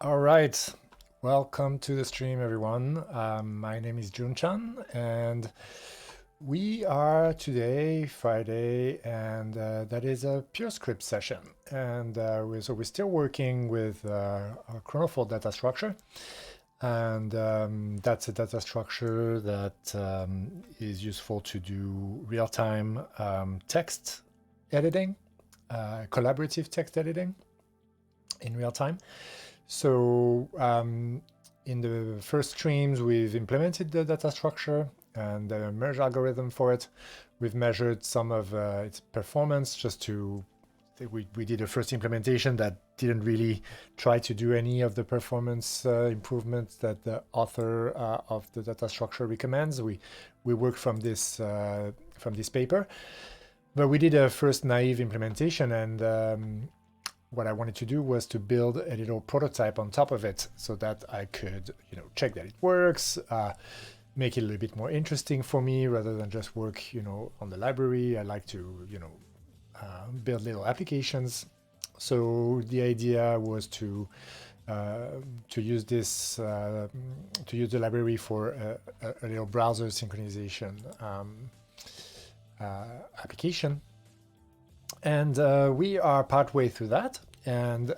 All right, welcome to the stream, everyone. My name is Jun-chan, and we are today, Friday, and that is a Purescript session. And we're still working with our chronofold data structure, and that's a data structure that is useful to do real-time text editing, collaborative text editing in real time. So in the first streams, we've implemented the data structure and the merge algorithm for it. We've measured some of its performance just to, we did a first implementation that didn't really try to do any of the performance improvements that the author of the data structure recommends. We worked from this paper, but we did a first naive implementation, and what I wanted to do was to build a little prototype on top of it so that I could, check that it works, make it a little bit more interesting for me rather than just work, on the library. I like to, build little applications. So the idea was to use this, to use the library for a little browser synchronization application. And we are partway through that, and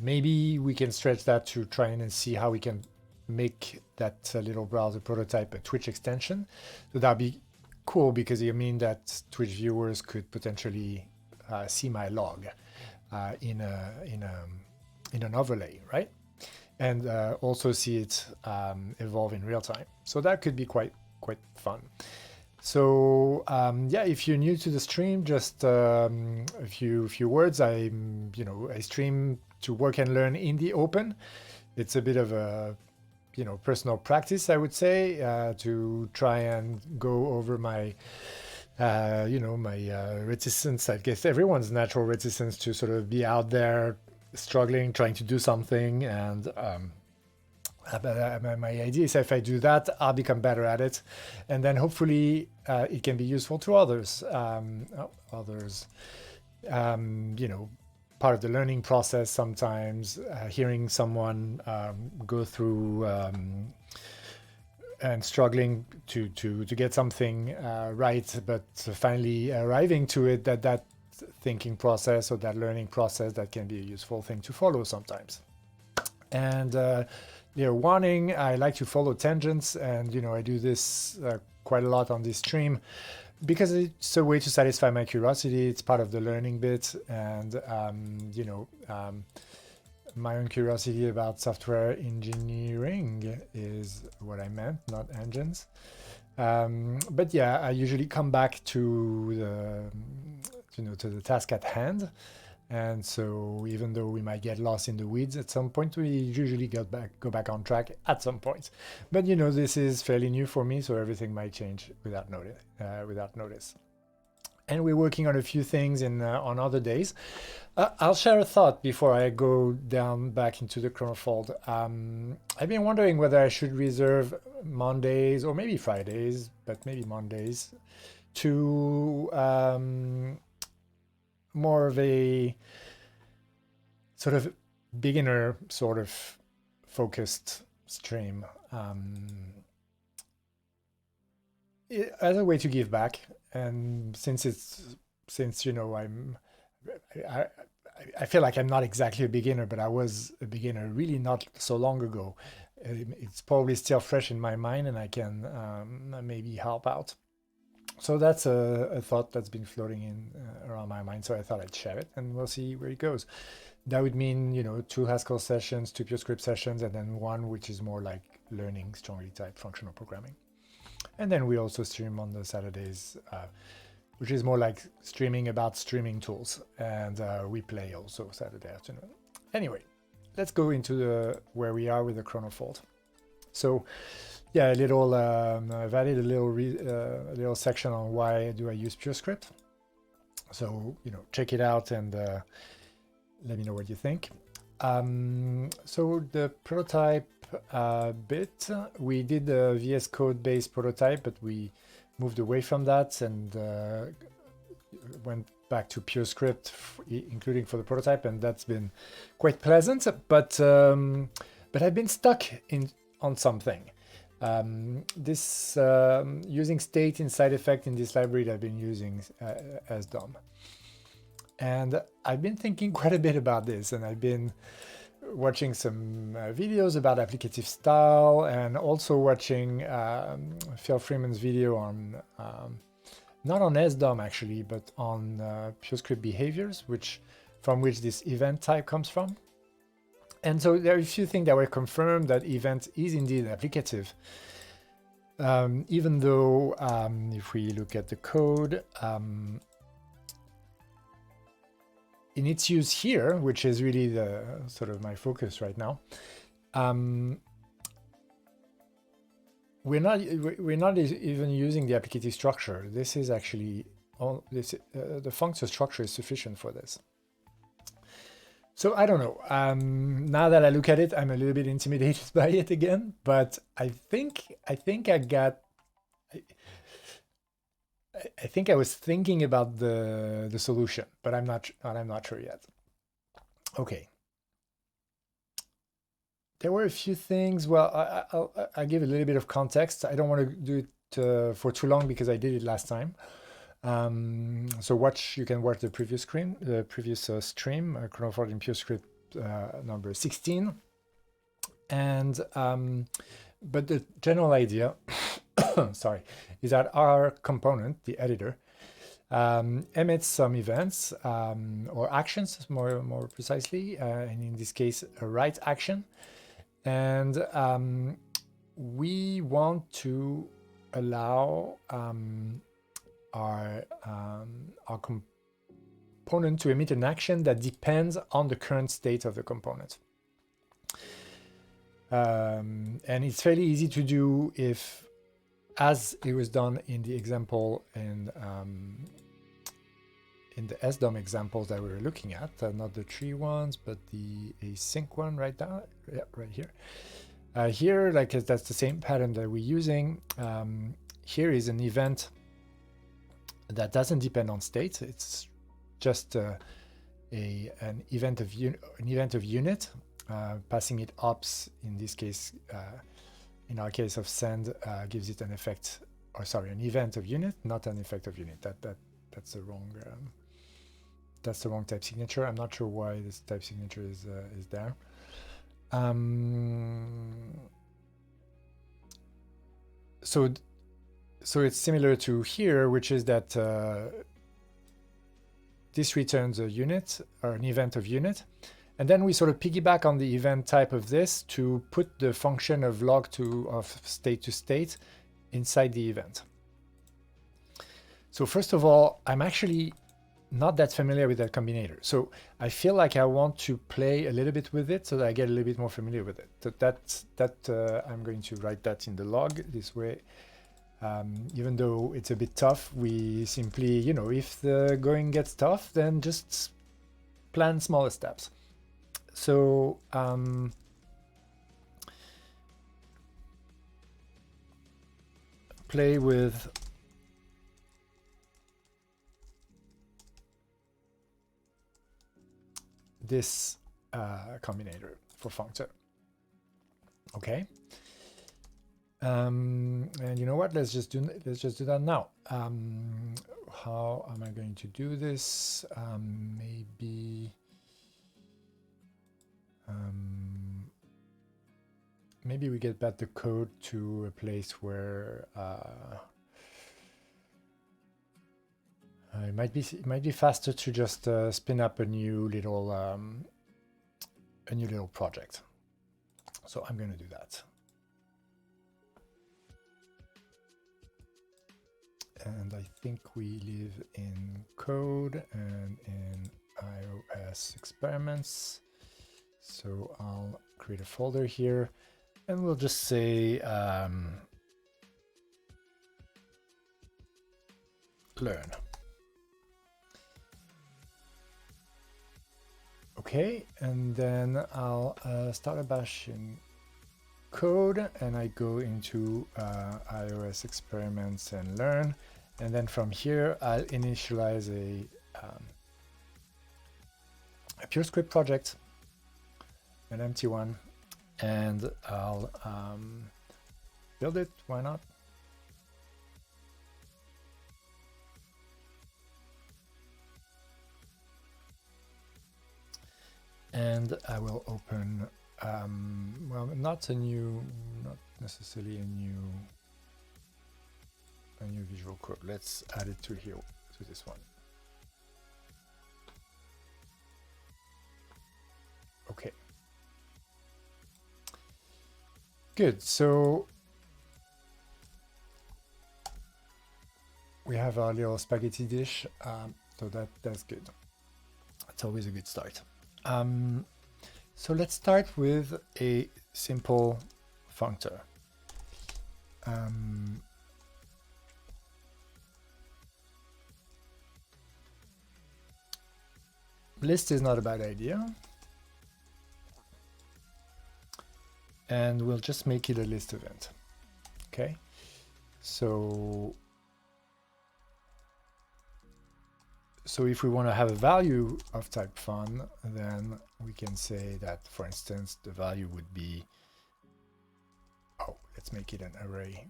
maybe we can stretch that to try and see how we can make that little browser prototype a Twitch extension. So that'd be cool because it means that Twitch viewers could potentially see my log in an overlay, right? And also see it evolve in real time. So that could be quite fun. So yeah, if you're new to the stream, just a few words. I stream to work and learn in the open. It's a bit of a personal practice, I would say, to try and go over my reticence. I guess everyone's natural reticence to sort of be out there struggling, trying to do something, and my idea is if I do that, I'll become better at it, and then hopefully it can be useful to others. Part of the learning process. Sometimes hearing someone go through and struggling to get something right, but finally arriving to it, that thinking process or that learning process, that can be a useful thing to follow sometimes. And warning, I like to follow tangents, and I do this quite a lot on this stream because it's a way to satisfy my curiosity. It's part of the learning bit, and my own curiosity about software engineering is what I meant, not engines. But yeah, I usually come back to the task at hand. And so even though we might get lost in the weeds at some point, we usually go back on track at some point. But this is fairly new for me, so everything might change without notice. And we're working on a few things on other days. I'll share a thought before I go down back into the chronofold. I've been wondering whether I should reserve Mondays or maybe Fridays, but maybe Mondays, to more of a sort of beginner sort of focused stream, as a way to give back. And since I feel like I'm not exactly a beginner, but I was a beginner really not so long ago. It's probably still fresh in my mind, and I can maybe help out. So that's a thought that's been floating in around my mind. So I thought I'd share it, and we'll see where it goes. That would mean 2 Haskell sessions, 2 Purescript sessions, and then one which is more like learning strongly typed functional programming. And then we also stream on the Saturdays, which is more like streaming about streaming tools, and we play also Saturday afternoon. Anyway, let's go into where we are with the chronofold. So yeah, I've added a little section on why do I use Purescript. So check it out and let me know what you think. So the prototype bit, we did the VS Code based prototype, but we moved away from that and went back to Purescript, including for the prototype, and that's been quite pleasant. But I've been stuck on something. This using state in side effect in this library that I've been using as DOM. And I've been thinking quite a bit about this, and I've been watching some videos about applicative style, and also watching Phil Freeman's video on, not on SDOM actually, but on Purescript behaviors, from which this event type comes from. And so there are a few things that were confirmed that event is indeed applicative. Even though if we look at the code, in its use here, which is really the sort of my focus right now, we're not even using the applicative structure. This is actually the function structure is sufficient for this. So I don't know. Now that I look at it, I'm a little bit intimidated by it again. But I think I was thinking about the solution, but I'm not sure yet. Okay. There were a few things. Well, I'll give a little bit of context. I don't want to do it for too long because I did it last time. So you can watch the previous stream, Chronoforge in Purescript number 16. And but the general idea, sorry, is that our component, the editor, emits some events or actions, more precisely, and in this case, a write action. And we want to allow our component to emit an action that depends on the current state of the component. And it's fairly easy to do if, as it was done in the example in the SDOM examples that we were looking at, not the tree ones, but the async one right now, yeah, right here. Here, like that's the same pattern that we're using. Here is an event that doesn't depend on state. It's just an event of unit, passing it ops. In this case, in our case of send, gives it an effect, or sorry, an event of unit, not an effect of unit. That's the wrong. That's the wrong type signature. I'm not sure why this type signature is there. So it's similar to here, which is that this returns a unit or an event of unit, and then we sort of piggyback on the event type of this to put the function of of state to state inside the event. So first of all, I'm actually not that familiar with that combinator. So I feel like I want to play a little bit with it so that I get a little bit more familiar with it. So I'm going to write that in the log this way. Even though it's a bit tough, we simply, if the going gets tough, then just plan smaller steps. So play with this combinator for functor. Okay. And you know what? Let's just do that now. How am I going to do this? Maybe we get back the code to a place where it might be faster to just spin up a new little project. So I'm going to do that. And I think we live in code and in iOS experiments. So I'll create a folder here and we'll just say learn. Okay, and then I'll start a bash in code and I go into iOS experiments and learn. And then from here, I'll initialize a a Purescript project, an empty one, and I'll build it. Why not? And I will open, well, not necessarily a new visual code. Let's add it to here, to this one. Okay. Good. So we have our little spaghetti dish. So that's good. It's always a good start. So let's start with a simple functor. List is not a bad idea. And we'll just make it a list event. Okay. So if we want to have a value of type fun, then we can say that, for instance, the value would be, oh, let's make it an array.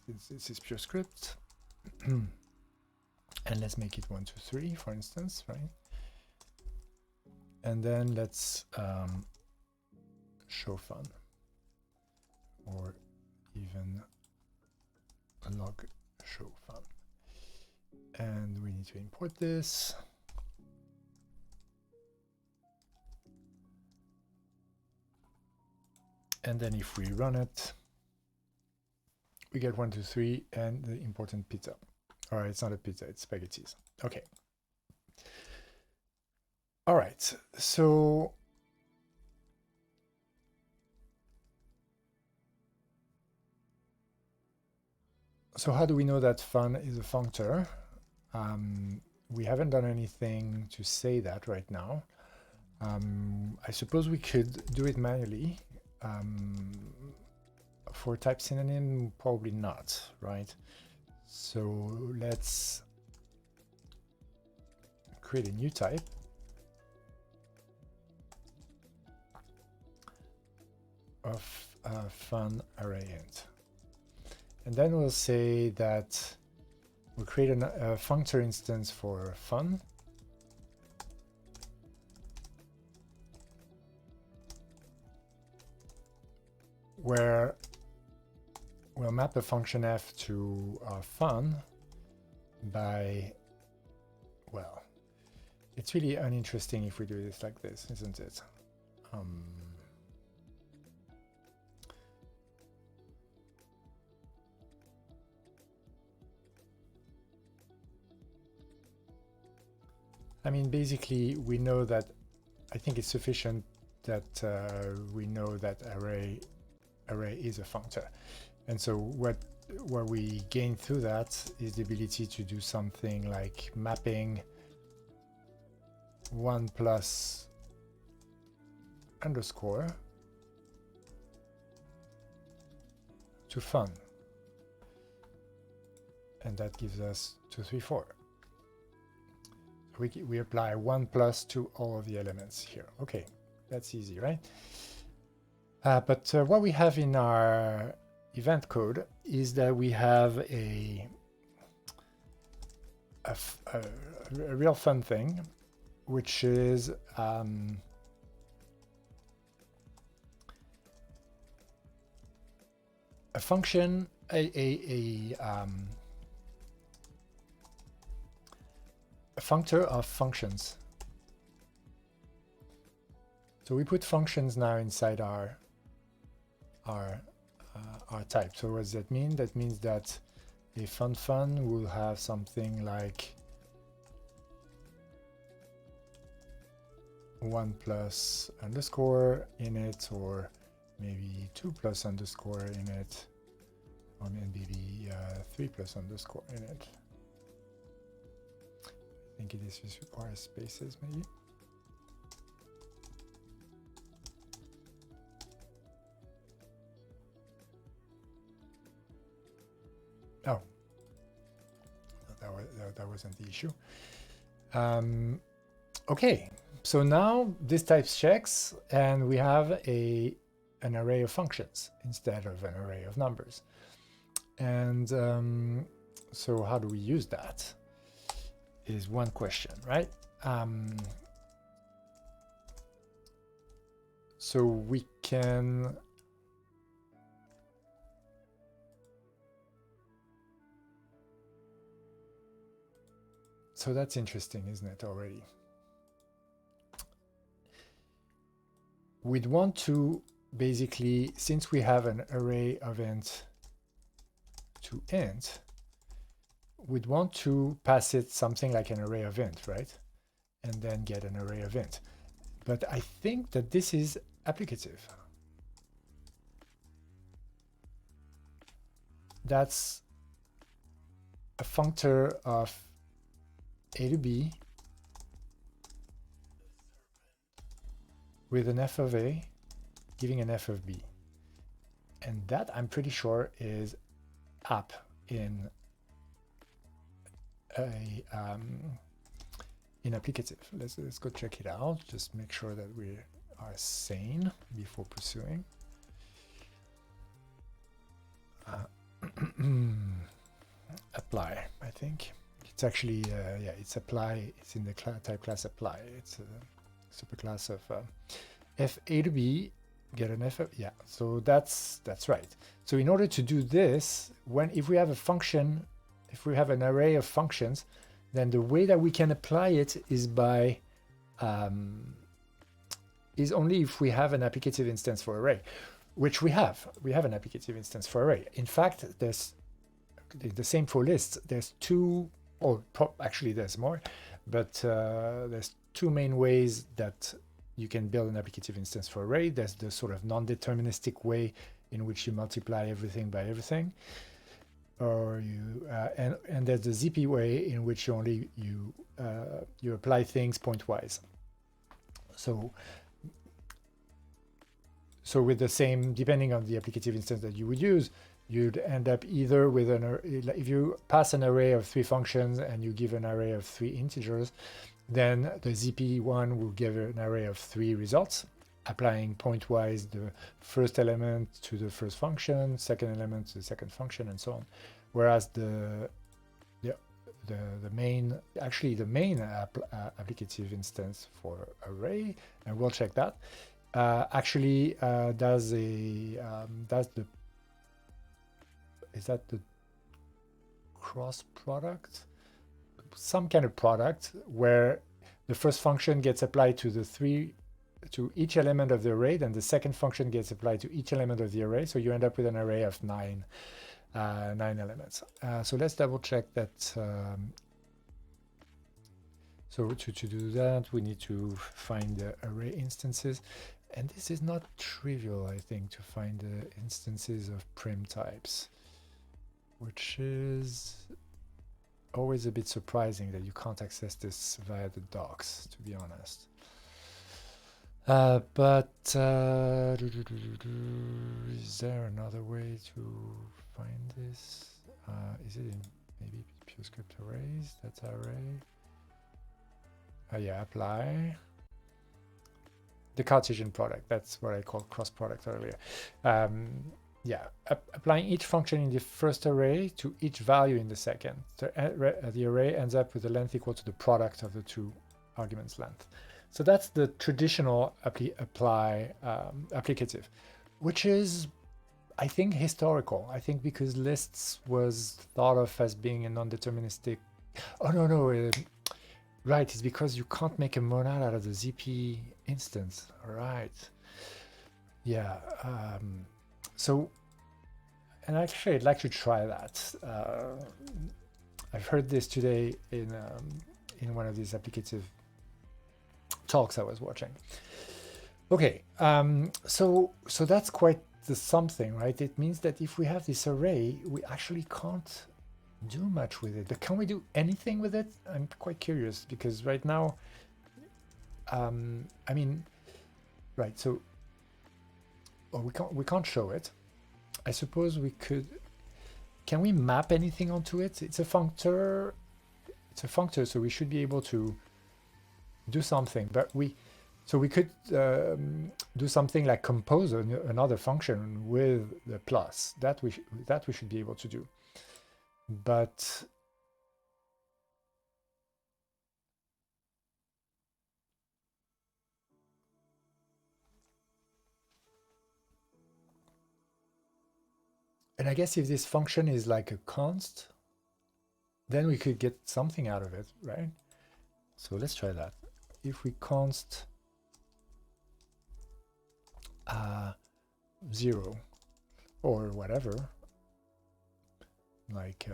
This is Purescript. And let's make it 1, 2, 3, for instance, right? And then let's show fun, or even log show fun. And we need to import this. And then if we run it, we get 1, 2, 3, and the important pizza. All right, it's not a pizza, it's spaghettis. Okay. All right, so how do we know that fun is a functor? We haven't done anything to say that right now. I suppose we could do it manually. For type synonym, probably not, right? So let's create a new type. Of fun array int. And then we'll say that we'll create a functor instance for fun. Where we'll map a function f to our fun by, well, it's really uninteresting if we do this like this, isn't it? I mean, basically, we know that, I think it's sufficient that we know that array is a functor. And so what we gain through that is the ability to do something like mapping 1 plus underscore to fun. And that gives us 2, 3, 4. We apply 1 plus to all of the elements here. Okay, that's easy, right? But what we have in our event code is that we have a real fun thing, which is a function, a functor of functions. So we put functions now inside our type. So what does that mean? That means that a fun will have something like 1 plus underscore in it, or maybe 2 plus underscore in it, or maybe 3 plus underscore in it. I think this requires spaces, maybe. Oh, that wasn't the issue. Okay, so now this type checks, and we have an array of functions instead of an array of numbers. And so how do we use that is one question, right? So we can so that's interesting, isn't it, already? We'd want to basically, since we have an array of int to int, we'd want to pass it something like an array of int, right? And then get an array of int. But I think that this is applicative. That's a functor of a to b with an f of a giving an f of b. And that, I'm pretty sure, is app in a in applicative. Let's go check it out. Just make sure that we are sane before pursuing. Apply, I think. It's actually, yeah, it's apply. It's in the type class apply. It's a superclass of f a to b, get an f of, yeah, so that's right. So in order to do this, if we have a function, if we have an array of functions, then the way that we can apply it is by is only if we have an applicative instance for array, which we have. We have an applicative instance for array. In fact, there's the same for lists. There's two, or actually there's more, but there's two main ways that you can build an applicative instance for array. There's the sort of non-deterministic way in which you multiply everything by everything, or you and there's the ZP way in which you apply things pointwise. So with the same, depending on the applicative instance that you would use, you'd end up either with if you pass an array of 3 functions and you give an array of 3 integers, then the ZP1 will give an array of 3 results, applying pointwise the first element to the first function, second element to the second function, and so on. Whereas the main applicative instance for array, and we'll check that, does the is that the cross product? Some kind of product where the first function gets applied to each element of the array, then the second function gets applied to each element of the array. So you end up with an array of 9 elements. So let's double check that. So to do that, we need to find the array instances. And this is not trivial, I think, to find the instances of prim types, which is always a bit surprising that you can't access this via the docs, to be honest. But is there another way to find this? Is it in maybe Purescript arrays? That's array. Yeah, apply. The Cartesian product, that's what I called cross product earlier. Yeah, applying each function in the first array to each value in the second. So the array ends up with a length equal to the product of the 2 arguments length. So that's the traditional applicative, which is, I think, historical. I think because lists was thought of as being a non-deterministic. Oh no, right. It's because you can't make a monad out of the ZP instance. All right. Yeah. So, and actually, I'd like to try that. I've heard this today in one of these applicative talks I was watching. Okay, so that's quite the something, right? It means that if we have this array, we actually can't do much with it. But can we do anything with it? I'm quite curious because right now, I mean, right? So, we can't show it. I suppose we could. Can we map anything onto it? It's a functor. it's a functor, so we should be able to do something. But we could do something like compose another function with the plus. That we should be able to do. But and I guess if this function is like a const, then we could get something out of it, right? So let's try that. If we const 0 or whatever, like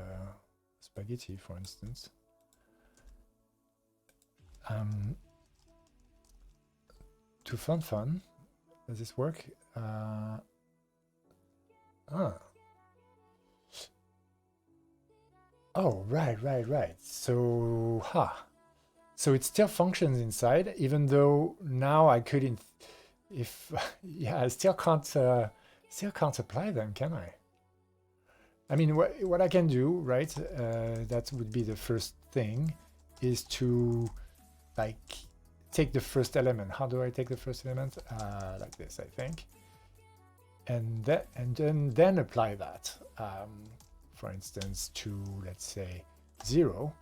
spaghetti, for instance, to fun, does this work? Oh, right. So, so it still functions inside, even though now I couldn't. If yeah, I still can't apply them, can I? I mean, what I can do, right? That would be the first thing, is to like take the first element. How do I take the first element? Like this, I think, and then apply that. For instance, to, let's say, 0.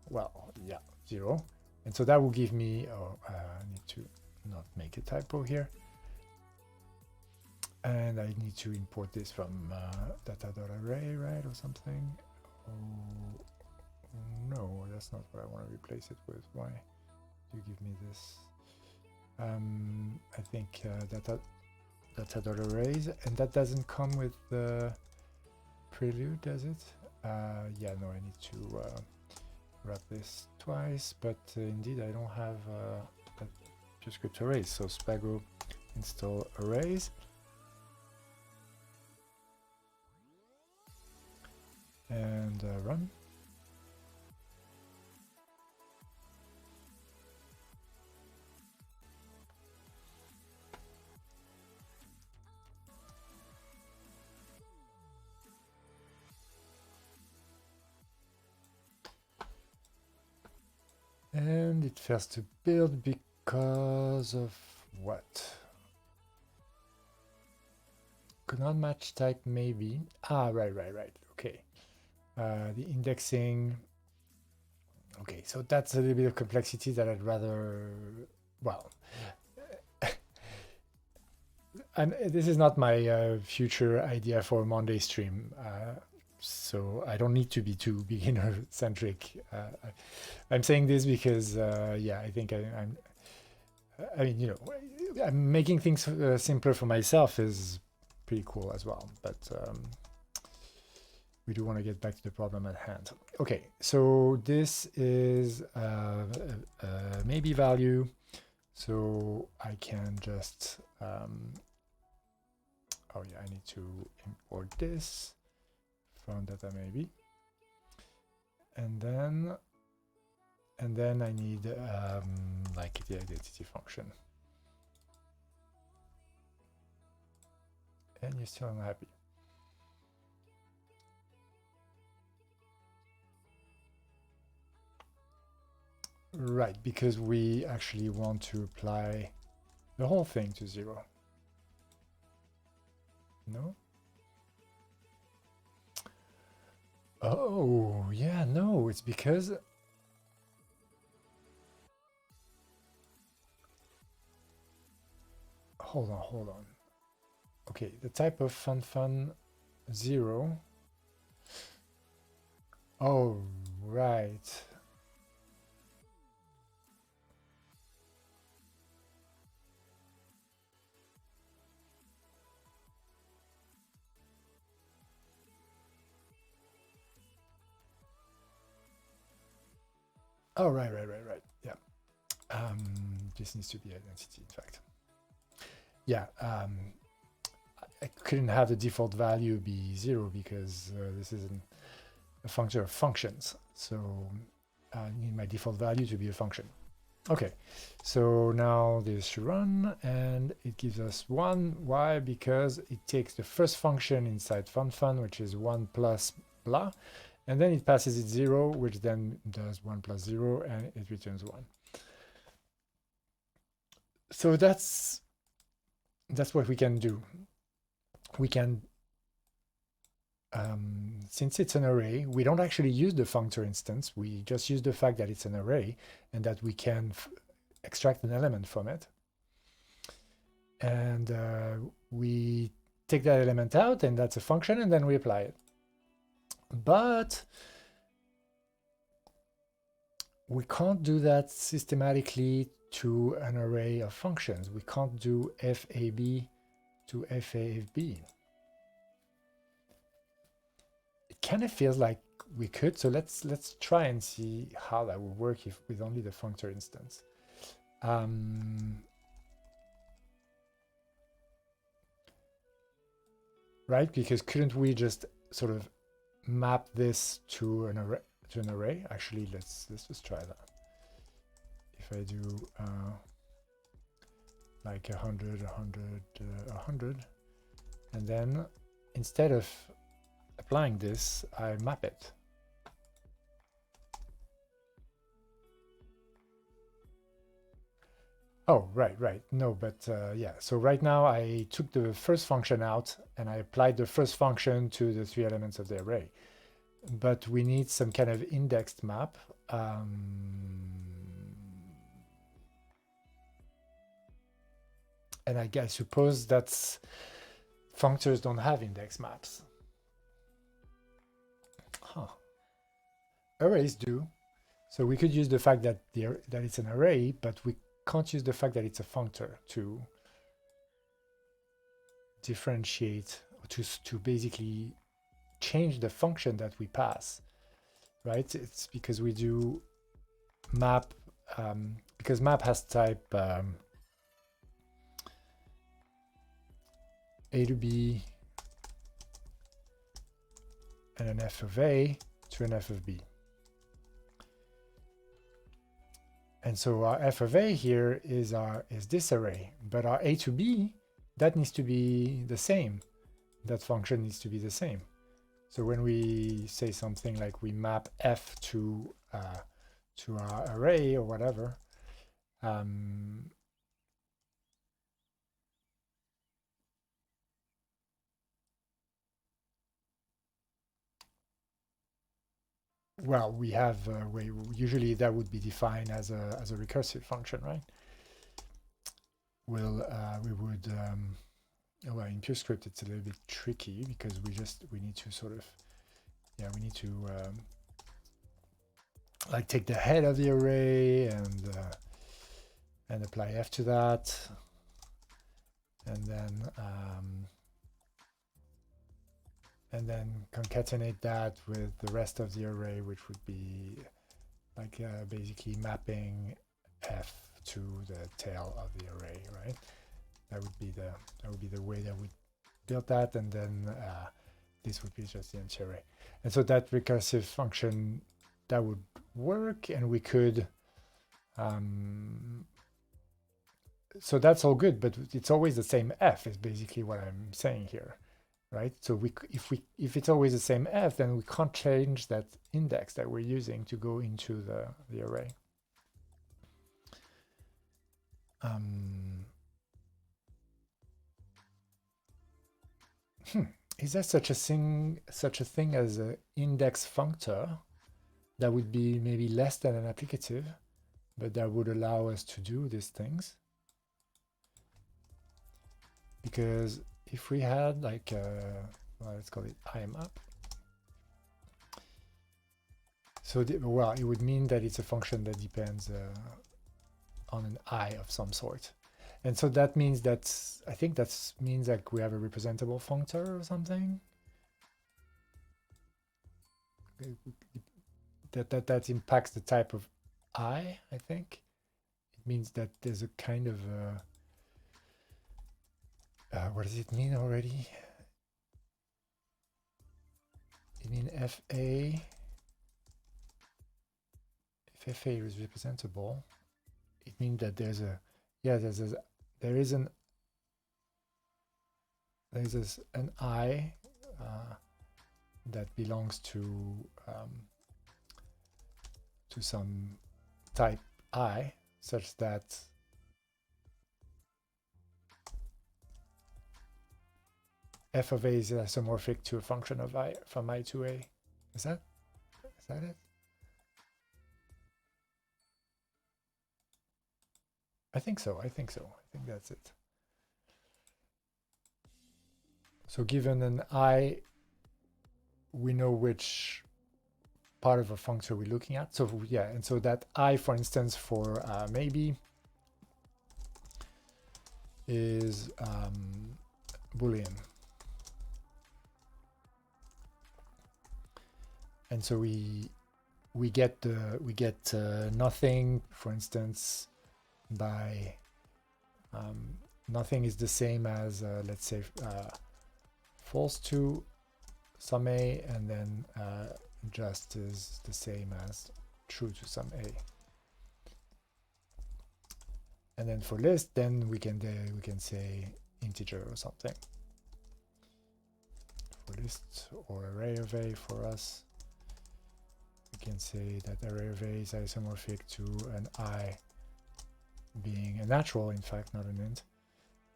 Well, yeah, 0. And so that will give me, I need to not make a typo here. And I need to import this from data.array, right, or something. Oh, no, that's not what I want to replace it with. Why do you give me this? I think data.arrays, and that doesn't come with the prelude, does it? Yeah, no, I need to wrap this twice, but indeed I don't have a Purescript arrays, so spago install arrays, and run. And it fails to build because of what? Could not match type, maybe. Right. Okay. The indexing. Okay, so that's a little bit of complexity that I'd rather, well, and this is not my future idea for a Monday stream. So I don't need to be too beginner centric. I'm saying this because, yeah, I think I mean, you know, I'm making things simpler for myself is pretty cool as well. But we do want to get back to the problem at hand. Okay, so this is maybe value. So I can just, oh yeah, I need to import this from data maybe, and then I need like the identity function, and you're still unhappy. Right, because we actually want to apply the whole thing to 0. No? Oh, yeah, no, it's because... Hold on. Okay, the type of fun 0. Oh, right. Oh, right. Yeah. This needs to be identity, in fact. Yeah. I couldn't have the default value be 0 because this isn't a function of functions. So I need my default value to be a function. Okay, so now this should run and it gives us 1. Why? Because it takes the first function inside fun, which is 1 plus blah, And then it passes it 0, which then does 1 plus 0, and it returns 1. So that's what we can do. We can, since it's an array, we don't actually use the functor instance. We just use the fact that it's an array and that we can extract an element from it. And we take that element out, and that's a function, and then we apply it. But we can't do that systematically to an array of functions. We can't do FAB to FAB. It kind of feels like we could, so let's try and see how that would work if with only the functor instance. Right, because couldn't we just sort of map this to an array? Actually, let's just try that. If I do like 100, 100, 100, and then instead of applying this, I map it. Oh, right. No, but yeah. So right now I took the first function out and I applied the first function to the 3 elements of the array. But we need some kind of indexed map. And I suppose that's functors don't have index maps. Huh. Arrays do. So we could use the fact that that it's an array, but we can't use the fact that it's a functor to differentiate, to basically change the function that we pass, right? It's because we do map, because map has type A to B and an f of A to an f of B. And so our f of A here is this array, but our A to B, that needs to be the same. That function needs to be the same. So when we say something like we map f to our array or whatever, well, we have usually that would be defined as a recursive function, right? We would well, in Purescript it's a little bit tricky because we need to sort of we need to like take the head of the array and apply f to that, and then concatenate that with the rest of the array, which would be like basically mapping f to the tail of the array, right? That would be the way that we build that, and then this would be just the empty array. And so that recursive function, that would work, and we could so that's all good, but it's always the same f is basically what I'm saying here, right? So if it's always the same f, then we can't change that index that we're using to go into the array. Is there such a thing as an index functor that would be maybe less than an applicative, but that would allow us to do these things? Because if we had like well, let's call it IMAP. So well, it would mean that it's a function that depends on an I of some sort. And so that means that, I think that means like we have a representable functor or something. That impacts the type of I think. It means that there's a kind of what does it mean already? It means FA. If FA is representable, it means that there's a there is an I that belongs to some type I, such that f of a is isomorphic to a function of I from I to a. Is that it? I think so. I think that's it. So given an I, we know which part of a function we're looking at. So yeah, and so that I, for instance, for maybe is Boolean. And so we get nothing, for instance, by nothing is the same as let's say false to some a, and then just is the same as true to some a. And then for list, then we can say integer or something. For list or array of a for us, we can say that array of a is isomorphic to an I being a natural, in fact, not an int,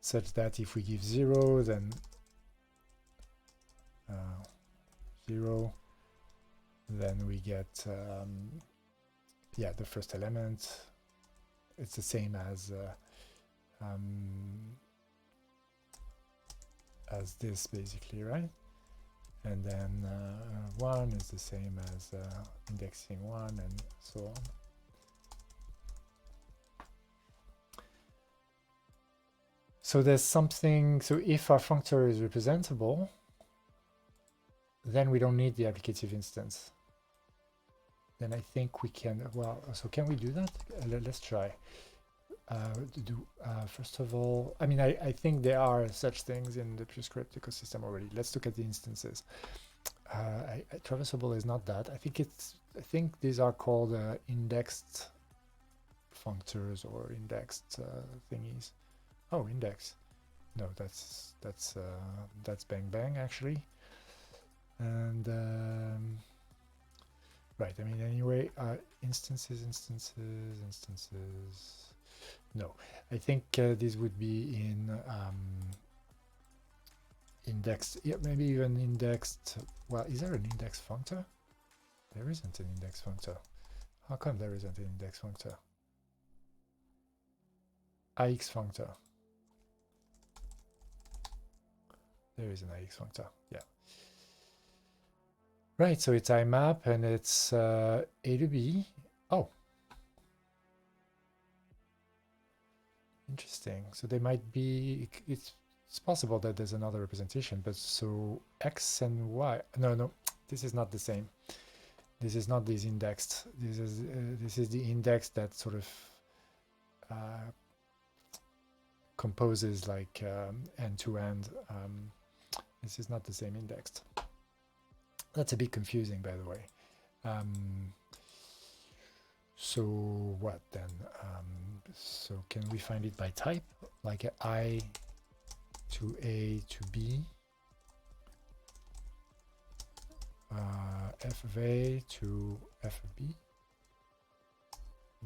such that if we give 0, then 0, then we get yeah, the first element. It's the same as this, basically, right? And then 1 is the same as indexing 1, and so on. So there's something, so if our functor is representable, then we don't need the applicative instance. Then I think we can, well, so can we do that? Let's try. First of all, I mean, I think there are such things in the Purescript ecosystem already. Let's look at the instances. Traversable is not that. I think these are called indexed functors or indexed thingies. Oh, index. No, that's bang bang actually. And right, I mean, anyway, instances. No, I think this would be in indexed, yeah, maybe even indexed. Well, is there an index functor? There isn't an index functor. How come there isn't an index functor? IX functor. There is an IX functor, yeah. Right, so it's IMAP and it's A to B. Oh. Interesting. So they might be, it's possible that there's another representation, but so X and Y, no, this is not the same. This is not this indexed. This is the index that sort of composes like end to end. This is not the same indexed. That's a bit confusing, by the way. So what then? So can we find it by type, like I to A to B, F of A to F of B?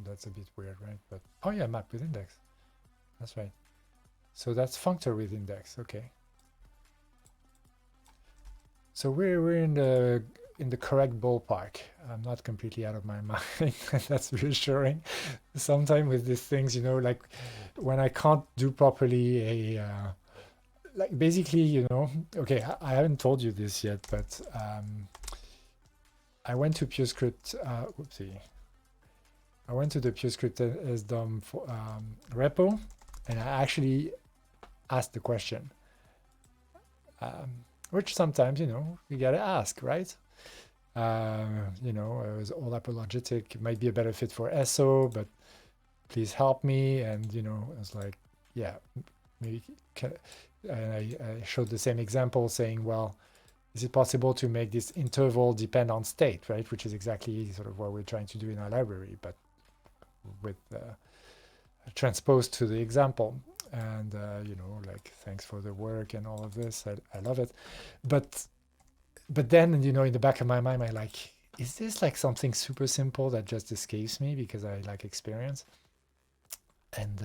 That's a bit weird, right? But oh yeah, map with index. That's right. So that's functor with index. Okay. So we're in the correct ballpark. I'm not completely out of my mind. That's reassuring. Sometimes with these things, you know, like when I can't do properly a like basically, you know, okay, I haven't told you this yet, but I went to Purescript. Whoopsie. I went to the Purescript SDOM for, repo, and I actually asked the question. Which sometimes, you know, you gotta ask, right? You know, it was all apologetic. It might be a better fit for SO, but please help me. And, you know, I was like, yeah, maybe. And I showed the same example saying, well, is it possible to make this interval depend on state, right? Which is exactly sort of what we're trying to do in our library, but with transposed to the example. And you know, like, thanks for the work and all of this. I love it, but but then, you know, in the back of my mind, I like, is this like something super simple that just escapes me because I like experience? And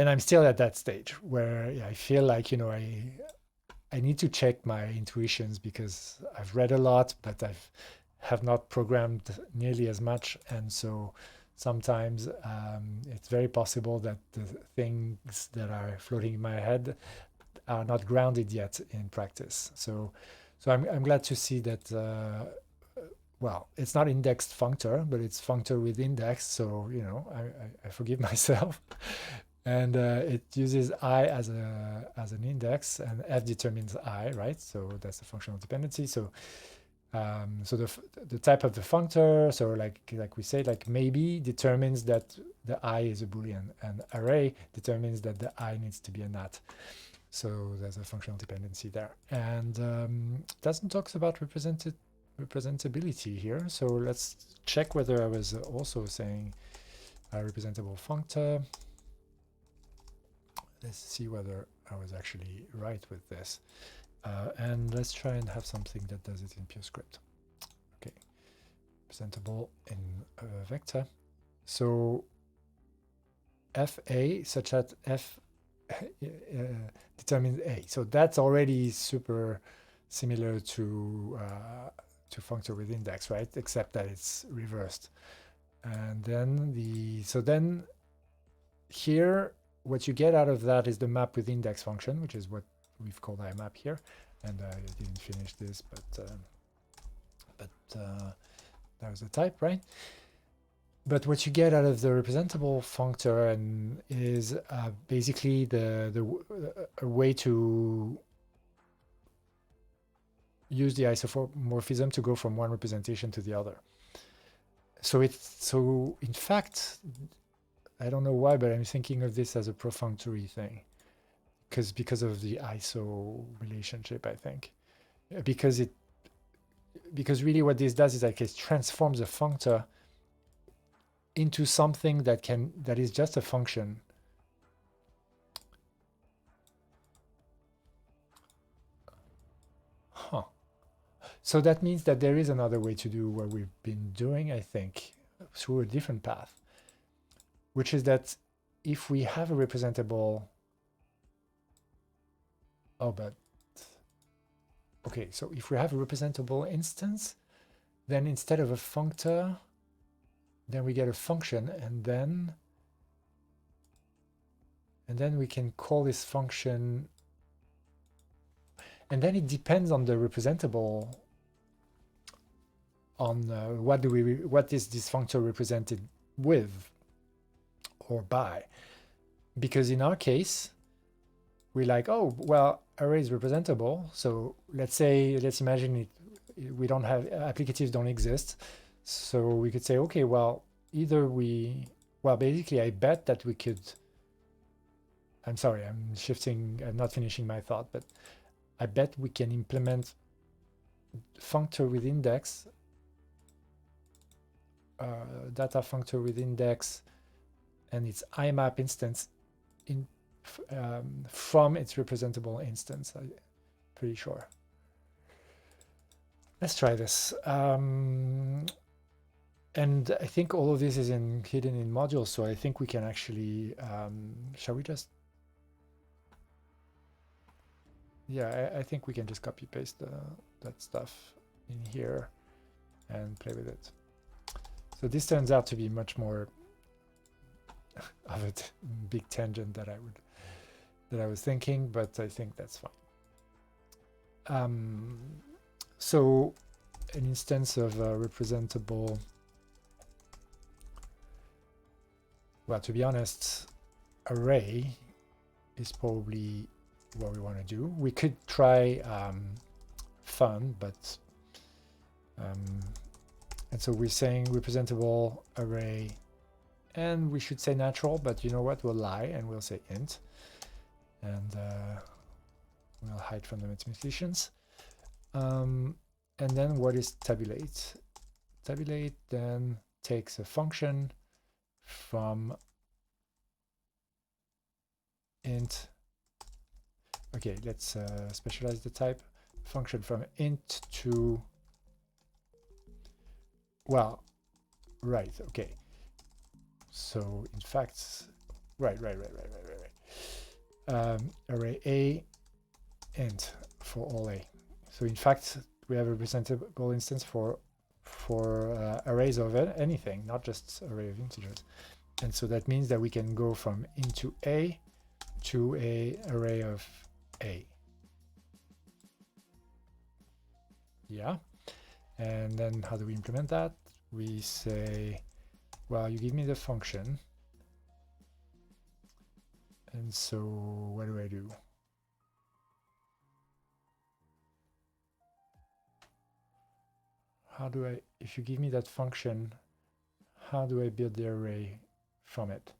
I'm still at that stage where I feel like, you know, I need to check my intuitions because I've read a lot, but have not programmed nearly as much, and so sometimes it's very possible that the things that are floating in my head are not grounded yet in practice. So I'm glad to see that. Well, it's not indexed functor, but it's functor with index. So you know, I forgive myself. And it uses I as an index, and f determines I, right? So that's the functional dependency. So so the type of the functor, so like we say, like maybe determines that the I is a Boolean, and array determines that the I needs to be a NAT. So there's a functional dependency there, and doesn't talk about representability here. So let's check whether I was also saying a representable functor. Let's see whether I was actually right with this. And let's try and have something that does it in Purescript. Okay, representable in a vector. So fa such that f determines a. So that's already super similar to functor with index, right? Except that it's reversed. And then then here, what you get out of that is the map with index function, which is what we've called IMAP here. And I didn't finish this, but that was the type, right? But what you get out of the representable functor and is basically a way to use the isomorphism to go from one representation to the other. So in fact, I don't know why, but I'm thinking of this as a perfunctory thing, because of the iso relationship, I think, because really what this does is like it transforms a functor into something that is just a function. Huh. So that means that there is another way to do what we've been doing, I think, through a different path, which is that if we have a representable, okay, so if we have a representable instance, then instead of a functor, then we get a function, and then we can call this function, and then it depends on the representable, on what is this functor represented with or by. Because in our case, we're like, oh, well, array is representable. So let's imagine we don't have, applicatives don't exist. So we could say, okay, well, basically I bet that we could, I'm sorry, I'm not finishing my thought, but I bet we can implement functor with index, data functor with index, and its IMAP instance from its representable instance. I'm pretty sure. Let's try this. And I think all of this is hidden in modules, so I think we can actually, shall we just, yeah, I think we can just copy paste that stuff in here and play with it. So this turns out to be much more of a big tangent that I was thinking, but I think that's fine. So an instance of a representable, well, to be honest, array is probably what we want to do. We could try fun, but and so we're saying representable array, and we should say natural, but you know what, we'll lie and we'll say int, and we'll hide from the mathematicians. And then what is tabulate? Tabulate then takes a function from int. Okay, let's specialize the type. function from int to, well, right, okay. So in fact, right. Array A int for all A. So in fact, we have a representable instance for arrays of anything, not just array of integers. And so that means that we can go from into A to a array of A. Yeah. And then how do we implement that? We say, well, you give me the function. And so what do I do? How do I, if you give me that function, how do I build the array from it?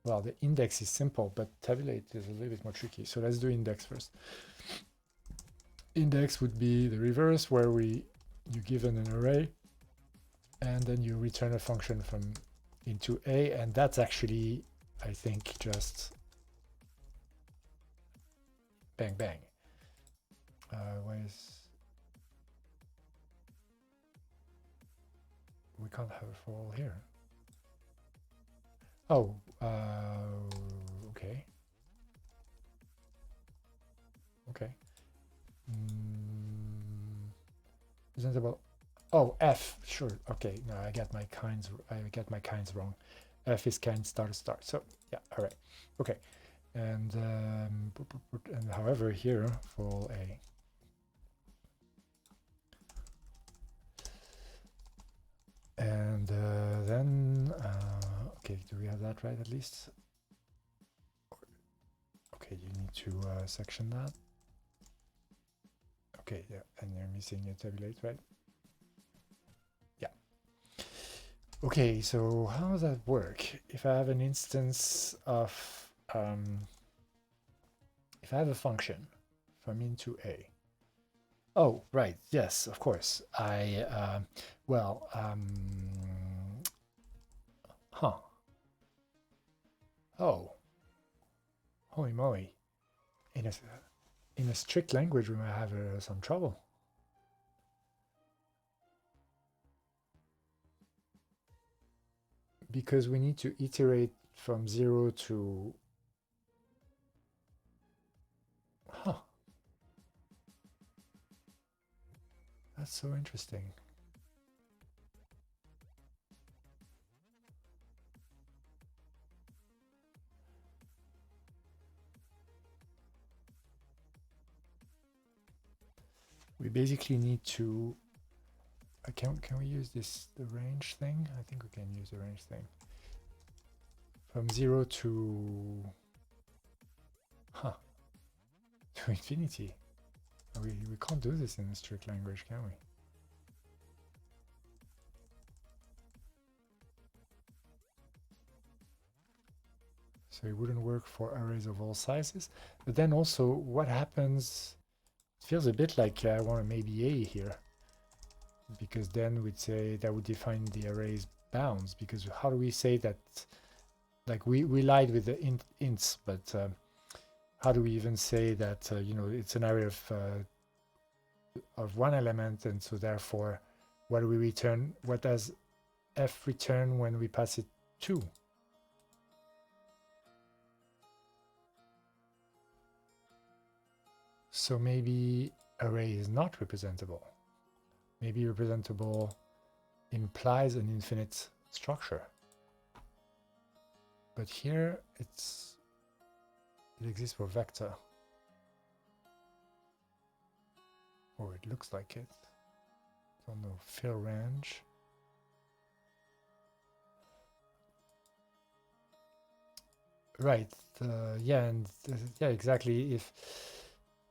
Well, the index is simple, but tabulate is a little bit more tricky. So let's do index first. Index would be the reverse, where you're given an array, and then you return a function from into A, and that's actually, I think, just bang bang. We can't have a for all here. Oh, okay. Okay. Presentable. Oh, F. Sure. Okay. No, I get my kinds wrong. F is kind star star. So yeah. All right. Okay. And however here for all A. And then okay, do we have that right at least? Okay, you need to section that. Okay, yeah, and you're missing a tabulate, right? Yeah. Okay, so how does that work? If I have an instance of, if I have a function from into A. Oh, right, yes, of course. Oh, holy moly. In a strict language, we might have some trouble. Because we need to iterate from 0 to... That's so interesting. We basically need to... Can we use the range thing? I think we can use the range thing. From 0 to... to infinity. We can't do this in a strict language, can we? So it wouldn't work for arrays of all sizes. But then also, what happens... It feels a bit like I want a maybe A here. Because then we'd say that would define the array's bounds. Because how do we say that... Like, we lied with the ints, but how do we even say that, you know, it's an array of one element, and so therefore, what do we return? What does f return when we pass it 2? So maybe array is not representable. Maybe representable implies an infinite structure. But here it exists for vector. Or it looks like it. Don't know, fill range. Right, yeah, and yeah, exactly. If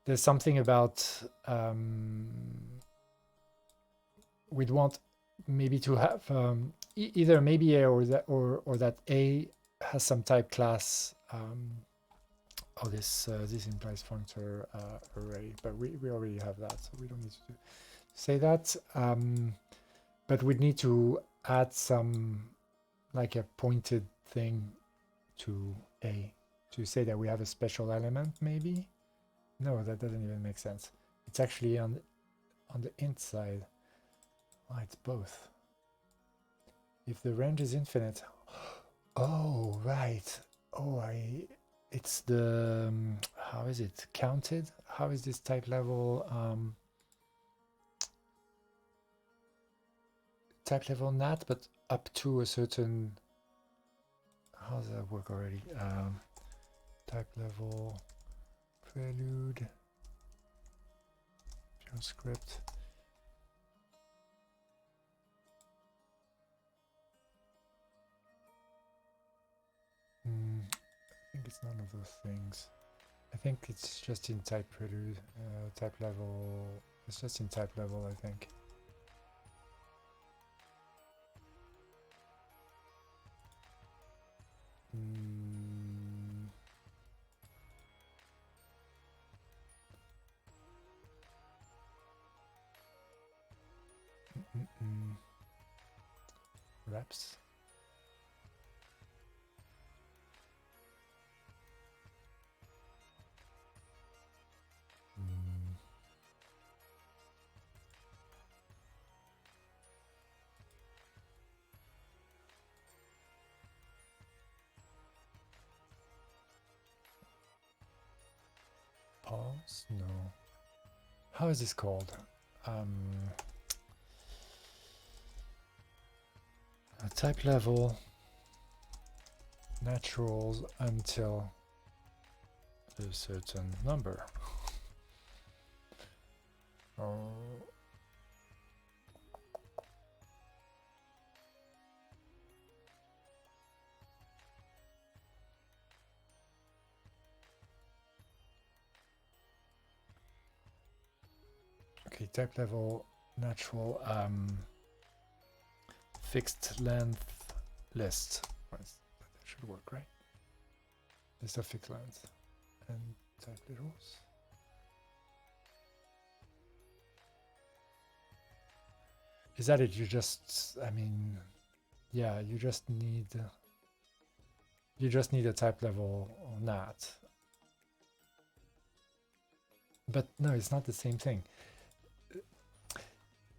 there's something about we'd want maybe to have either maybe A or that A has some type class. This implies functor array, but we already have that, so we don't need to say that. But we'd need to add some, like a pointed thing to A to say that we have a special element, maybe. No, that doesn't even make sense. It's actually on the int side. Oh, it's both. If the range is infinite. Oh, right. Oh, it's the how is it counted? How is this type level nat, but up to a certain, how does that work already? Type level prelude Purescript. I think it's none of those things. I think it's just in type prelude, type level. It's just in type level, I think. Reps. Pause? No. How is this called? A type level naturals until a certain number. Oh. Okay, type level natural fixed length list. That should work, right? List of fixed length and type literals. Is that it? You just, I mean, yeah, you just need a type level nat. But no, it's not the same thing.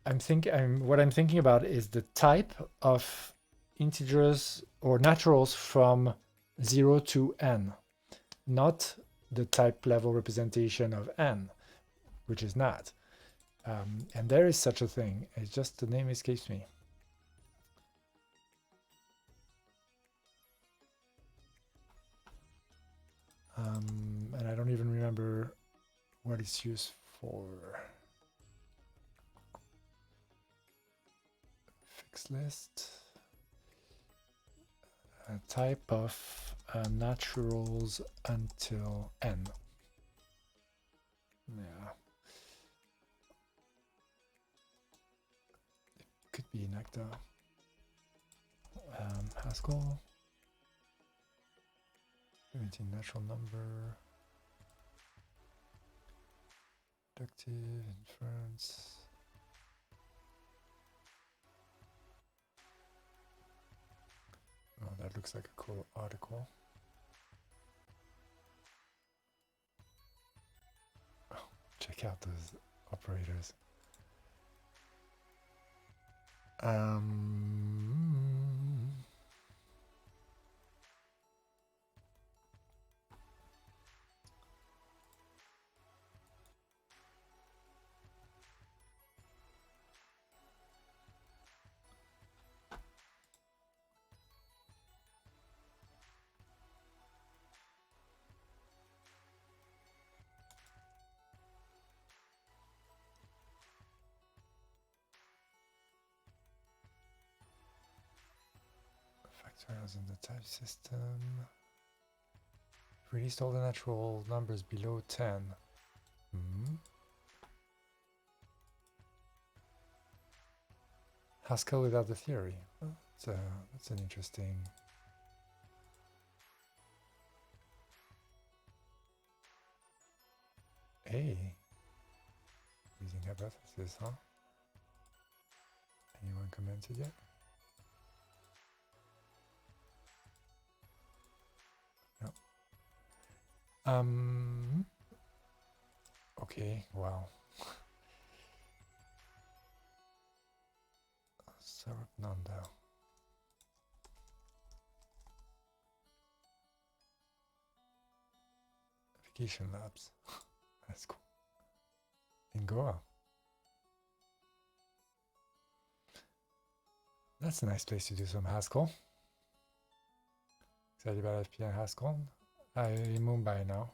What I'm thinking about is the type of integers or naturals from 0 to n, not the type level representation of n, which is nat. And there is such a thing. It's just the name escapes me. And I don't even remember what it's used for. Fixed list. A type of naturals until n. Yeah. It could be in Acta. Haskell. Limiting natural number. Deductive inference. Oh, that looks like a cool article. Oh, check out those operators. Factorials in the type system. Released all the natural numbers below 10. Haskell without the theory. Oh, that's an interesting. Hey, using hypothesis, huh? Anyone commented yet? No. Okay, well. Sarabnanda. Vacation labs. That's cool. In Goa. That's a nice place to do some Haskell. Excited about FP and Haskell. I'm in Mumbai now.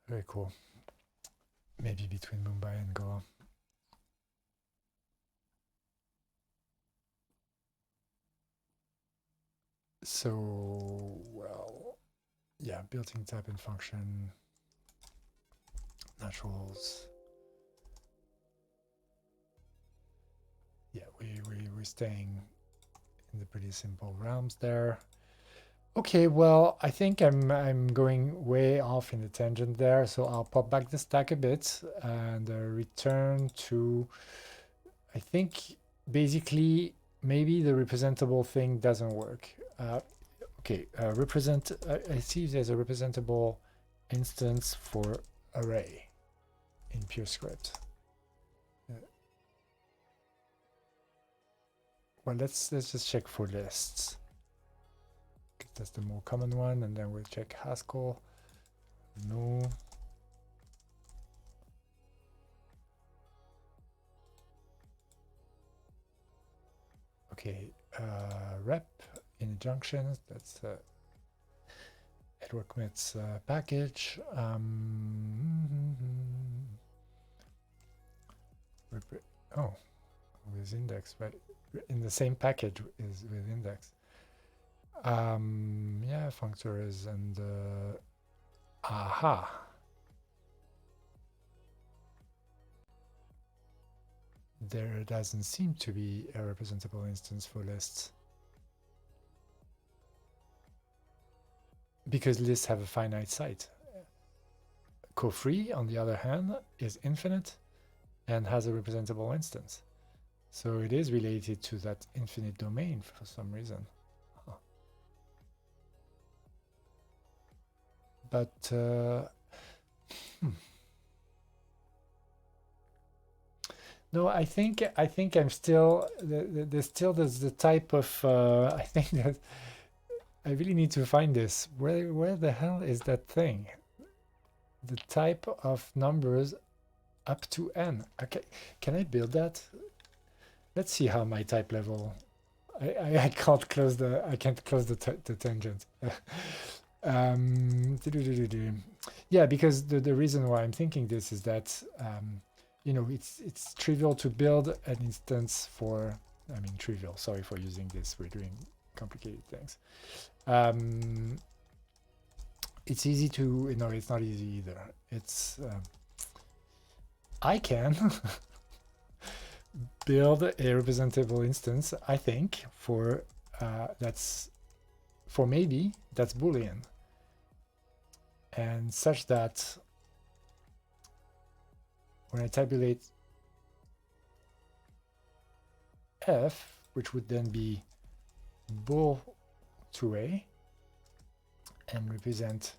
Very cool. Maybe between Mumbai and Goa. So, well, yeah, built-in type and function, naturals. Yeah, we're staying in the pretty simple realms there. Okay, well, I think I'm going way off in the tangent there, so I'll pop back the stack a bit and return to, I think, basically, maybe the representable thing doesn't work. Okay, I see there's a representable instance for array in Purescript. Well, let's just check for lists. That's the more common one, and then we'll check Haskell. No. Okay, rep injunctions. That's Edward commits package. Oh, with index, right? In the same package is with index. Yeah, functors and aha. There doesn't seem to be a representable instance for lists. Because lists have a finite site. Co-free, on the other hand, is infinite and has a representable instance. So it is related to that infinite domain for some reason. Huh. But no, I think I'm still there's the type of I think that I really need to find this. Where the hell is that thing? The type of numbers up to n. Okay, can I build that? Let's see how my type level. I can't close the the tangent. Yeah, because the reason why I'm thinking this is that you know, it's trivial to build an instance for, I mean, trivial, sorry for using this, we're doing complicated things. It's easy to, no, it's not easy either. It's, I can build a representable instance, I think, for, that's Boolean. And such that when I tabulate f, which would then be bool to a, and represent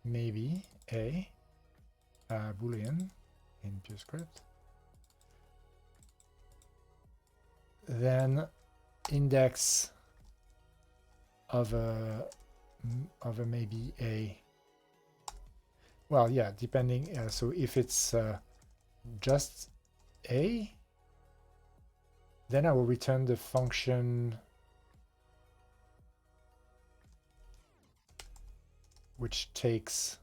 maybe a Boolean in Purescript, then index of a maybe a, well, yeah, depending. So if it's just a, then I will return the function which takes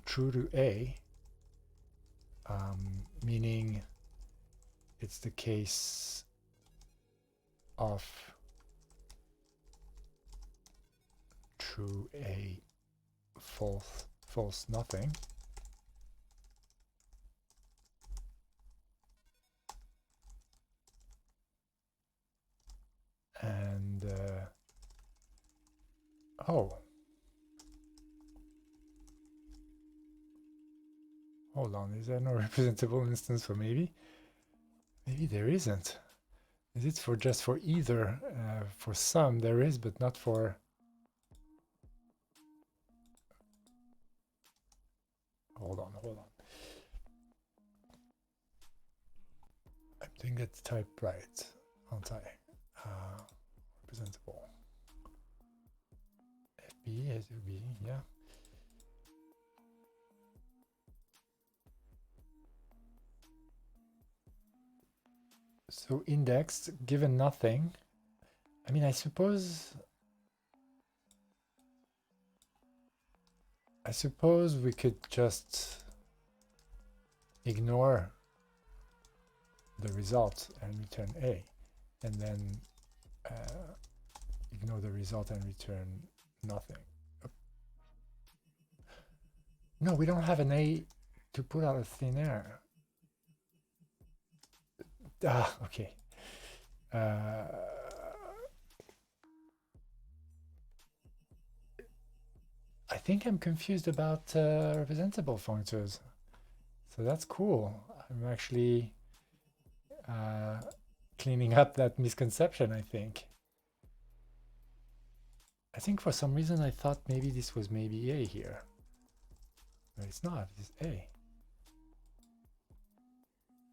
true to a, meaning it's the case of true a, false nothing. And oh, hold on, is there no representable instance for maybe? Maybe there isn't. Is it for just for either? For some there is, but not for... Hold on, hold on. I'm doing that type right, aren't I? Representable. FB, SUB, yeah. So indexed, given nothing. I mean, I suppose we could just ignore the result and return A, and then ignore the result and return nothing. No, we don't have an A to put out of thin air. Ah, okay. I think I'm confused about representable functors. So that's cool. I'm actually cleaning up that misconception, I think. I think for some reason I thought maybe this was maybe A here. But it's not, it's A.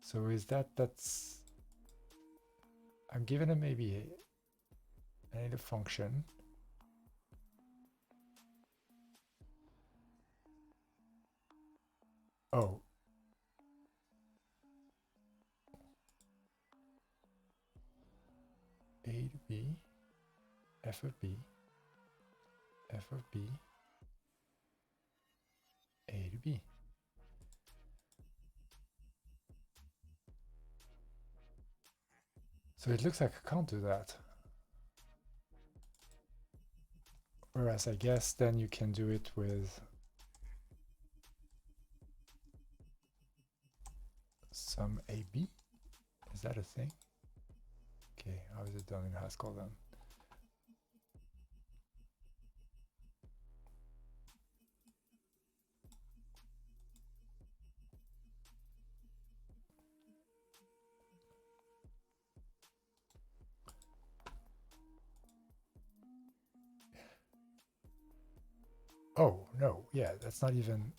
So is that's... I'm given a maybe A. I need a function. Oh. A to B, f of B, f of B, A to B. So it looks like I can't do that. Whereas I guess then you can do it with some AB. Is that a thing? Okay, how is it done in Haskell then? Oh, no, yeah, that's not even...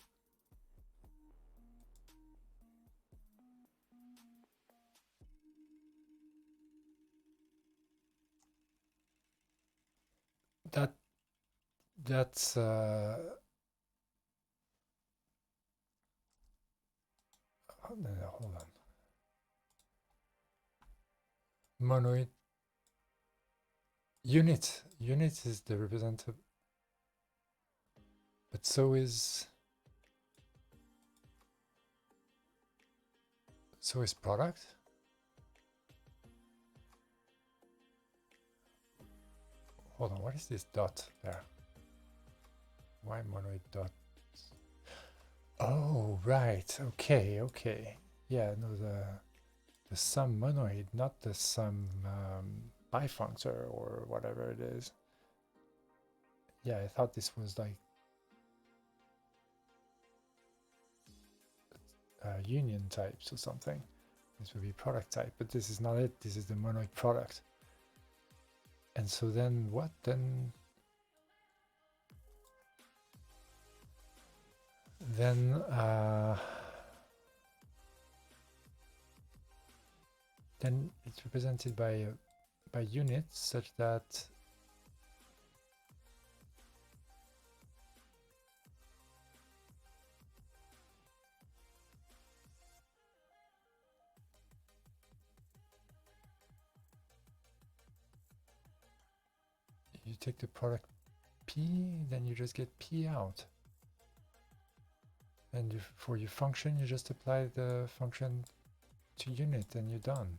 That's... no, hold on. Monoid... Unit is the representative. But so is product. Hold on, what is this dot there? Why monoid dot? Oh, right. Okay, okay. Yeah, no, the sum monoid, not the sum bifunctor or whatever it is. Yeah, I thought this was like union types or something. This would be product type, but this is not it. This is the monoid product. And so then what? Then it's represented by units such that you take the product P, then you just get P out. And for your function, you just apply the function to unit and you're done.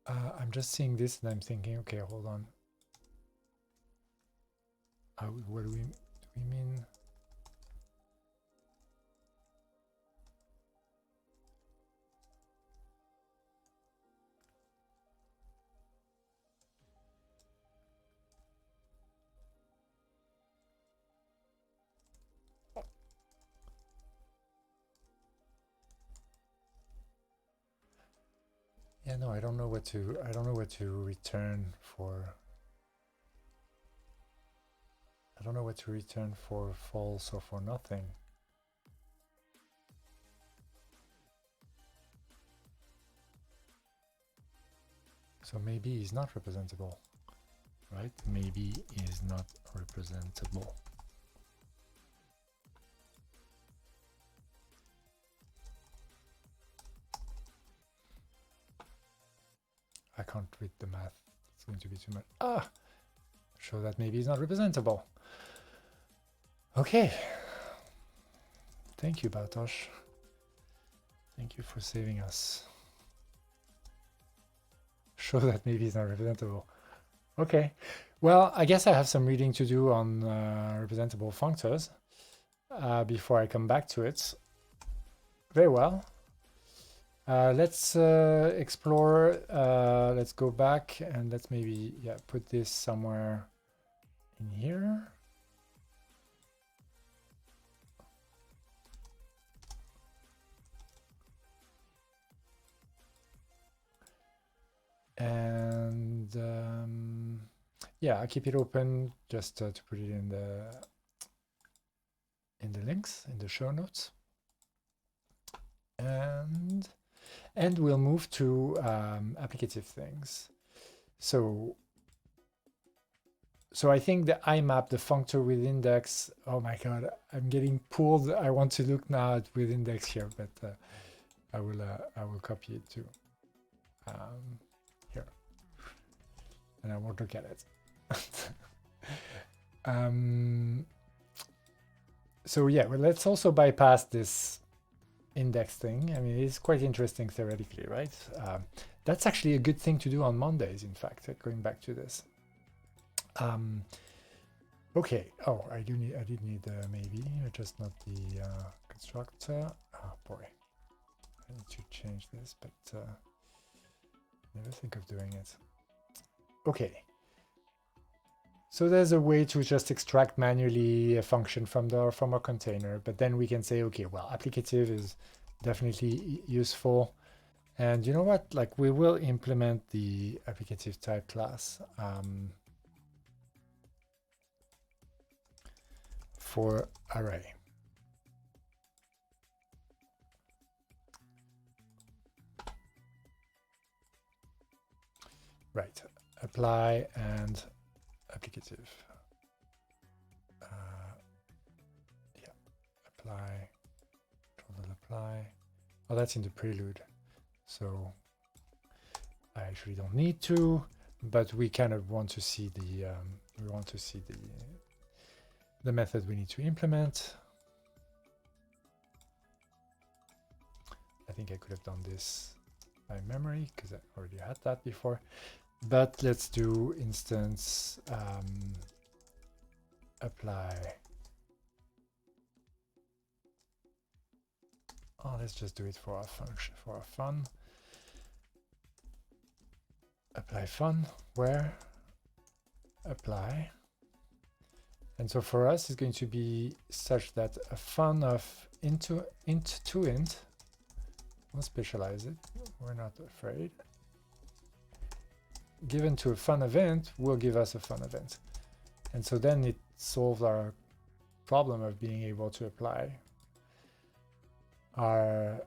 I'm just seeing this and I'm thinking, okay, hold on. What do we mean? Yeah, no, I don't know what to return for. I don't know what to return for false or for nothing. So maybe he's not representable, right? Maybe is not representable. I can't read the math. It's going to be too much. Ah, show that maybe is not representable. Okay. Thank you, Bartosz. Thank you for saving us. Show that maybe it's not representable. Okay. Well, I guess I have some reading to do on representable functors before I come back to it. Very well. Let's explore. Let's go back and let's maybe put this somewhere in here. And yeah, I'll keep it open just to put it in the links in the show notes. And we'll move to applicative things. So I think the IMAP, the functor with index, oh my god, I'm getting pulled. I want to look now at with index here, but I will copy it too. Here. And I won't look at it. So yeah, well, let's also bypass this index thing. I mean, it's quite interesting theoretically, right? That's actually a good thing to do on Mondays, in fact, going back to this. Okay. Oh, I did need maybe, just not the constructor. Oh boy, I need to change this, but never think of doing it. Okay. So there's a way to just extract manually a function from our container, but then we can say, okay, well, applicative is definitely useful. And you know what? Like, we will implement the applicative type class for array. Right. Apply and applicative. Yeah. Apply. Control apply. Oh, that's in the prelude. So I actually don't need to, but we kind of want to see the the method we need to implement. I think I could have done this by memory because I already had that before. But let's do instance apply. Oh, let's just do it for our function, for our fun. Apply fun, where apply. And so for us, it's going to be such that a fun of int to int, we'll specialize it, we're not afraid. Given to a fun event will give us a fun event. And so then it solves our problem of being able to apply our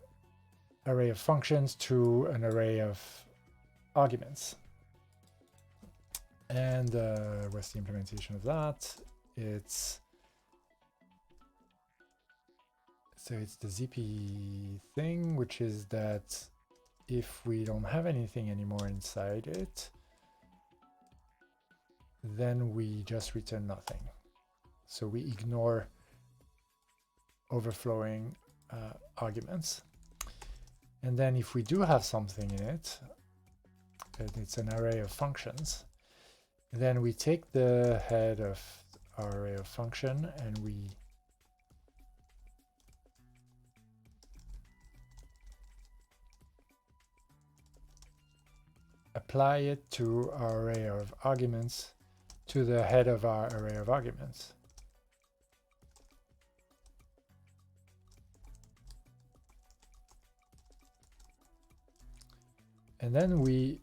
array of functions to an array of arguments. And what's the implementation of that? It's the ZP thing, which is that if we don't have anything anymore inside it, then we just return nothing. So we ignore overflowing arguments. And then if we do have something in it, and it's an array of functions, then we take the head of our array of function and we apply it to our array of arguments, to the head of our array of arguments. And then we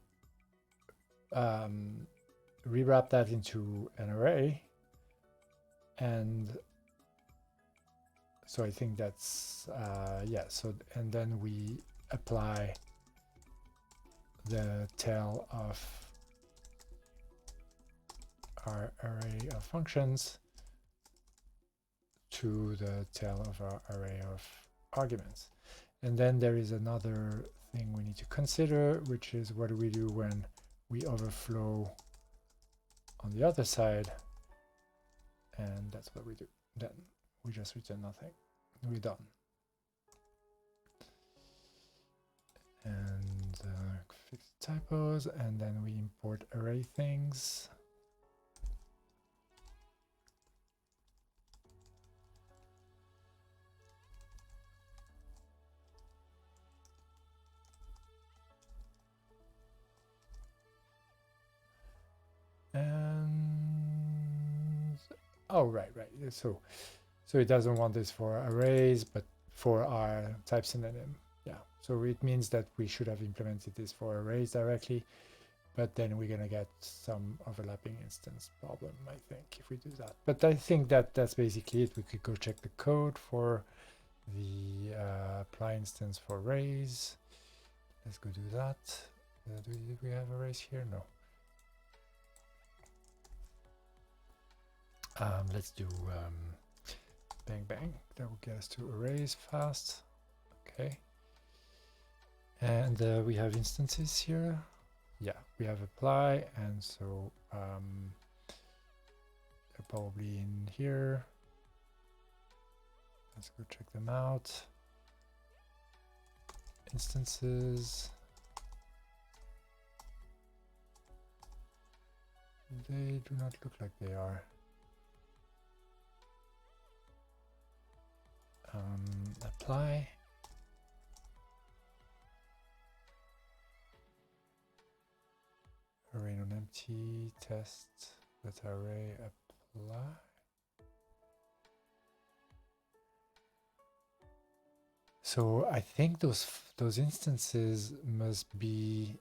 rewrap that into an array. And so I think that's, yeah, so, and then we apply the tail of our array of functions to the tail of our array of arguments. And then there is another thing we need to consider, which is what do we do when we overflow on the other side? And that's what we do. Then we just return nothing. We're done. And fix typos, and then we import array things. And oh, right. So it doesn't want this for arrays, but for our type synonym. Yeah. So it means that we should have implemented this for arrays directly, but then we're gonna get some overlapping instance problem, I think, if we do that. But I think that that's basically it. We could go check the code for the apply instance for arrays. Let's go do that. Did we have arrays here? No. Let's do bang bang. That will get us to arrays fast. Okay. And we have instances here. Yeah, we have apply, and so they're probably in here. Let's go check them out. Instances. They do not look like they are. Apply. Array on empty, test, let array apply. So I think those instances must be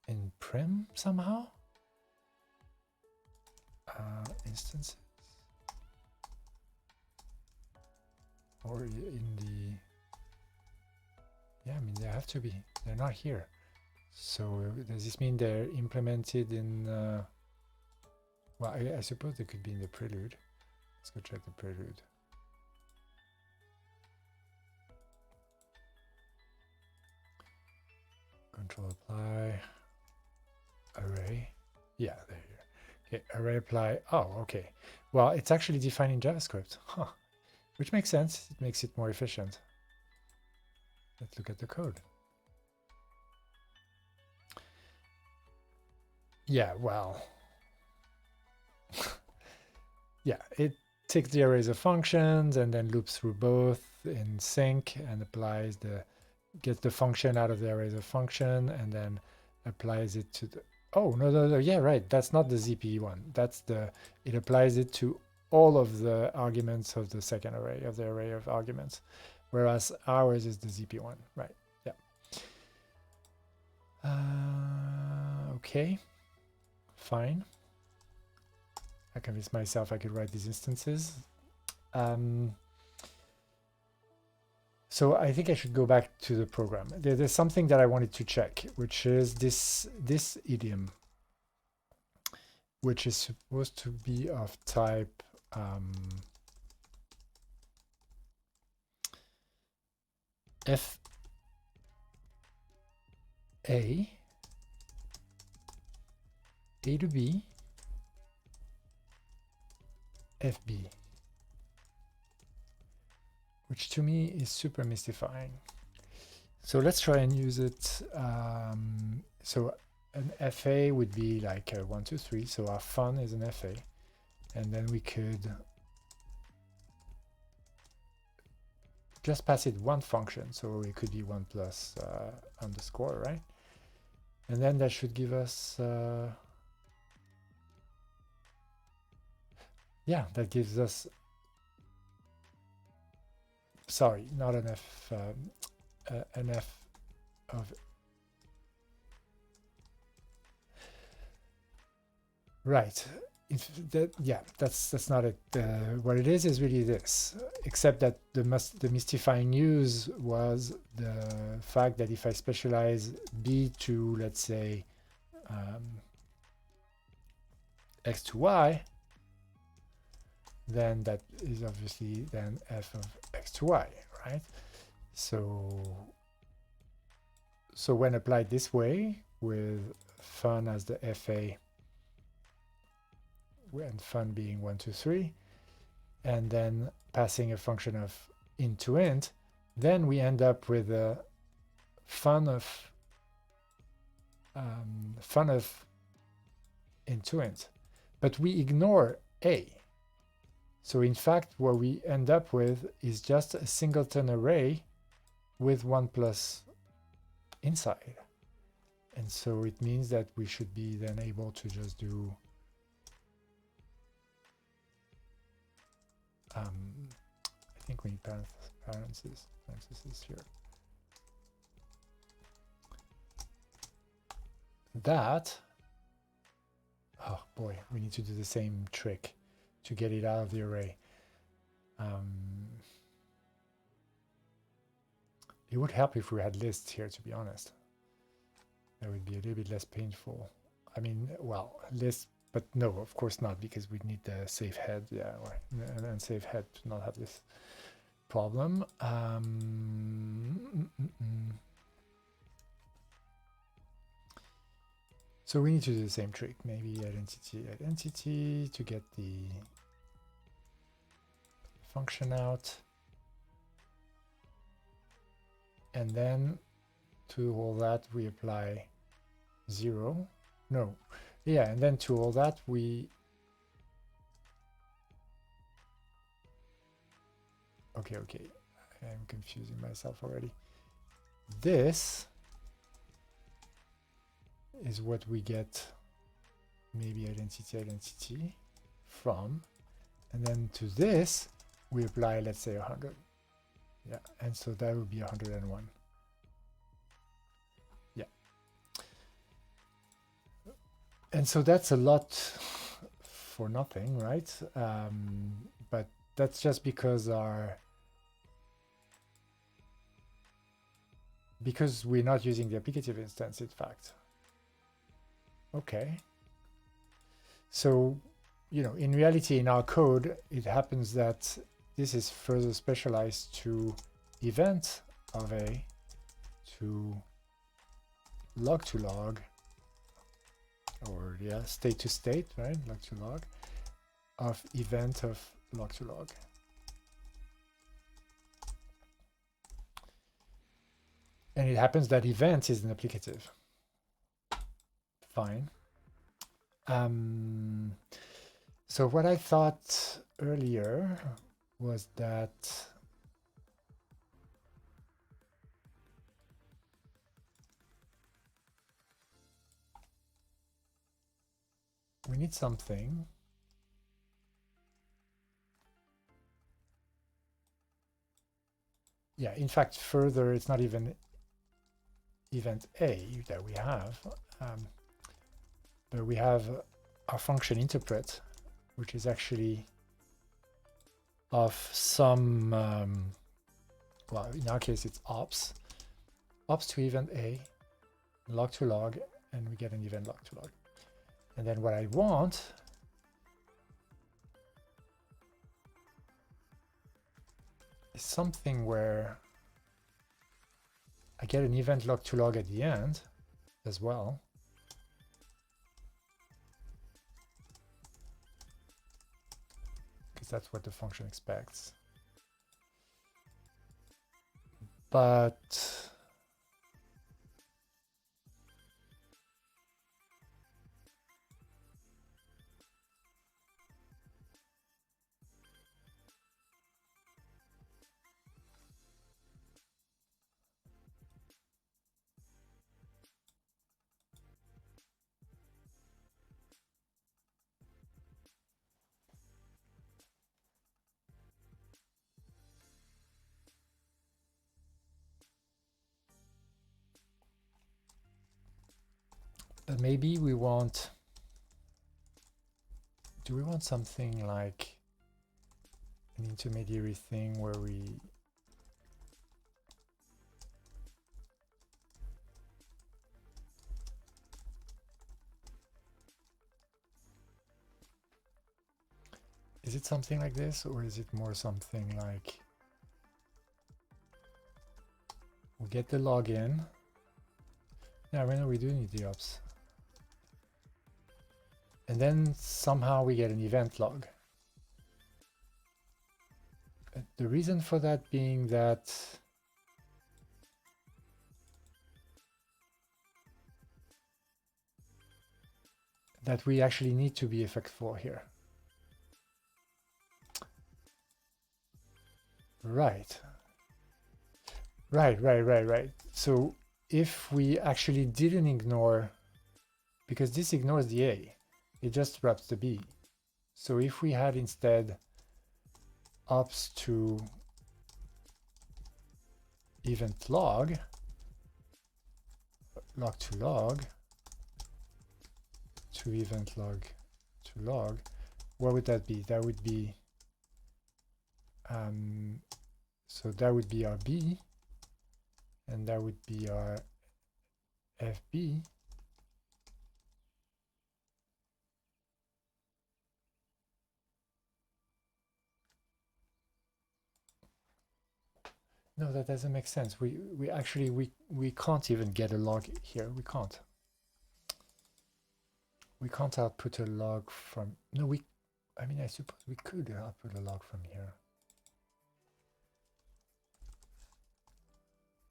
in prim somehow. Instances, or in the, yeah, I mean they have to be. They're not here. So does this mean they're implemented in? Well, I suppose they could be in the prelude. Let's go check the prelude. Control apply. Array. Yeah, there you go. Okay, array apply. Oh, okay. Well, it's actually defined in JavaScript. Huh. Which makes sense. It makes it more efficient. Let's look at the code. Yeah, well. Yeah, it takes the arrays of functions and then loops through both in sync and applies gets the function out of the arrays of function and then applies it to the, oh, no, yeah, right. That's not the ZP one. That's it applies it to all of the arguments of the second array, of the array of arguments. Whereas ours is the ZP one, right? Yeah. Okay, fine. I convinced myself I could write these instances. So I think I should go back to the program. There's something that I wanted to check, which is this idiom, which is supposed to be of type F A to B FB, which to me is super mystifying. So let's try and use it. So an FA would be like 1, 2, 3. So our fun is an FA, and then we could just pass it one function. So it could be 1 plus underscore, right? And then that should give us yeah, that gives us sorry, not an f, an f of, right. If that, yeah, that's not it. What it is really this, except that the mystifying news was the fact that if I specialize b to, let's say, x to y, then that is obviously then f of x to y, right? So when applied this way, with fun as the fa, and fun being 1, 2, 3, and then passing a function of int to int, then we end up with a fun of int to int. But we ignore a. So in fact, what we end up with is just a singleton array with 1 plus inside. And so it means that we should be then able to just do I think we need parentheses here. That, oh boy, we need to do the same trick to get it out of the array. It would help if we had lists here, to be honest. That would be a little bit less painful. I mean, well, lists, but no, of course not, because we need the safe head, yeah, or an unsafe head to not have this problem. So we need to do the same trick, maybe identity to get the function out. And then to all that we apply 0. No, yeah, and then to all that we okay, I'm confusing myself already. This is what we get, maybe identity from, and then to this we apply, let's say, 100. Yeah, and so that would be 101. Yeah. And so that's a lot for nothing, right? But that's just because we're not using the applicative instance, in fact. Okay. So, you know, in reality, in our code, it happens that this is further specialized to event of a, to log, or yeah, state to state, right? Log to log, of event of log to log. And it happens that event is an applicative. Fine. So what I thought earlier was that we need something yeah, in fact, further, it's not even event A that we have, but we have our function interpret, which is actually of some, well, in our case, it's ops to event A, log to log, and we get an event log to log. And then what I want is something where I get an event log to log at the end as well. Because that's what the function expects. But But maybe we want, do we want something like an intermediary thing where we is it something like this, or is it more something like we get the login? Yeah, right now we do need the ops. And then somehow we get an event log. The reason for that being that we actually need to be effect4 here. Right. Right. So if we actually didn't ignore, because this ignores the A, it just wraps the B. So if we had instead ops to event log, log to log, to event log to log, what would that be? That would be, so that would be our B, and that would be our FB. No, that doesn't make sense. We actually we can't even get a log here. We can't. We can't output a log from, no, I mean, I suppose we could output a log from here.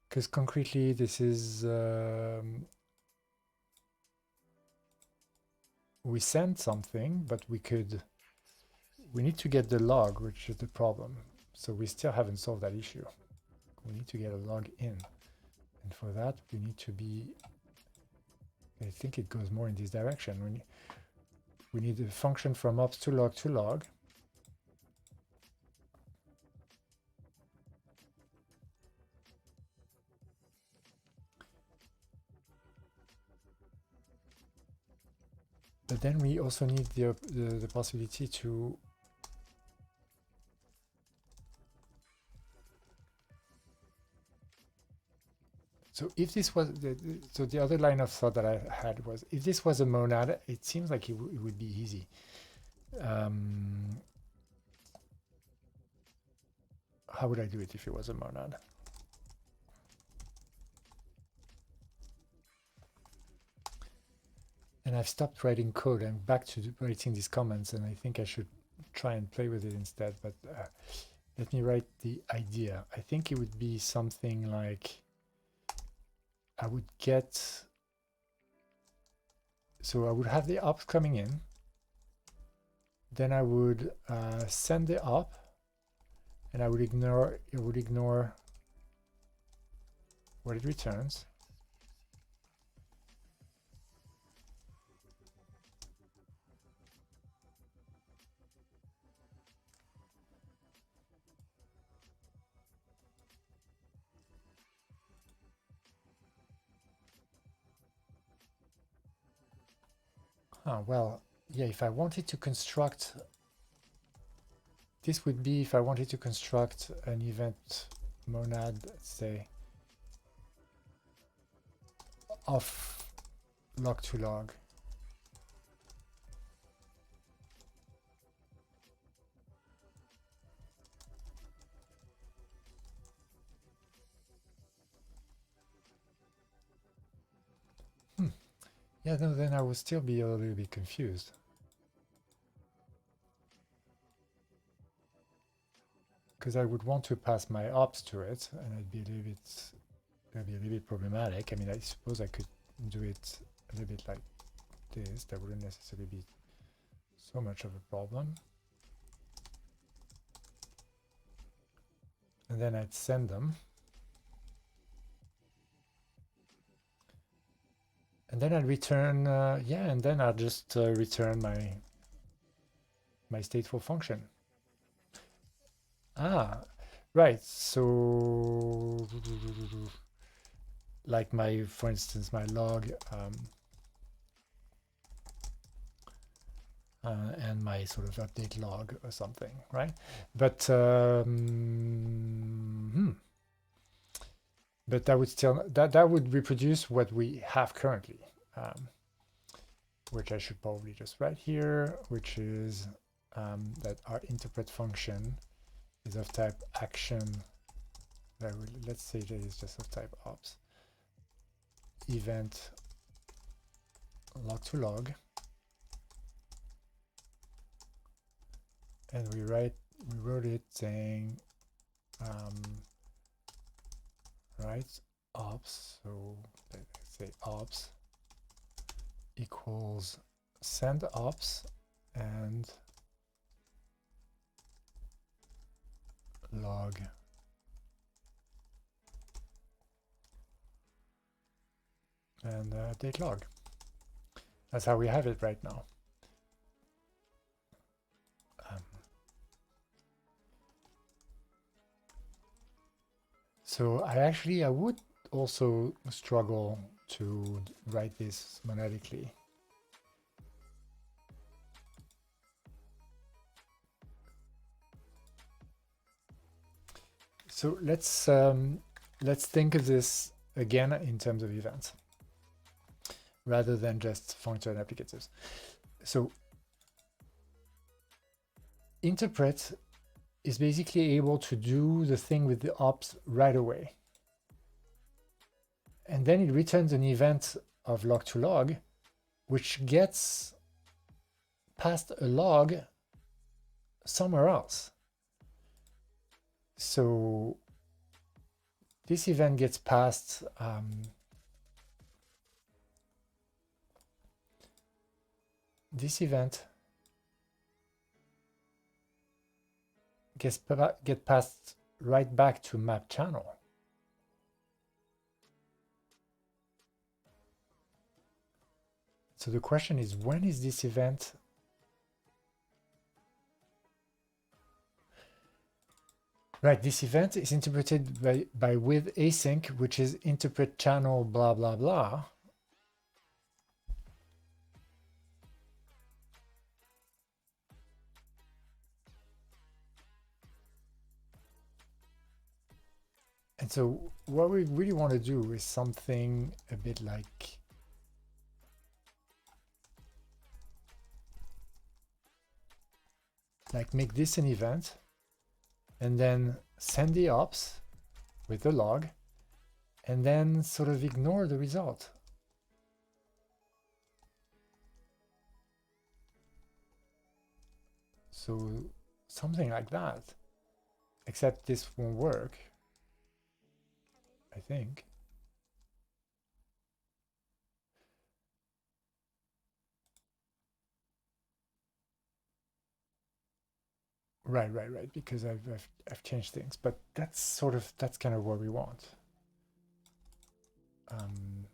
Because concretely, this is, we send something, but we need to get the log, which is the problem. So we still haven't solved that issue. We need to get a log in. And for that, we need to be, I think it goes more in this direction. We need a function from ops to log to log. But then we also need the possibility to so if this was so the other line of thought that I had was, if this was a monad, it seems like it would be easy. How would I do it if it was a monad? And I've stopped writing code. I'm back to writing these comments, and I think I should try and play with it instead. But let me write the idea. I think it would be something like, I would get, so I would have the ops coming in, then I would send the op, and it would ignore what it returns. Well, yeah, if I wanted to construct, this would be if I wanted to construct an event monad, let's say, of log to log. Yeah, no, then I would still be a little bit confused. Because I would want to pass my ops to it, and it'd be a little bit problematic. I mean, I suppose I could do it a little bit like this. That wouldn't necessarily be so much of a problem. And then I'd send them. And then I'd return, yeah, and then I'll just return my stateful function. Ah, right. So, like for instance, my log and my sort of update log or something, right? But but that would still that would reproduce what we have currently, which I should probably just write here, which is that our interpret function is of type action. Let's say that it's just of type ops. Event log to log, and we wrote it saying right ops. So let's say ops equals send ops and log and date log. That's how we have it right now. So I would also struggle to write this monadically. So let's think of this again in terms of events, rather than just functional applicatives. So interpret is basically able to do the thing with the ops right away. And then it returns an event of log to log, which gets passed a log somewhere else. So this event gets passed this event get passed right back to map channel. So the question is, when is this event? Right, this event is interpreted by with async, which is interpret channel blah blah blah. And so what we really want to do is something a bit like make this an event and then send the ops with the log and then sort of ignore the result. So something like that, except this won't work, I think. Right, because I've changed things, but that's kind of what we want. And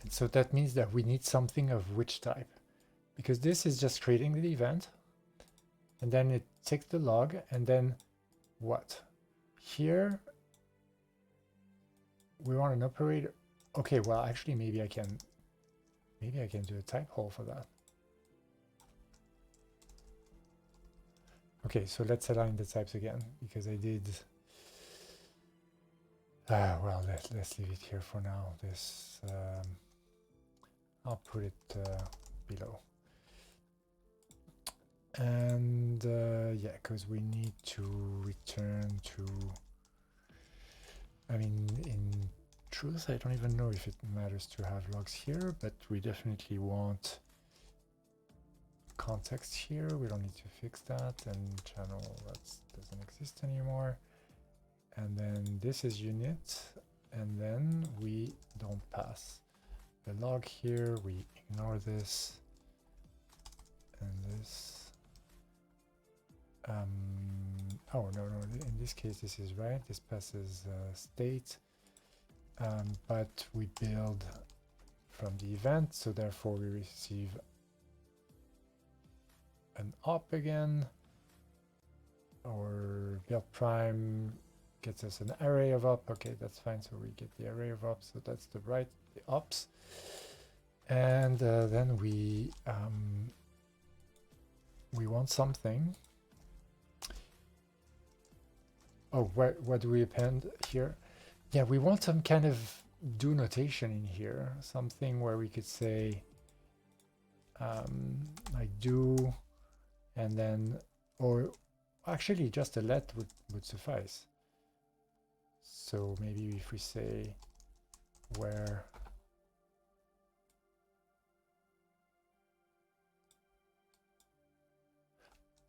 so that means that we need something of which type, because this is just creating the event, and then it takes the log, and then what? Here we want an operator. Okay, well actually maybe I can do a type hole for that. Okay, so let's align the types again, because I did well, let's leave it here for now. This I'll put it below. And yeah, because we need to return to, I mean, in truth, I don't even know if it matters to have logs here, but we definitely want context here. We don't need to fix that, and channel, that doesn't exist anymore. And then this is unit, and then we don't pass the log here. We ignore this and this. Oh no, in this case this is right, this passes state, but we build from the event, so therefore we receive an op again. our build prime gets us an array of op. Okay, that's fine. So we get the array of ops. So that's the ops. And then we want something. Oh, what do we append here? Yeah, we want some kind of do notation in here. Something where we could say like do, and then, or actually just a let would suffice. So maybe if we say where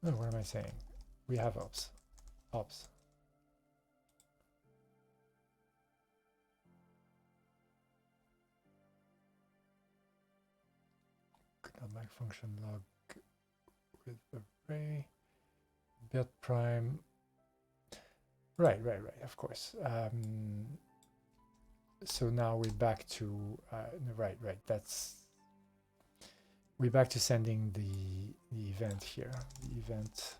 no, what am I saying? We have ops. Could not like function log with array build prime. Right, of course. So now we're back to right. That's we're back to sending the event here. The event.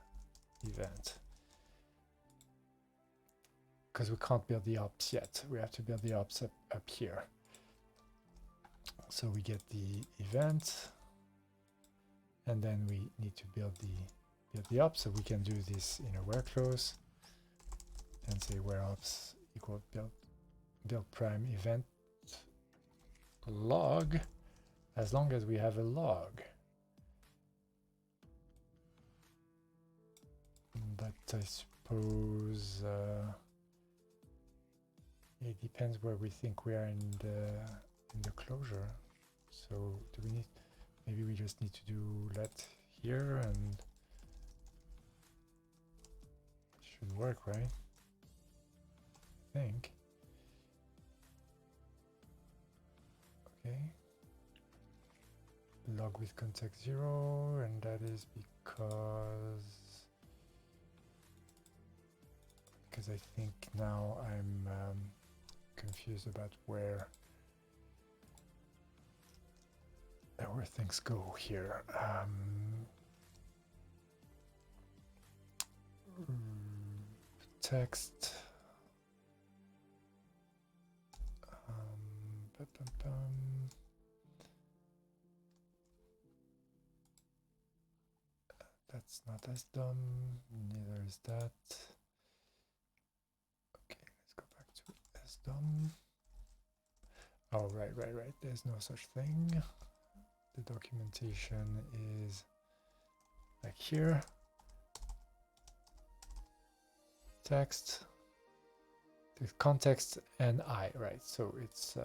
Because we can't build the ops yet. We have to build the ops up here. So we get the event, and then we need to build the ops. So we can do this in a where clause and say where ops equal build prime event log, as long as we have a log. But I suppose it depends where we think we are in the closure. So do we need, maybe we just need to do let here, and it should work, right? I think. Okay. Log with context 0, and that is because I think now I'm confused about where things go here. Text. That's not as dumb, neither is that. Okay, let's go back to as dumb. Oh, right. There's no such thing. The documentation is like here. Text, the context, and I, right? So it's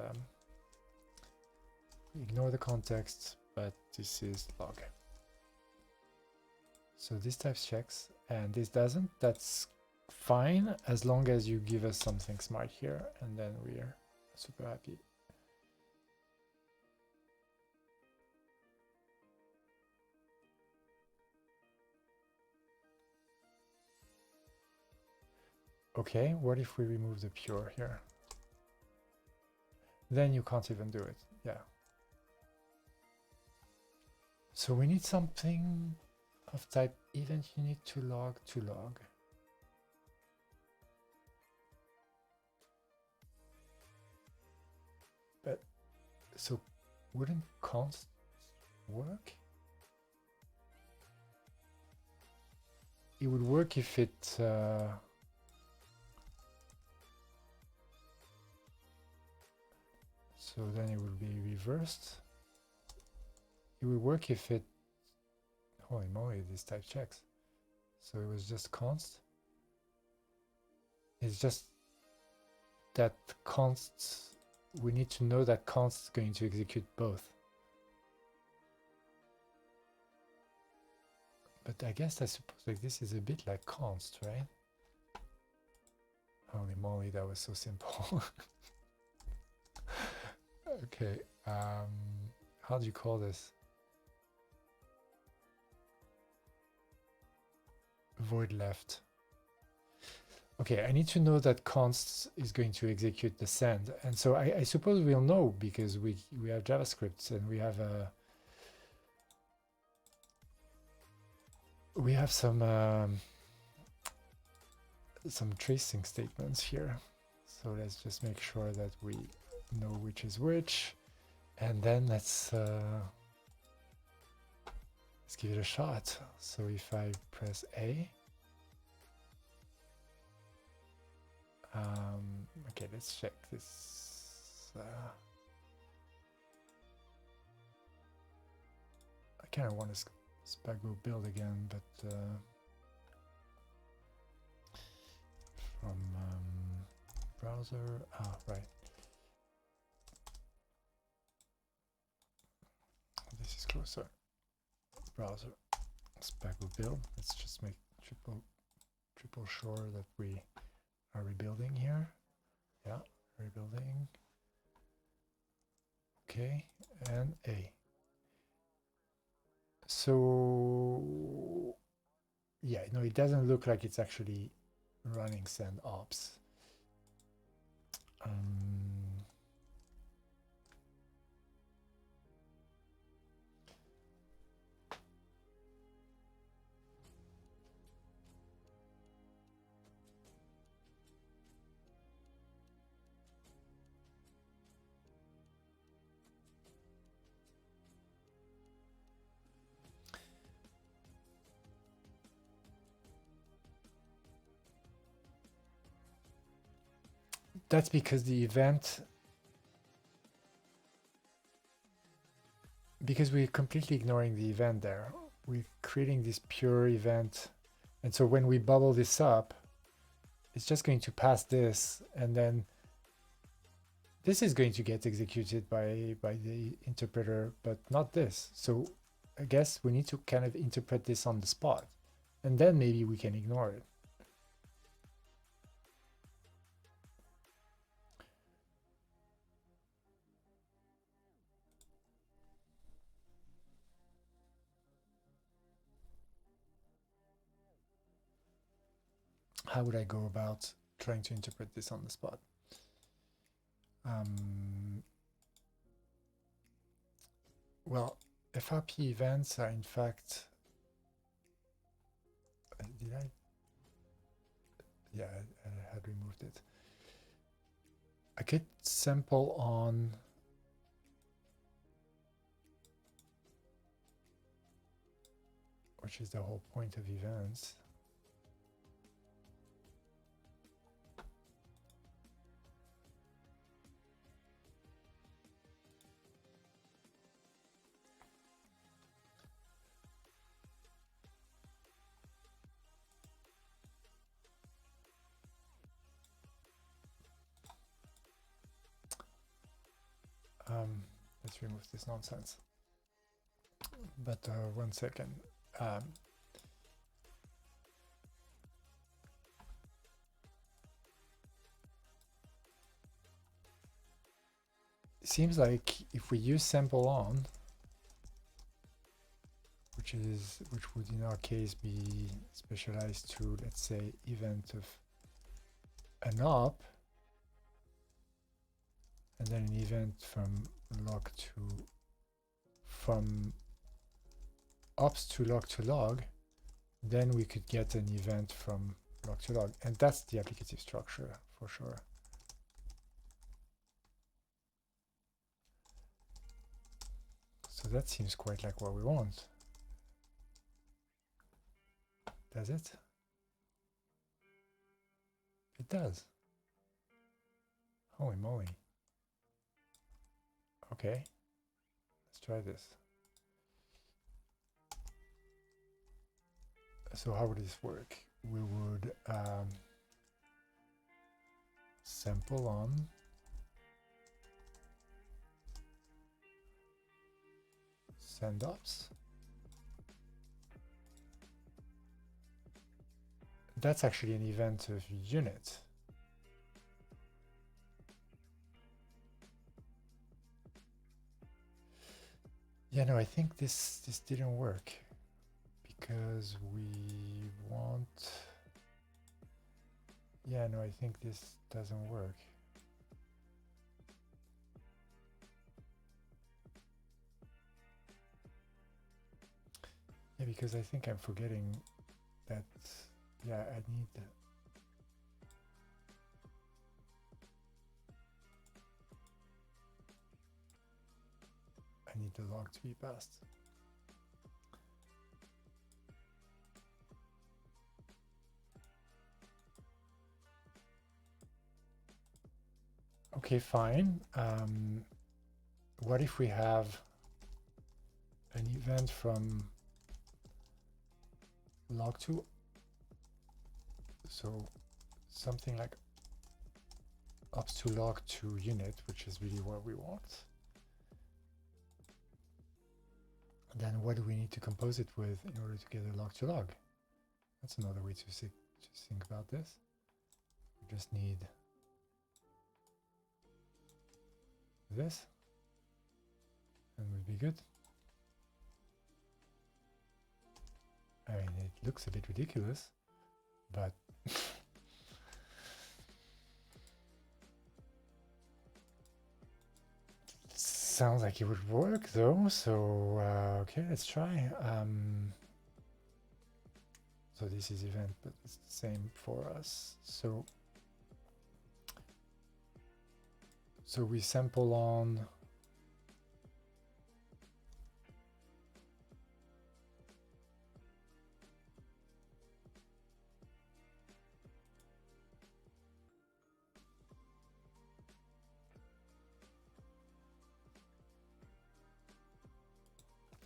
ignore the context, but this is log. So this types checks, and this doesn't. That's fine, as long as you give us something smart here, and then we're super happy. Okay, what if we remove the pure here? Then you can't even do it, yeah. So we need something of type event unit to log. But so wouldn't const work? It would work if it so then it would be reversed. It would work if it, holy moly, this type checks. So it was just const. It's just that const, we need to know that const is going to execute both. But I guess I suppose like this is a bit like const, right? Holy moly, that was so simple. Okay, how do you call this? Void left. Okay, I need to know that const is going to execute the send, and so I suppose we'll know because we have JavaScript and we have some some tracing statements here. So let's just make sure that we know which is which, and then let's give it a shot. So if I press A, okay, let's check this. I kind of want to Spago build again, but from browser, right. This is closer. Browser, Spago build. Let's just make triple sure that we are rebuilding here. Yeah, rebuilding. Okay, and A. So yeah, no, it doesn't look like it's actually running send ops. That's because the event, because we're completely ignoring the event there. We're creating this pure event. And so when we bubble this up, it's just going to pass this, and then this is going to get executed by the interpreter, but not this. So I guess we need to kind of interpret this on the spot, and then maybe we can ignore it. How would I go about trying to interpret this on the spot? Well, FRP events are in fact, did I? Yeah, I had removed it. I could sample on which is the whole point of events. Let's remove this nonsense. But 1 second. It seems like if we use sample on, which would in our case be specialized to, let's say, event of an op, and then an event from ops to log, then we could get an event from log to log, and that's the applicative structure for sure. So that seems quite like what we want. Does it? It does. Holy moly. Okay, let's try this. So how would this work? We would sample on send ops. That's actually an event of unit. Yeah, no, I think this didn't work because we want. Yeah, no, I think this doesn't work. Yeah, because I think I'm forgetting that. Yeah, I need I need the log to be passed. Okay, fine. What if we have an event from log2? So something like ups to log2 unit, which is really what we want. And then what do we need to compose it with in order to get a log to log? That's another way to think about this. We just need this, and we'll be good. I mean, it looks a bit ridiculous, but sounds like it would work though. So okay, let's try. So this is event, but it's the same for us. So we sample on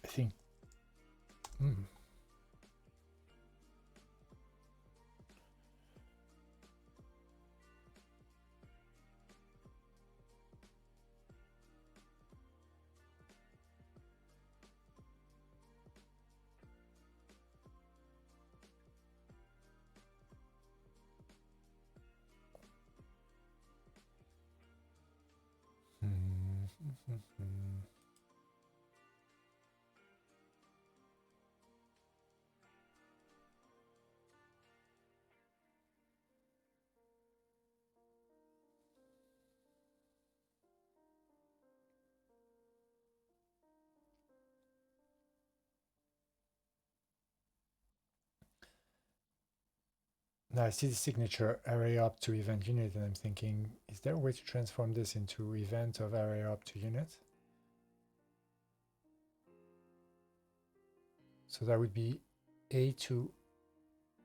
I think now I see the signature array up to event unit, and I'm thinking, is there a way to transform this into event of array up to unit? So that would be A2.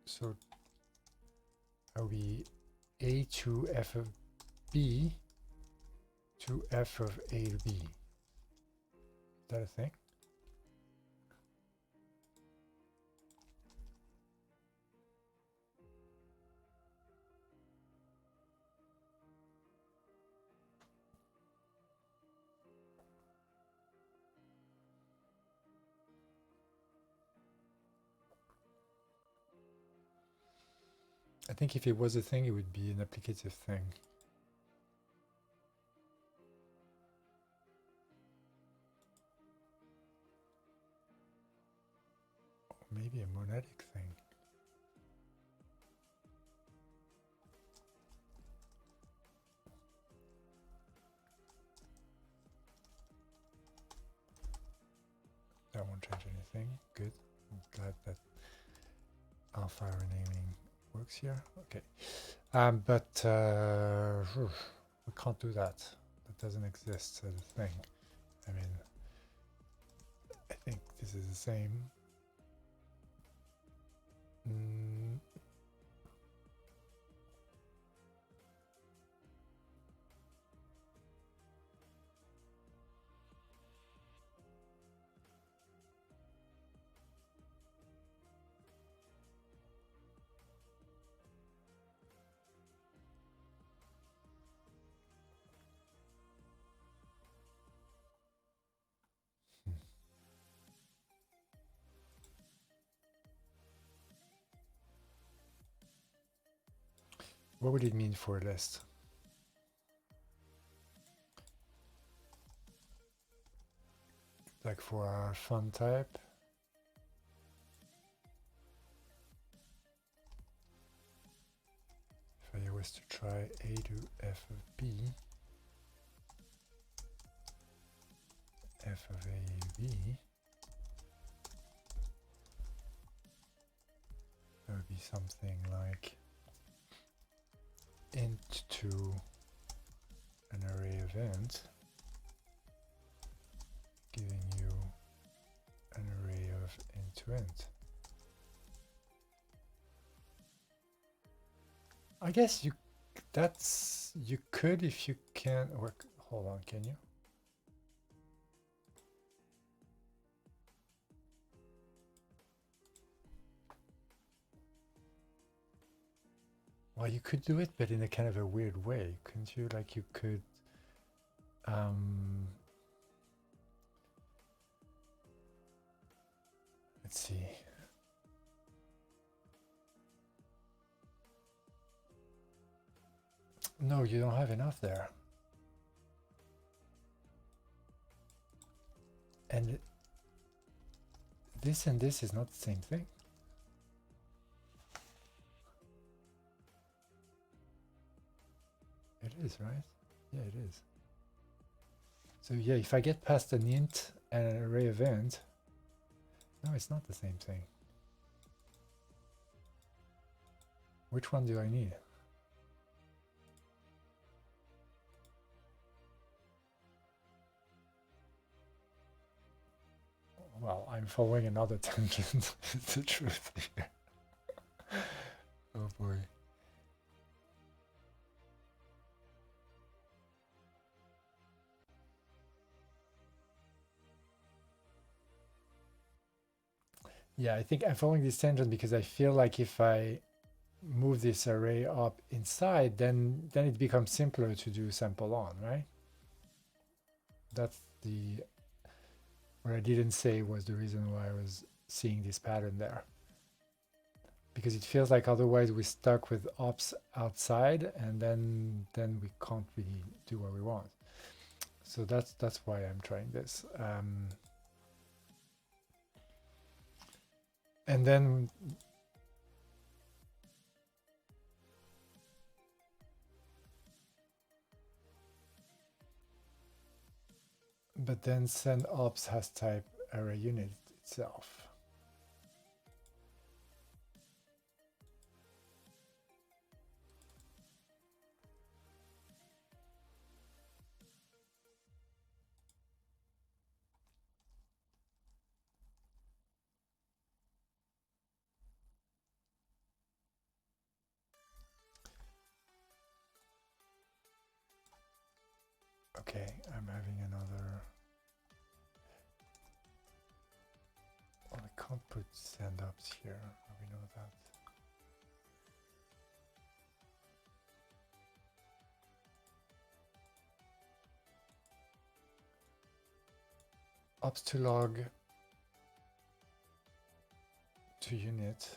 So that would be A to F of B to F of A to B. Is that a thing? I think if it was a thing, it would be an applicative thing. Or maybe a monadic thing. That won't change anything. Good. I'm glad that alpha renaming works here. Okay. But we can't do that. That doesn't exist as a thing. I mean, I think this is the same. What would it mean for a list? Like for our font type? If I was to try A to F of B, F of A, B, that would be something like int to an array event giving you an array of int to int. I guess you could if you can work. Hold on, can you? Well, you could do it, but in a kind of a weird way, couldn't you? Like you could let's see. No, you don't have enough there. And this and this is not the same thing. It is, right? Yeah, it is. So yeah, if I get past an int and an array of int, no, it's not the same thing. Which one do I need? Well, I'm following another tangent. It's the truth here. Oh boy. Yeah, I think I'm following this tangent because I feel like if I move this array up inside, then it becomes simpler to do sample on, right? That's the what I didn't say was the reason why I was seeing this pattern there. Because it feels like otherwise we're stuck with ops outside, and then we can't really do what we want. So that's why I'm trying this. And then but then send ops has type array unit itself. Okay, I'm having another. Well, I can't put send ups here. We know that. Ops to log to unit.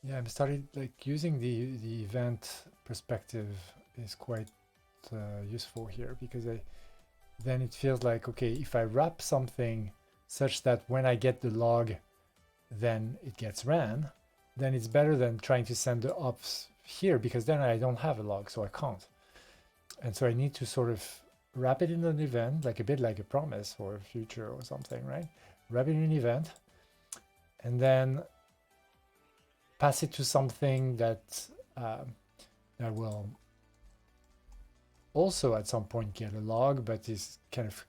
Yeah, I'm started like using the event perspective is quite useful here because then it feels like, okay, if I wrap something such that when I get the log, then it gets ran, then it's better than trying to send the ops here because then I don't have a log, so I can't. And so I need to sort of wrap it in an event, like a bit like a promise or a future or something, right? Wrap it in an event, and then pass it to something that that will also at some point get a log, but is kind of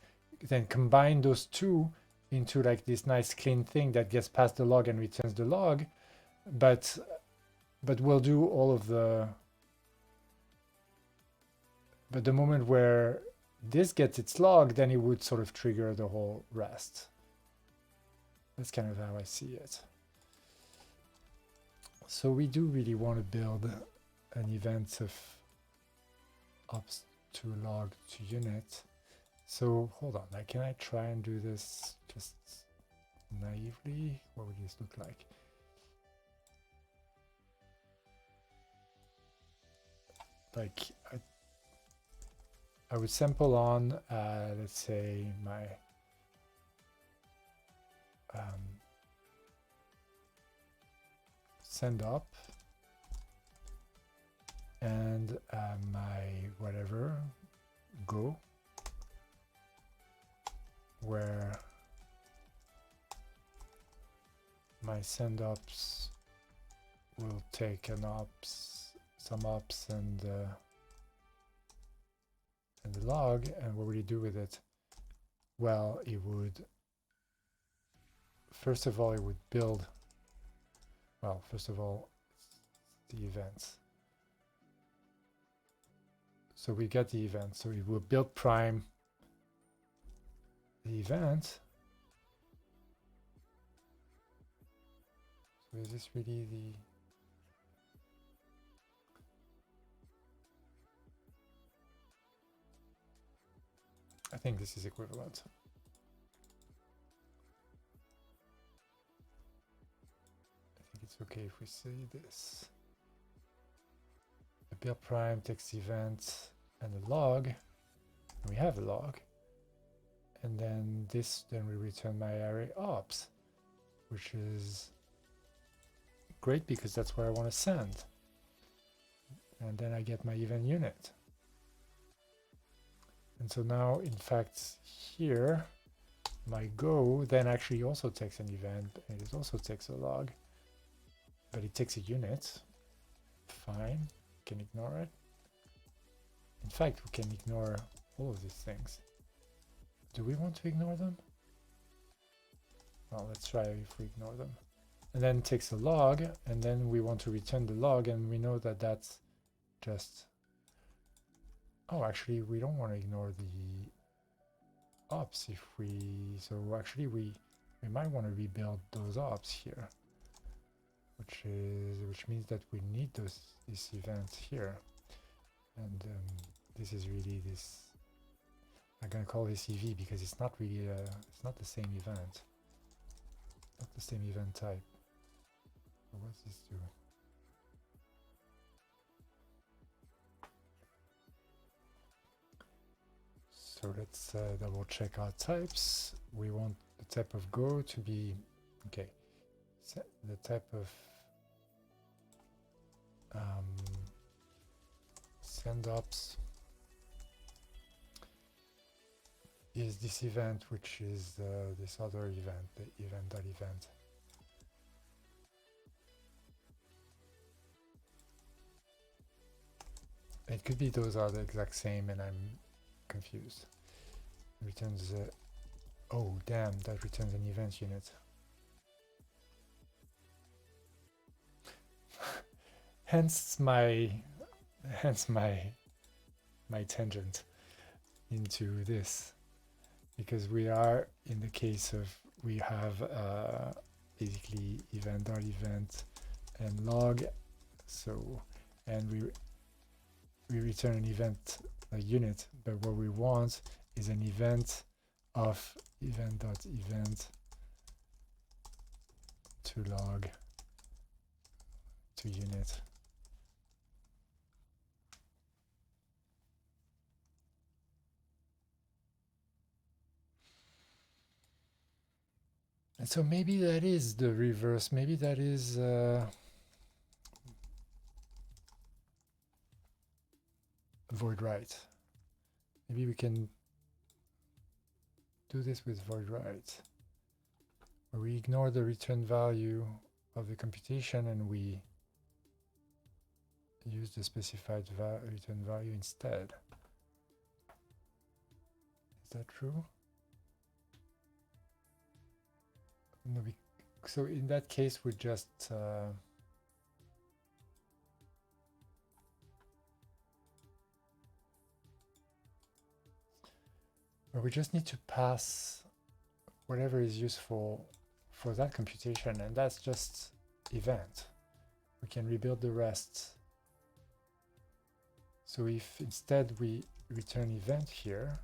then combine those two into like this nice clean thing that gets past the log and returns the log, but we'll do all of the. But the moment where this gets its log, then it would sort of trigger the whole rest. That's kind of how I see it. So we do really want to build an event of ops to log to unit. So hold on, like, can I try and do this? Just naively, what would this look like? Like I would sample on, let's say, my send up and my whatever go, where my send ups will take an ops, some ops and the log. And what would you do with it? Well, it would, first of all, it would build, well, first of all, the events. So we get the event. So it will build prime the event. So is this really the... I think this is equivalent. I think it's okay if we say this. The build prime takes event and a log. We have a log. And then this, then we return my array ops, which is great because that's where I want to send. And then I get my event unit. And so now, in fact, here, my go then actually also takes an event, and it also takes a log, but it takes a unit. Fine, can ignore it. In fact, we can ignore all of these things. Do we want to ignore them? Well, let's try if we ignore them. And then it takes a log, and then we want to return the log, and we know that that's just... Oh, actually, we don't want to ignore the ops if we... So actually, we might want to rebuild those ops here, which means that we need this event here, and this is really this. I'm gonna call this EV because it's not really it's not the same event, not the same event type. So what's this do? So let's double check our types. We want the type of go to be, okay, set the type of send ups is this event, which is this other event, the event.event. It could be those are the exact same and I'm confused. Returns oh damn, that returns an event unit. hence my tangent into this, because we are in the case of we have basically event.event and log, so and we return an event unit, but what we want is an event of event.event to log to unit. And so maybe that is the reverse, maybe that is void right. Maybe we can do this with void right, where we ignore the return value of the computation and we use the specified return value instead. Is that true? No, so in that case we just we just need to pass whatever is useful for that computation, and that's just event. We can rebuild the rest. So if instead we return event here,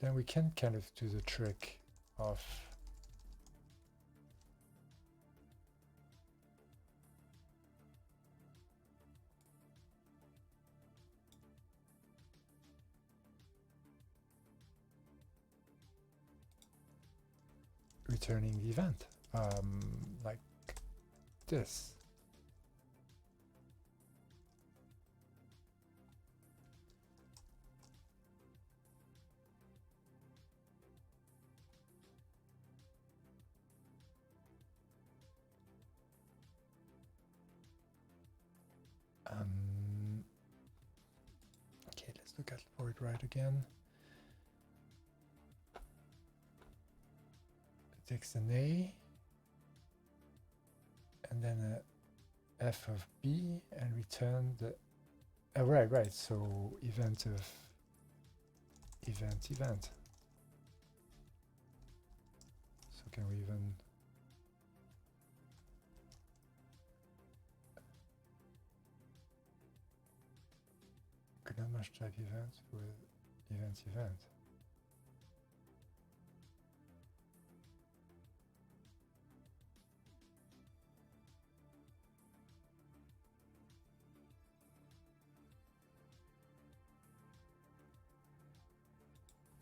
then we can kind of do the trick of returning the event, like this. Okay, let's look at void right again. It takes an A and then a f of b and return the right, so event of event. So can we even could not much type event with event.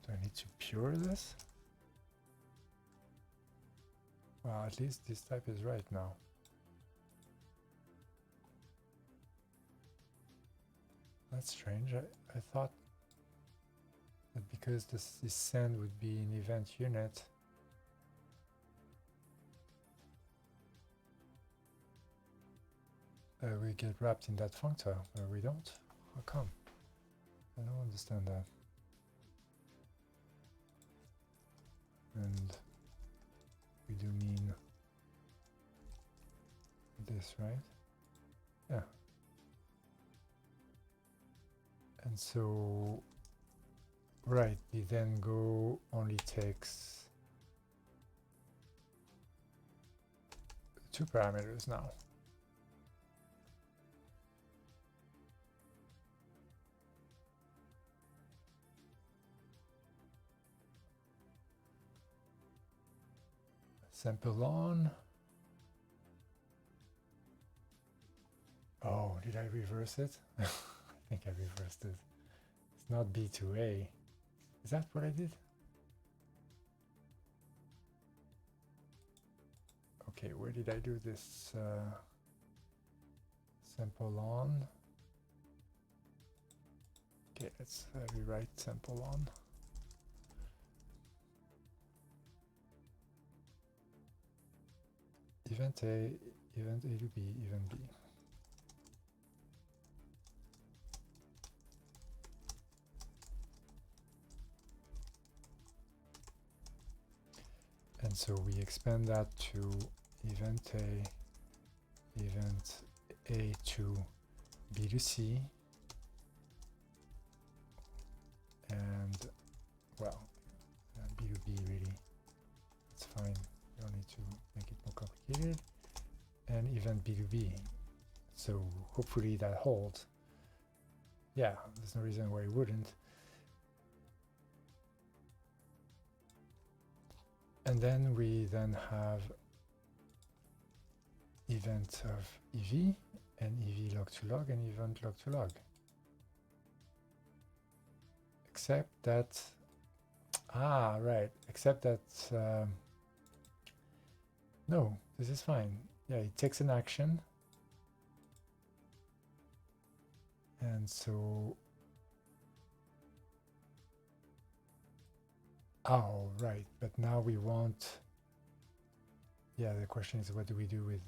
Do I need to pure this? Well, at least this type is right now. That's strange. I thought that because this send would be an event unit, we get wrapped in that functor, but we don't. How come? I don't understand that. And we do mean this, right? Yeah. And so, right, the then go only takes 2 parameters now. Sample on. Oh, did I reverse it? I think I reversed it. It's not B to A. Is that what I did? Okay, where did I do this? Sample on. Okay, let's rewrite sample on. Event A to B, event B. And so we expand that to event A to B to C. And, well, B to B really, it's fine. You don't need to make it more complicated. And event B to B. So hopefully that holds. Yeah, there's no reason why it wouldn't. And then we then have event of EV and EV log to log and event log to log. Except that, right, except that, no, this is fine. Yeah, it takes an action. And so, oh, right, but now we want, yeah, the question is what do we do with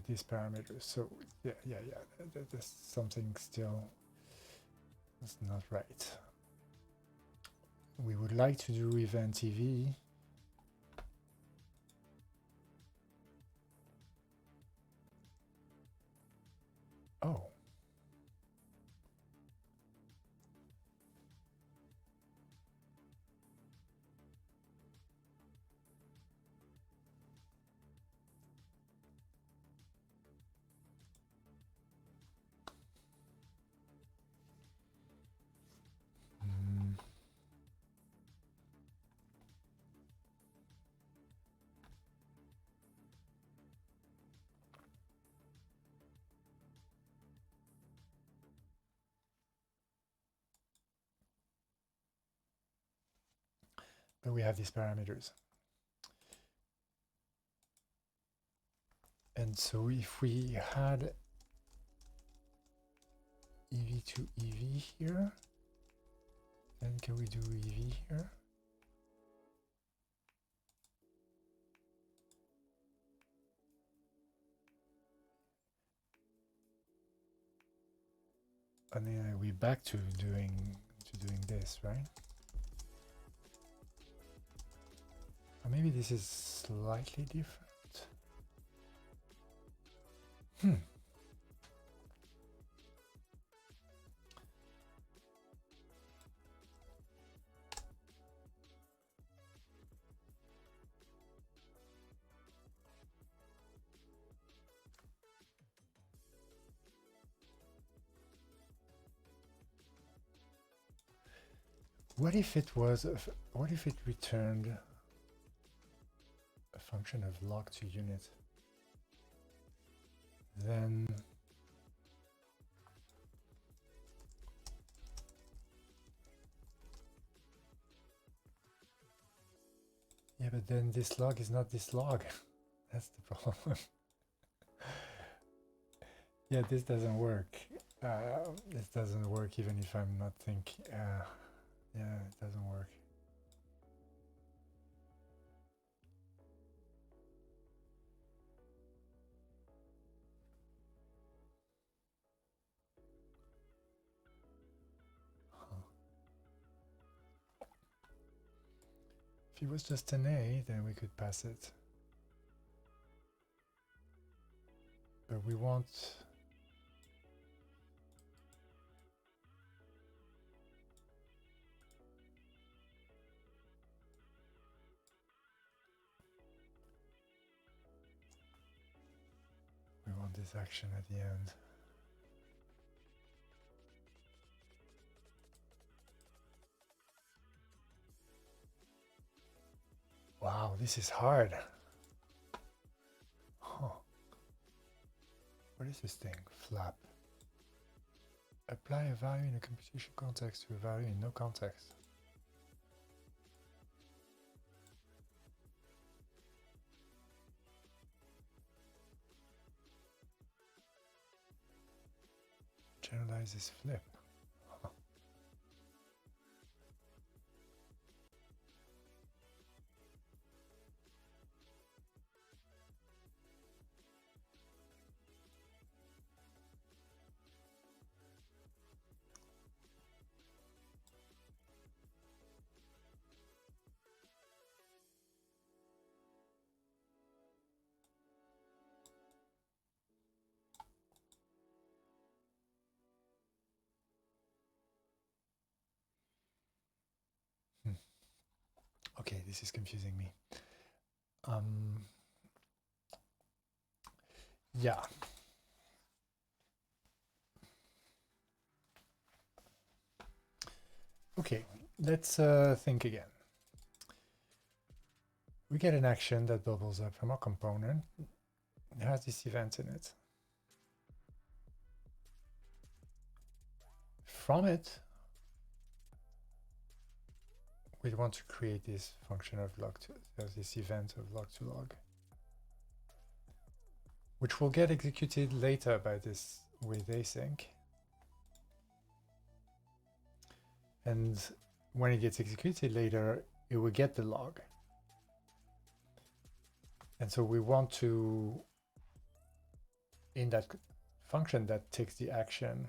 these parameters? So, yeah, there's something still that's not right. We would like to do event EV. Oh. but we have these parameters. And so if we had EV to EV here, then can we do EV here? And then we're back to doing this, right? Or maybe this is slightly different. What if it was, what if it returned a function of log to unit? Then yeah, but then this log is not this log. That's the problem. Yeah, this doesn't work. This doesn't work even if I'm not thinking. Yeah, it doesn't work. If it was just an A, then we could pass it. But we want... we want this action at the end. Wow, this is hard. Huh. What is this thing? Flap. Apply a value in a computation context to a value in no context. Generalize this flip. Huh. Okay, this is confusing me. Yeah. Okay, let's think again. We get an action that bubbles up from our component. It has this event in it. From it, we want to create this function of log to this event of log to log, which will get executed later by this with async. And when it gets executed later, it will get the log. And so we want to, in that function that takes the action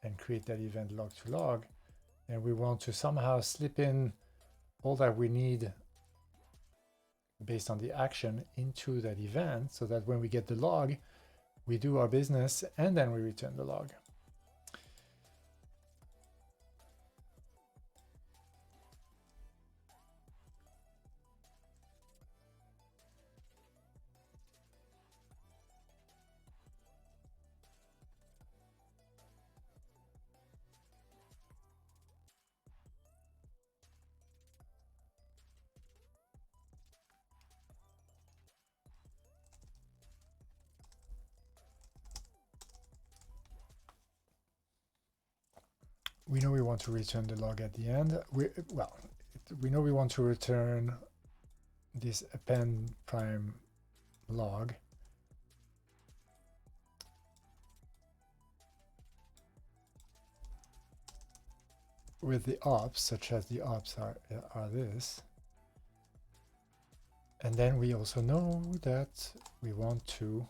and create that event log to log, and we want to somehow slip in all that we need based on the action into that event, so that when we get the log, we do our business and then we return the log. We know we want to return the log at the end. Well, we know we want to return this append prime log. With the ops, such as the ops are this. And then we also know that we want to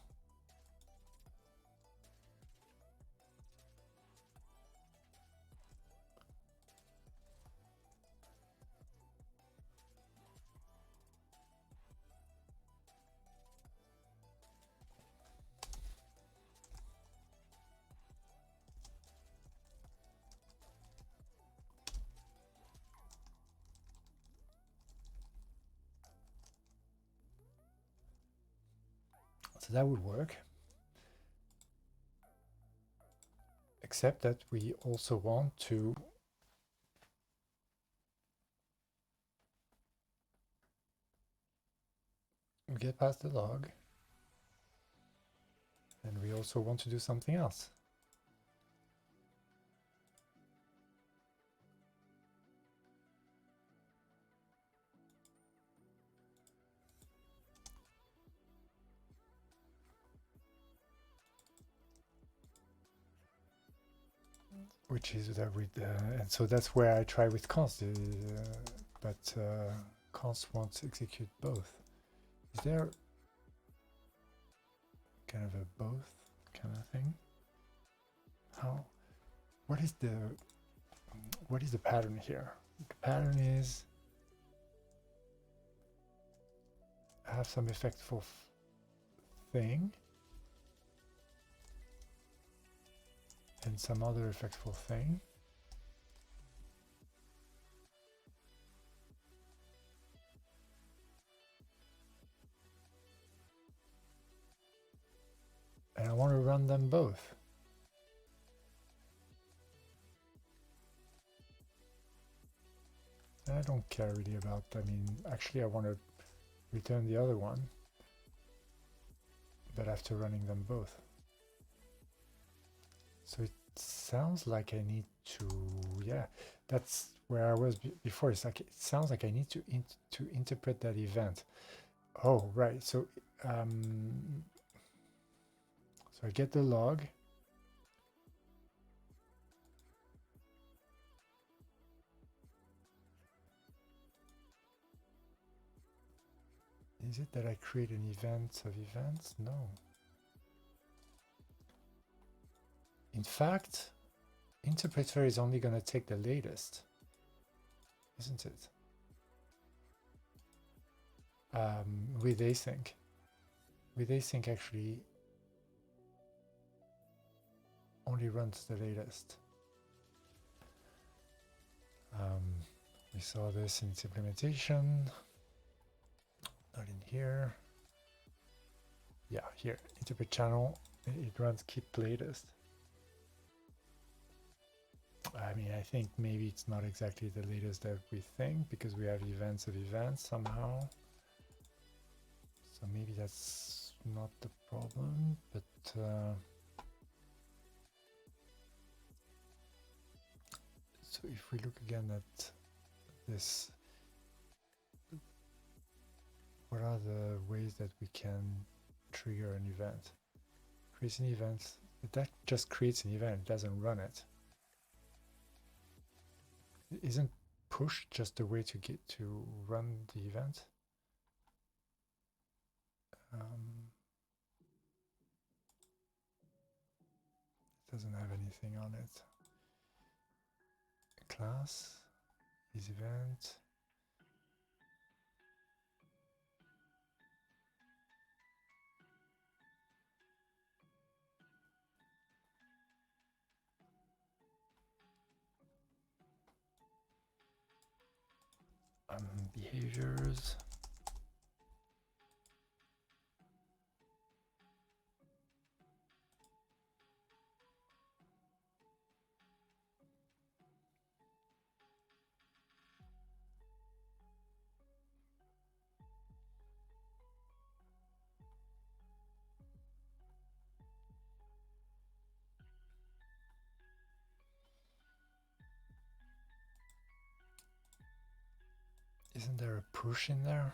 so that would work. Except that we also want to get past the log. And we also want to do something else. Which is that with, and so that's where I try with const, but const won't execute both. Is there kind of a both kind of thing? How? What is the pattern here? The pattern is have some effectful thing and some other effectful thing. And I want to run them both. And I don't care really about, I mean, actually I want to return the other one, but after running them both. So it sounds like I need to, yeah, that's where I was before. It's like, it sounds like I need to interpret that event. Oh, right. So, so I get the log. Is it that I create an event of events? No. In fact, interpreter is only going to take the latest, isn't it? With async. With async actually only runs the latest. We saw this in its implementation. Not in here. Yeah, here, interpret channel, it runs keep latest. I mean, I think maybe it's not exactly the latest that we think because we have events of events somehow. So maybe that's not the problem, but so if we look again at this, what are the ways that we can trigger an event? Create an event, that just creates an event, it doesn't run it. Isn't push just a way to get to run the event? It doesn't have anything on it. Class is event. Behaviors. Isn't there a push in there?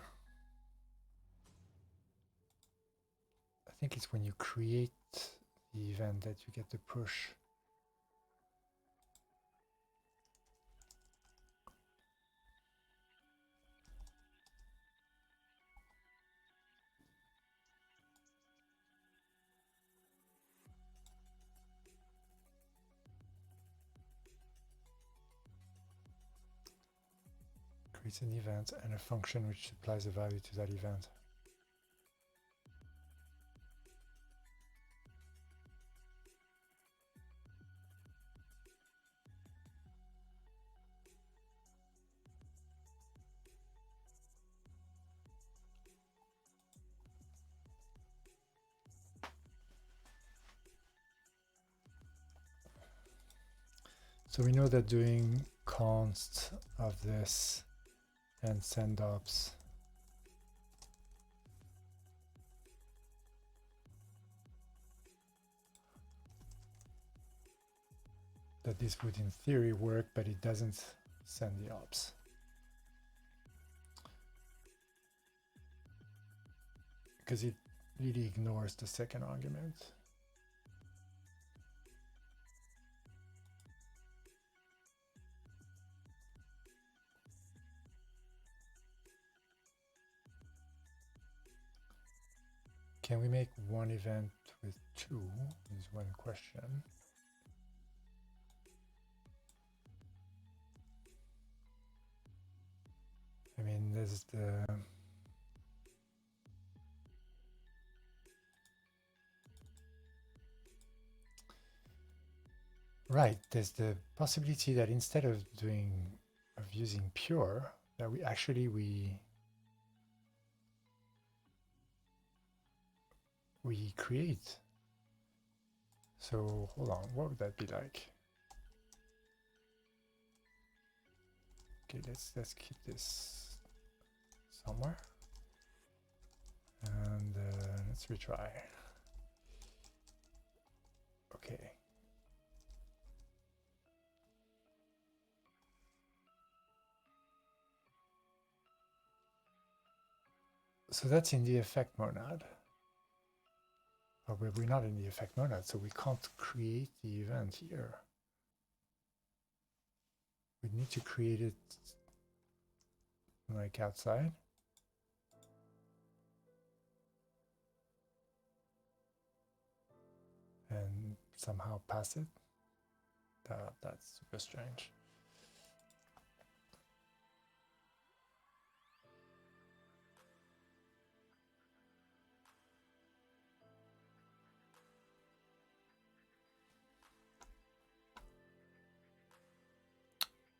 I think it's when you create the event that you get the push. Creates an event and a function which supplies a value to that event. So we know that doing const of this and send ops that this would in theory work, but it doesn't send the ops. Because it really ignores the second argument. Can we make one event with two is one question. I mean, there's the right, there's the possibility that instead of using pure, that we actually we create. So hold on, what would that be like? Okay, let's keep this somewhere, and let's retry. Okay. So that's in the effect monad. Oh, but we're not in the effect monad, so we can't create the event here. We need to create it like outside. And somehow pass it. That's super strange.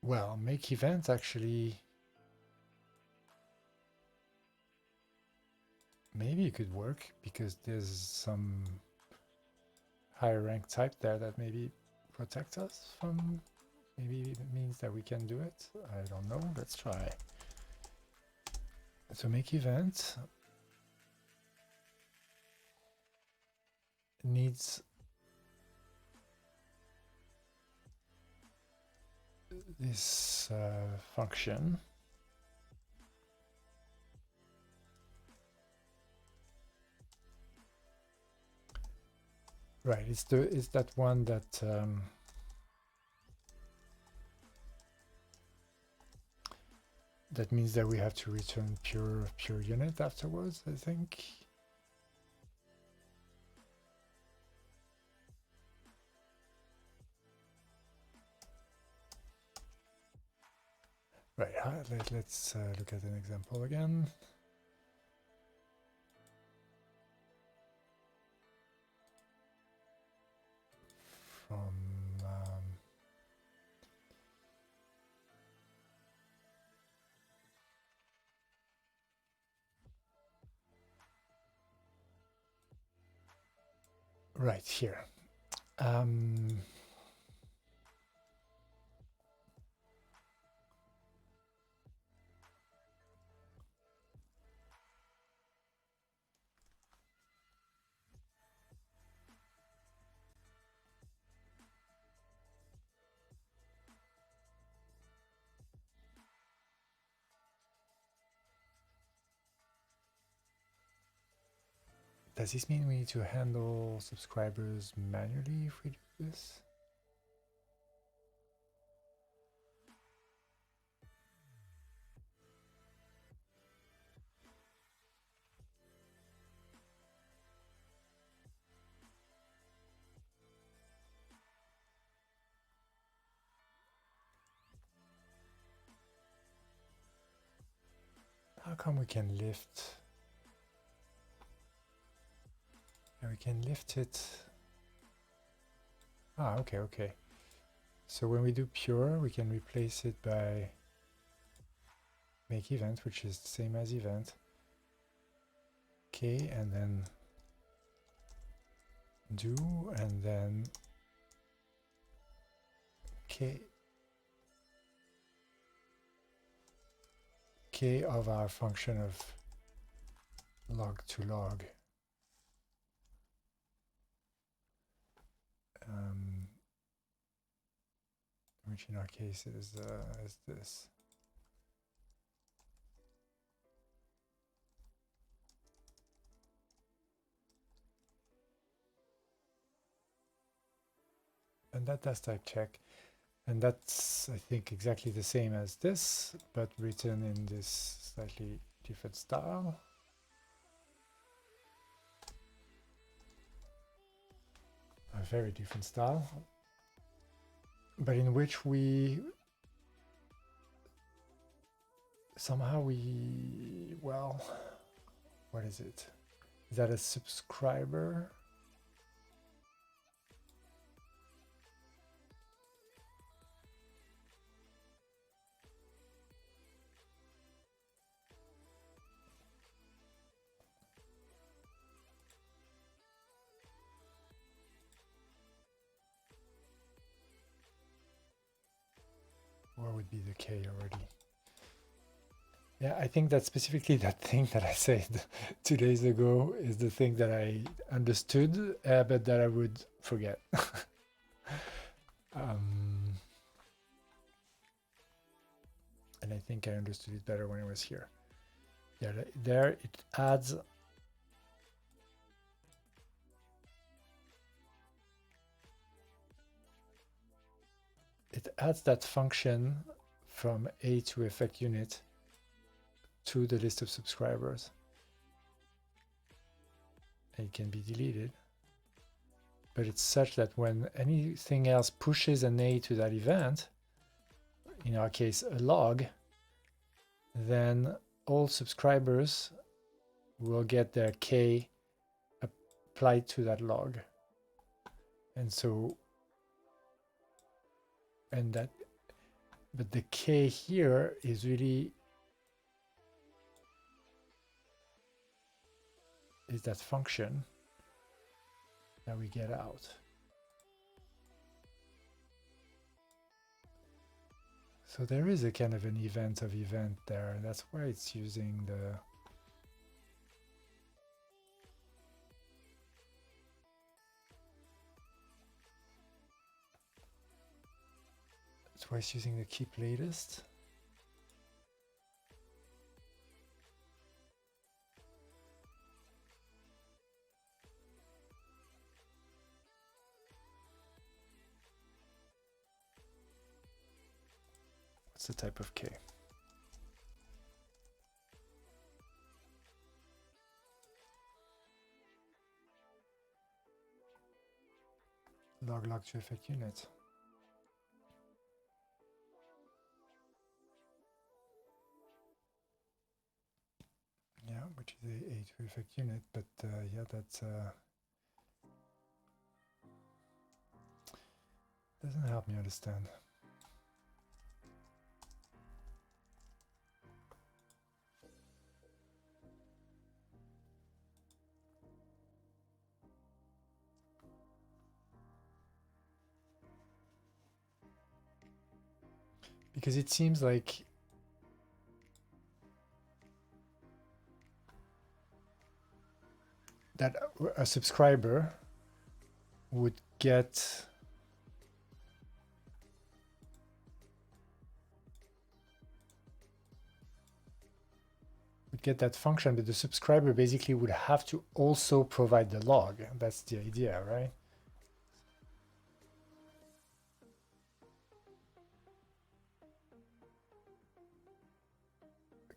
Well, make event actually maybe it could work because there's some higher rank type there that maybe protects us from, maybe it means that we can do it. I don't know. Let's try. So make event needs this function. Right, it's that one that that means that we have to return pure unit afterwards, I think. Right, let's look at an example again. From right here. Does this mean we need to handle subscribers manually if we do this? How come we can lift? Yeah, we can lift it. Ah, okay, okay. So when we do pure, we can replace it by make event, which is the same as event. Okay, and then do, and then K of our function of log to log. Which in our case is this. And that does type check. And that's, I think, exactly the same as this, but written in this slightly different style. A very different style, but in which we somehow well, what is it? Is that a subscriber? Where would be the K already? Yeah, I think that specifically that thing that I said 2 days ago is the thing that I understood, but that I would forget. And I think I understood it better when I was here. Yeah, there it adds that function from A to effect unit to the list of subscribers. It can be deleted, but it's such that when anything else pushes an A to that event, in our case a log, then all subscribers will get their K applied to that log. And so, but the K here is really is that function that we get out. So there is a kind of an event of event there, and that's why it's using the keep latest. What's the type of K? Log to effect unit. Yeah, which is a to effect unit, but yeah, that's doesn't help me understand. Because it seems like that a subscriber would get get that function, but the subscriber basically would have to also provide the log. That's the idea, right?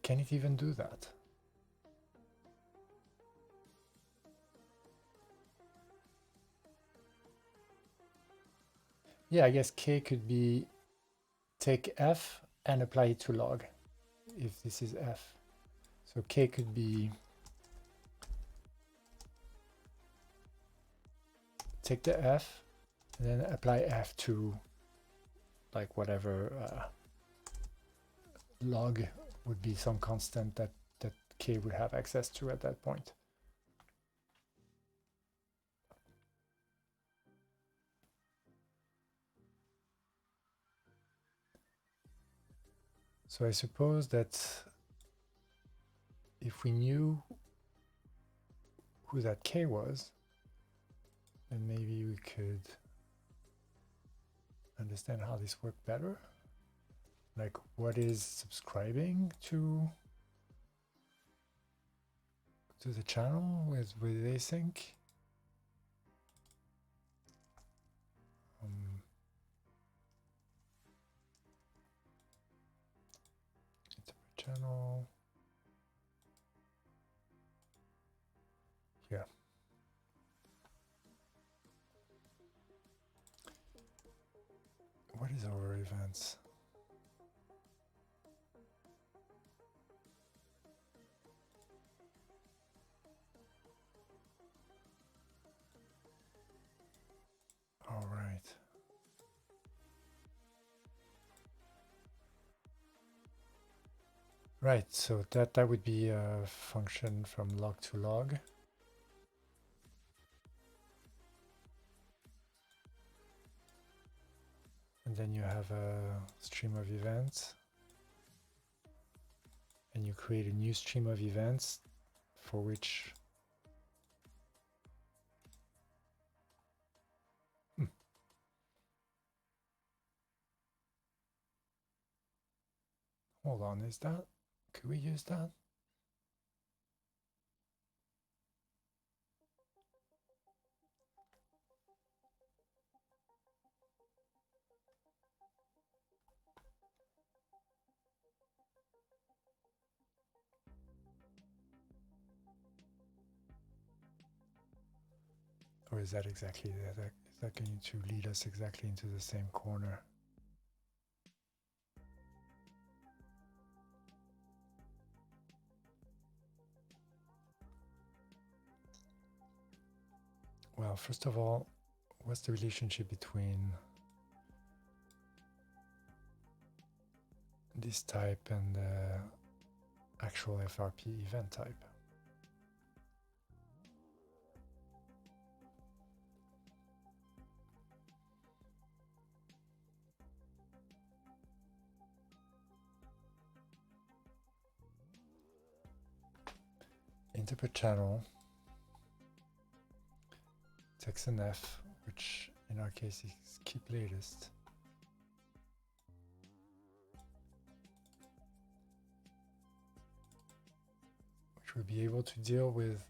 Can it even do that? Yeah, I guess K could be take F and apply it to log, if this is F. So K could be take the F and then apply F to like whatever log would be some constant that K would have access to at that point. So I suppose that if we knew who that K was, then maybe we could understand how this worked better. Like what is subscribing to the channel with async. Channel. Yeah. What is our events? All right. Right, so that would be a function from log to log. And then you have a stream of events. And you create a new stream of events for which hold on, is that? Could we use that? Or is that exactly that? Is that going to lead us exactly into the same corner? Well, first of all, what's the relationship between this type and the actual FRP event type? Interpret channel takes an F, which in our case is keep latest. Which will be able to deal with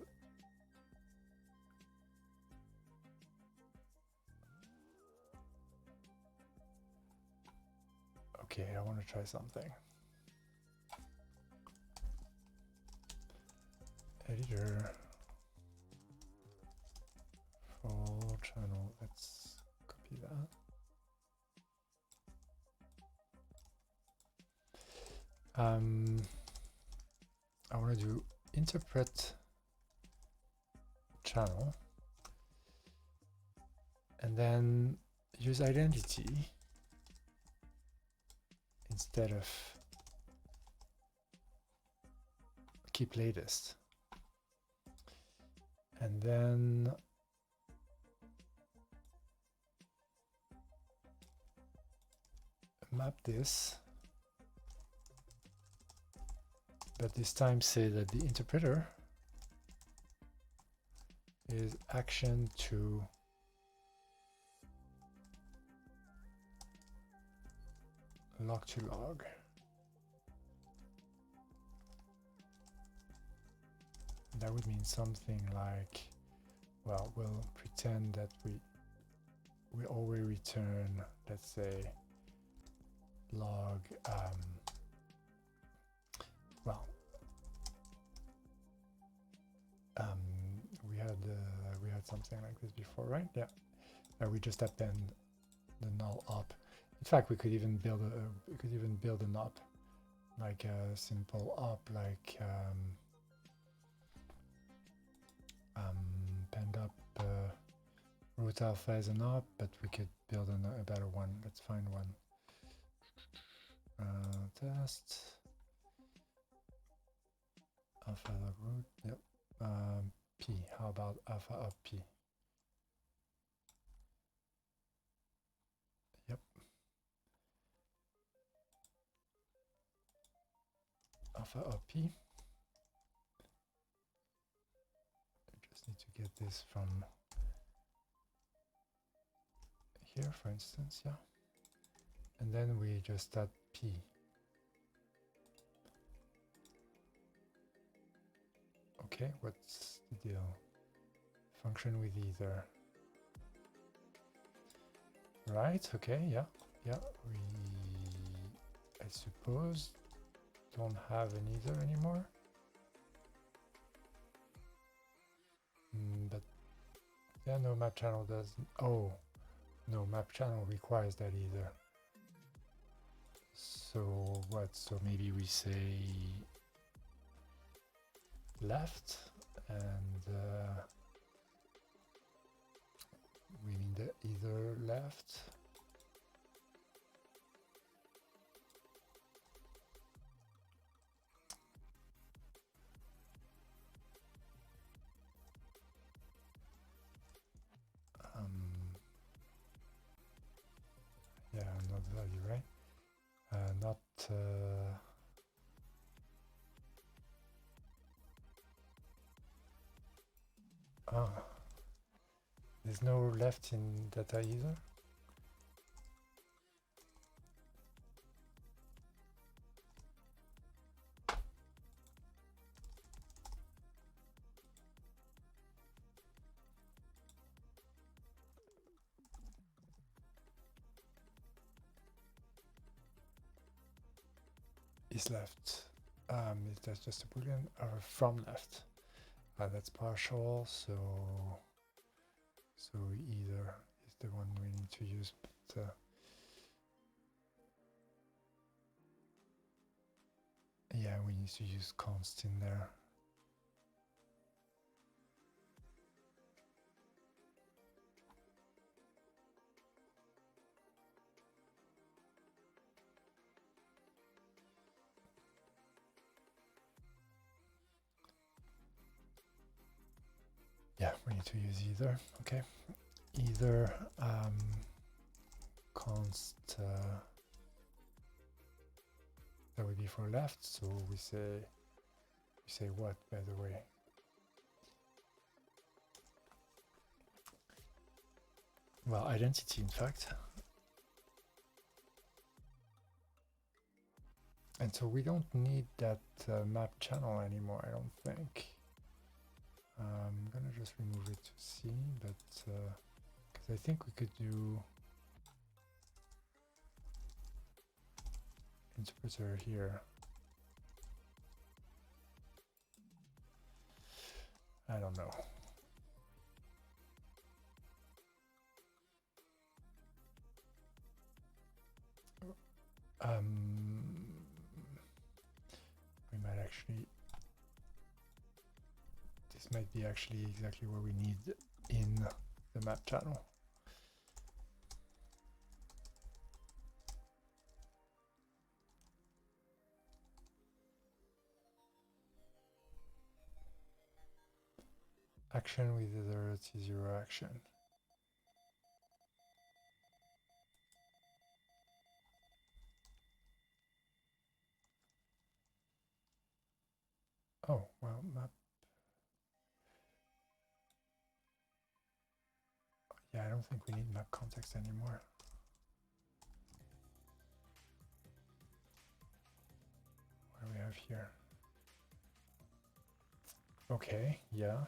okay, I want to try something. Editor full channel, let's copy that. I want to do interpret channel and then use identity instead of keep latest. And then map this, but this time say that the interpreter is action to log to log. That would mean something like, well, we'll pretend that we always return, let's say, log, well, we had something like this before, right? Yeah, we just append the null op. In fact, we could even build an op, like a simple op, like append up root alpha as an op, but we could build a better one. Let's find one. Test alpha log root. Yep. P. How about alpha up P? Yep. Alpha up P. I just need to get this from here, for instance, yeah. And then we just add P. Okay, what's the deal? Function with either. Right, okay, yeah. We, I suppose, don't have an either anymore. But yeah, no, map channel doesn't. Oh, no, map channel requires that either. So what? So maybe we say left, and we mean the either left. Yeah, not value, right? Not there's no left in data either. Is left. Is that just a boolean or from left? That's partial, so either is the one we need to use, but yeah, we need to use const in there. Yeah, we need to use either. Okay, either const that would be for left. So we say what, by the way? Well, identity, in fact. And so we don't need that map channel anymore, I don't think. I'm gonna just remove it to C, but because I think we could do interpreter here. I don't know. We might actually, this might be actually exactly what we need in the map channel. Action with either T0 action. Oh, well, map. Yeah, I don't think we need map context anymore. What do we have here? Okay, yeah.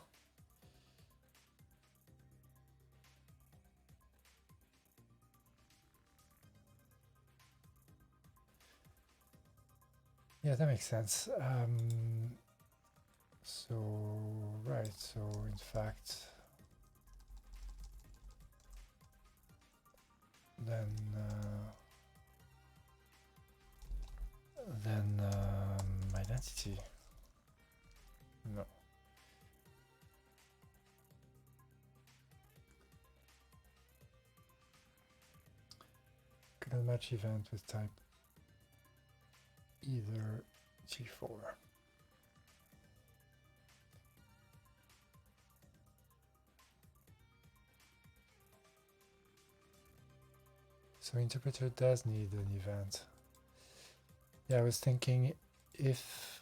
Yeah, that makes sense. So, right, so in fact, then identity. No. Couldn't match event with type either G4. So interpreter does need an event. Yeah, I was thinking if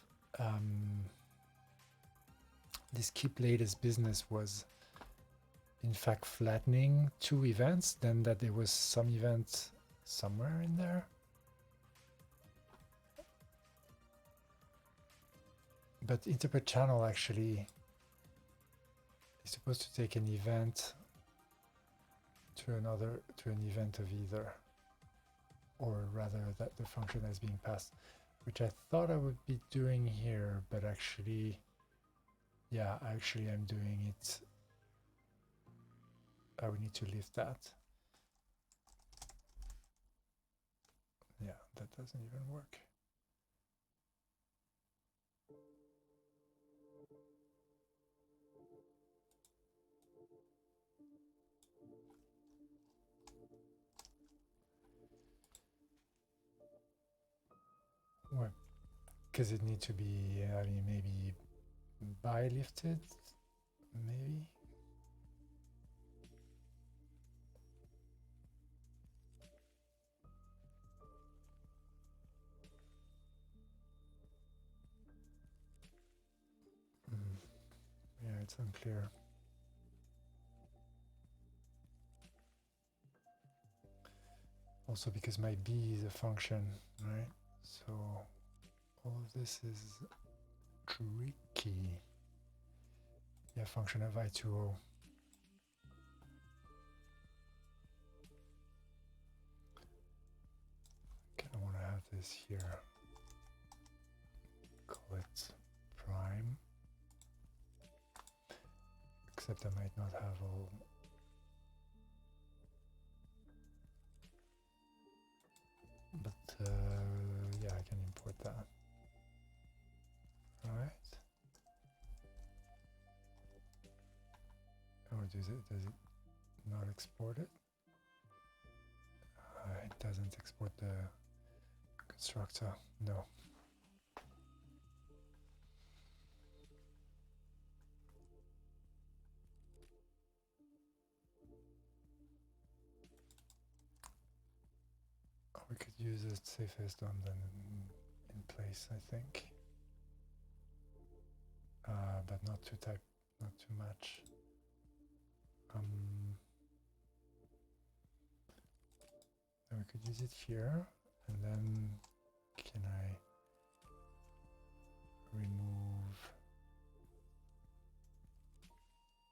this keep latest business was in fact flattening two events, then that there was some event somewhere in there. But interpret channel actually is supposed to take an event to an event of either, or rather that the function is being passed, which I thought I would be doing here, but actually, yeah, actually I'm doing it. I would need to leave that. Yeah, that doesn't even work. Well, because it needs to be, I mean, maybe by lifted, maybe. Yeah, it's unclear. Also because my b is a function, right? So all of this is tricky. Yeah, function of I2O. Okay, I want to have this here. Call it prime. Except I might not have all. But yeah, I can import that. Right. Or does it not export it? It doesn't export the constructor. No. We could use it safest DOM then in place, I think. But not too much. Then we could use it here, and then can I remove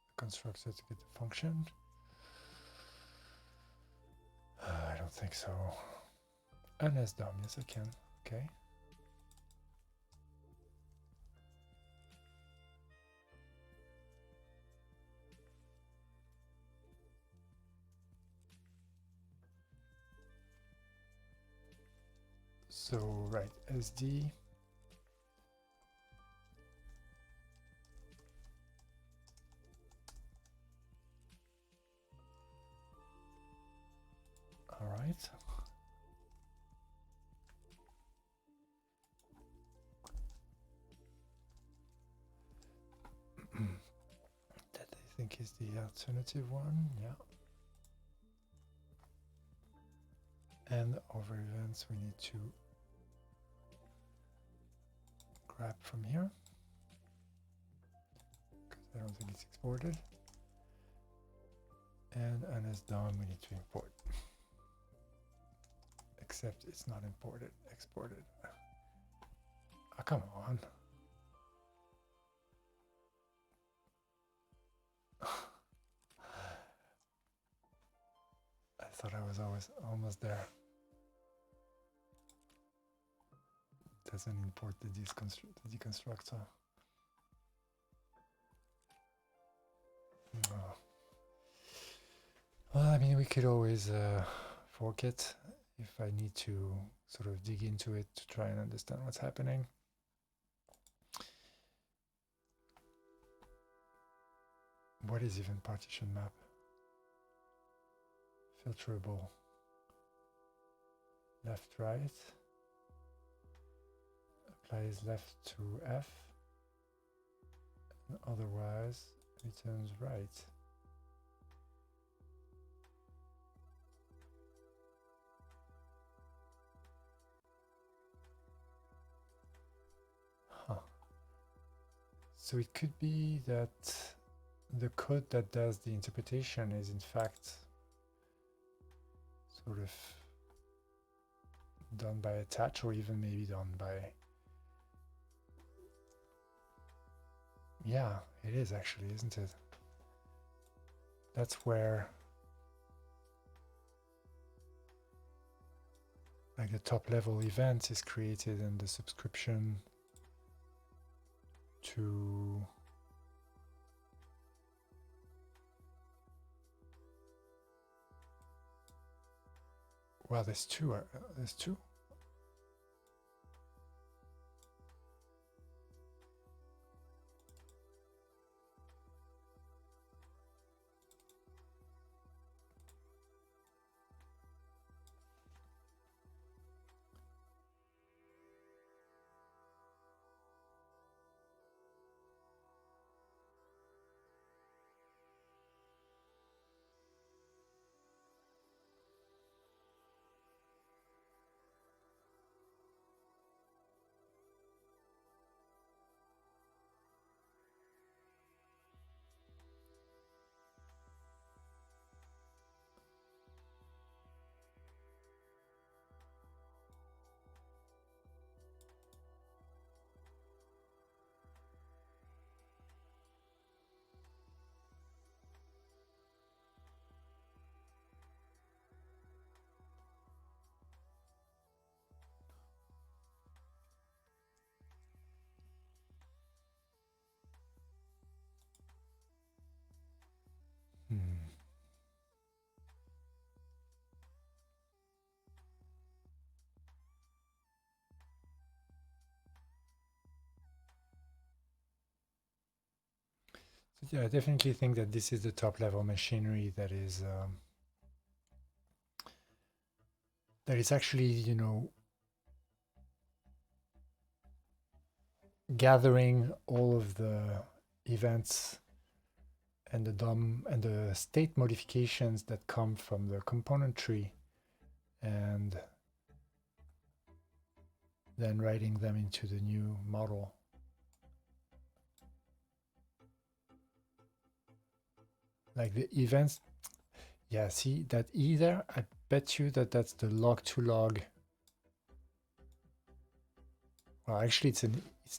the constructor to get the function? I don't think so. Unless DOM, yes I can. Okay. So right, SD. All right. That I think is the alternative one, yeah. And over events we need to grab from here, because I don't think it's exported. And as DOM we need to import. Except it's not imported, exported. Oh, come on. Thought I was always almost there. Doesn't import the deconstructor. Oh. Well, I mean, we could always fork it if I need to sort of dig into it to try and understand what's happening. What is even partition map? Filterable. Left, right. Applies left to F. And otherwise, returns right. Huh. So it could be that the code that does the interpretation is in fact sort of done by attach, or even maybe done by, yeah, it is actually, isn't it? That's where like the top level event is created and the subscription to well, there's two. There's two. Hmm. So yeah, I definitely think that this is the top level machinery that is actually, you know, gathering all of the events and the DOM and the state modifications that come from the component tree, and then writing them into the new model. Like the events, yeah, see that E there? I bet you that that's the log to log. Well, actually it's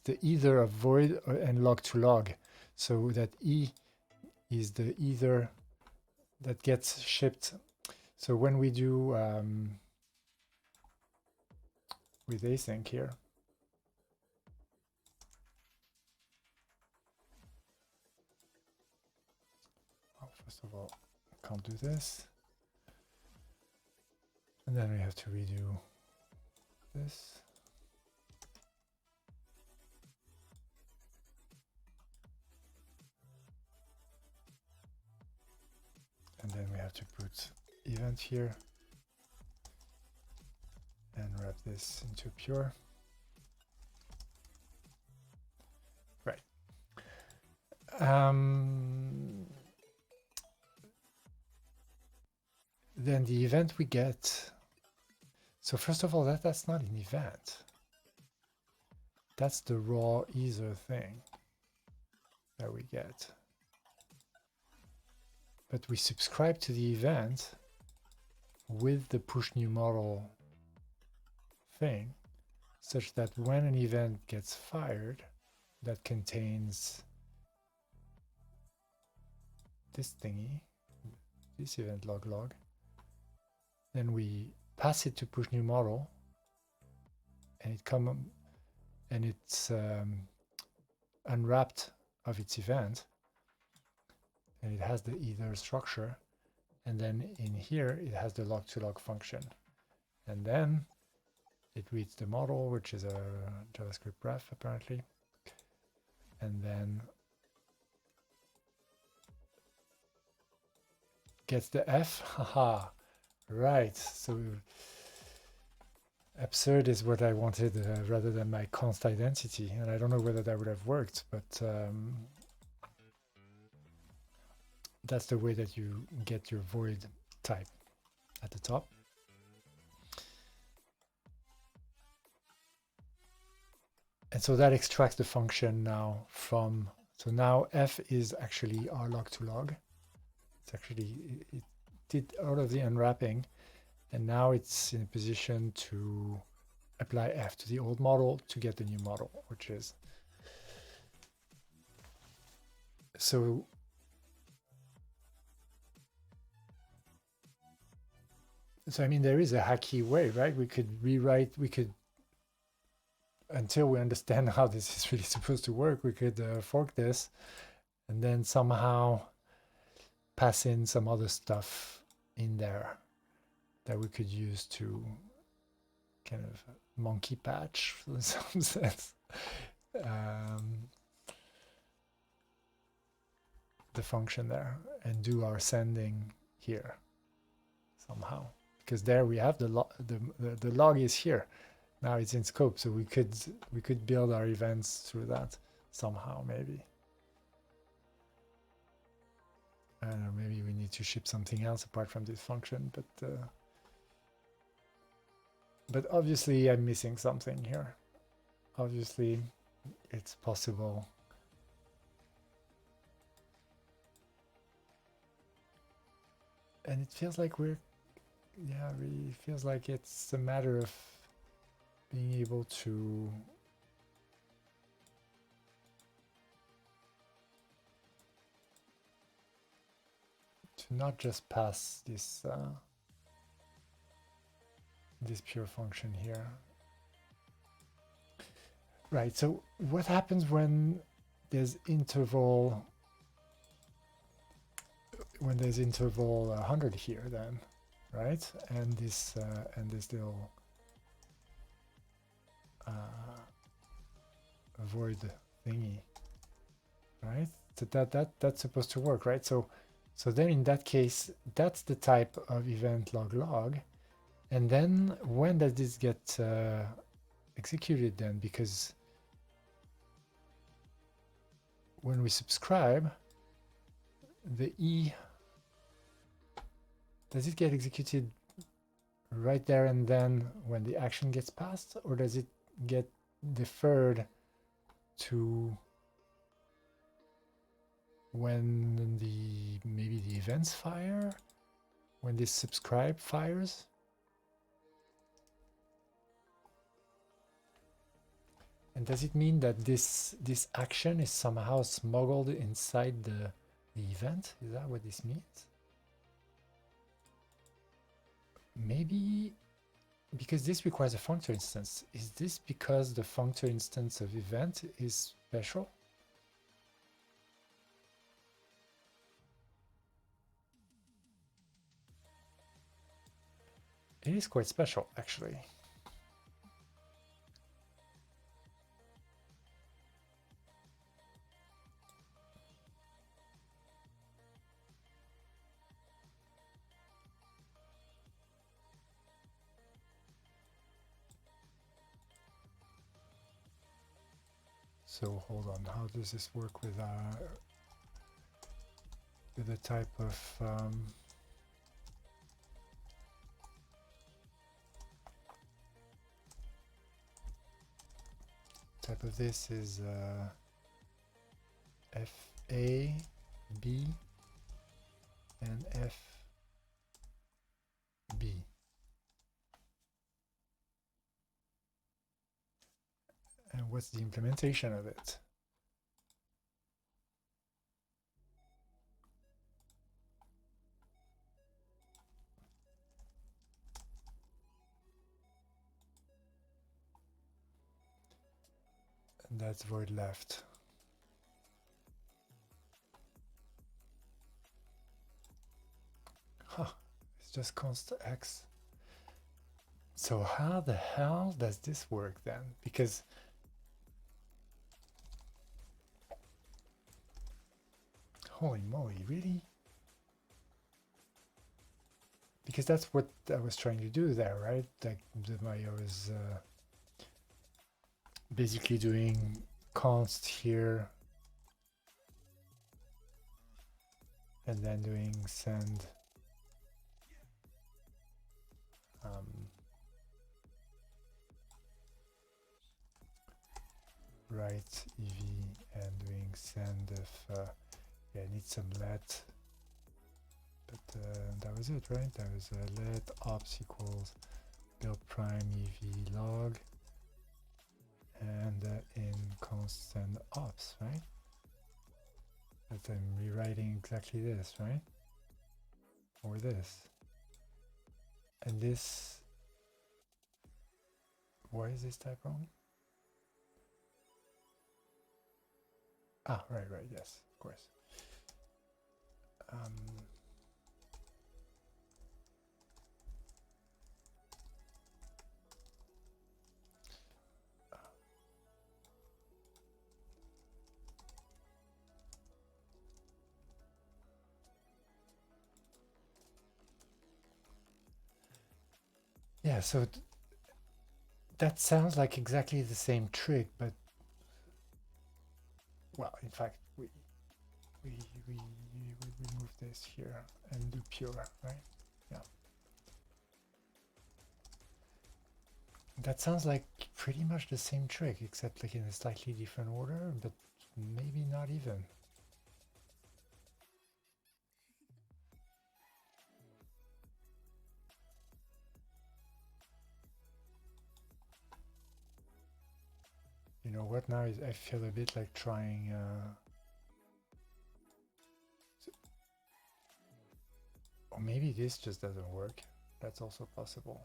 the either of void and log to log. So that E is the either that gets shipped. So when we do with async here, well, first of all, I can't do this. And then we have to redo this. And then we have to put event here and wrap this into pure. Right. Then the event we get. So first of all, that's not an event. That's the raw either thing that we get. But we subscribe to the event with the push new model thing, such that when an event gets fired that contains this thingy, this event log, Then we pass it to push new model, and it's unwrapped of its event, and it has the either structure, and then in here it has the log to log function, and then it reads the model, which is a JavaScript ref apparently, and then gets the F. Haha, right. So absurd is what I wanted rather than my const identity, and I don't know whether that would have worked, but that's the way that you get your void type at the top. And so that extracts the function now from, so now f is actually our log to log. It's actually, it did all of the unwrapping, and now it's in a position to apply f to the old model to get the new model, which is, so I mean, there is a hacky way, right? We could rewrite, until we understand how this is really supposed to work, we could fork this and then somehow pass in some other stuff in there that we could use to kind of monkey patch in some sense the function there and do our sending here somehow, because there we have the log is here. Now it's in scope, so we could build our events through that somehow, maybe. I don't know, maybe we need to ship something else apart from this function, but obviously I'm missing something here. Obviously it's possible. And it feels like it feels like it's a matter of being able to not just pass this this pure function here. Right, so what happens when there's interval 100 here then, right? And this little void thingy, right? So that's supposed to work, right? So then in that case, that's the type of event log. And then when does this get executed then? Because when we subscribe, the E, does it get executed right there and then when the action gets passed, or does it get deferred to when maybe the events fire, when this subscribe fires? And does it mean that this action is somehow smuggled inside the event? Is that what this means? Maybe because this requires a functor instance. Is this because the functor instance of event is special? It is quite special, actually. So hold on, how does this work with the type of this is FA, B, and FB. And what's the implementation of it? and that's void left. Huh, it's just const x. So how the hell does this work then? Because holy moly, really? Because that's what I was trying to do there, right? Like I was basically doing const here and then doing send write ev and doing send if yeah, I need some let, but that was it, right? That was let ops equals build prime ev log and in const send ops, right? But I'm rewriting exactly this, right? Or this. And this, why is this type wrong? Ah, right, yes, of course. Yeah, so that sounds like exactly the same trick, but well, in fact, we remove this here and do pure, right? Yeah. That sounds like pretty much the same trick, except like in a slightly different order, but maybe not even. You know what, now I feel a bit like trying or maybe this just doesn't work. That's also possible.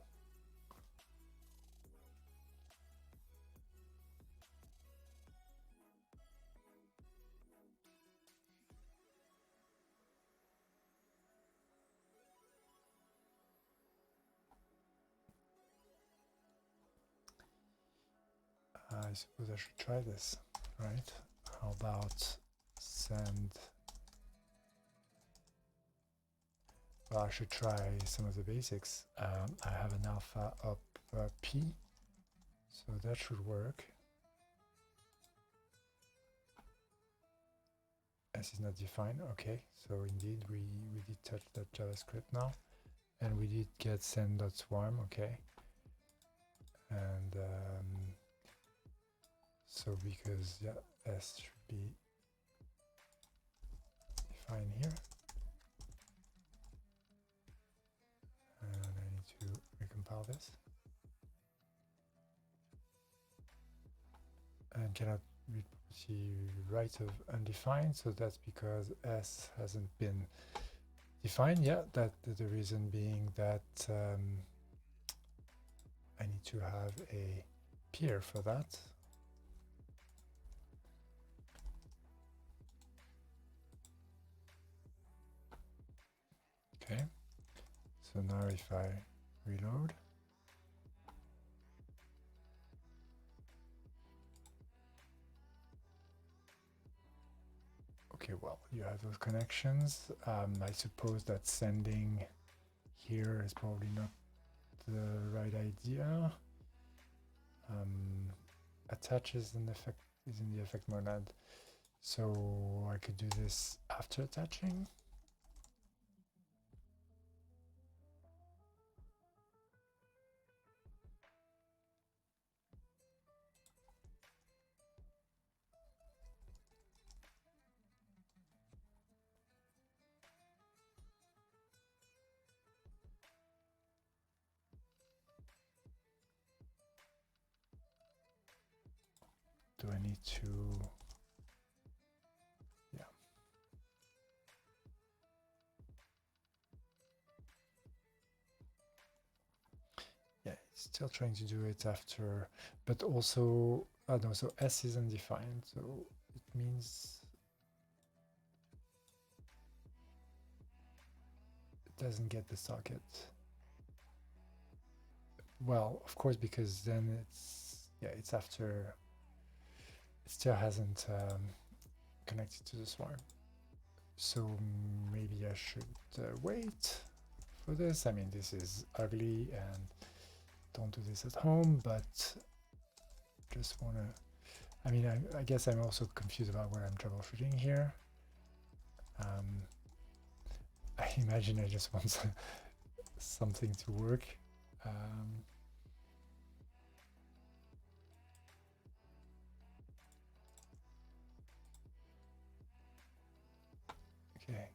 I suppose I should try this, right? How about send... Well, I should try some of the basics. I have an alpha up P, so that should work. S is not defined. Okay, so indeed we did touch that JavaScript now, and we did get send.swarm. Okay, and so because yeah, S should be defined here, and I need to recompile this, and cannot read property right of undefined. So that's because S hasn't been defined yet. That the reason being that I need to have a peer for that. Okay, so now if I reload, okay, well, you have those connections. I suppose that sending here is probably not the right idea. Attach is in the effect monad, so I could do this after attaching. Do I need to... Yeah. Yeah, still trying to do it after, but also Oh no, so S is undefined, so it means it doesn't get the socket. Well, of course, because then it's, yeah, it's after, it still hasn't connected to the swarm. So maybe I should wait for this. I mean, this is ugly and don't do this at home, but just want to, I mean, I guess I'm also confused about where I'm troubleshooting here. I imagine I just want something to work. Okay.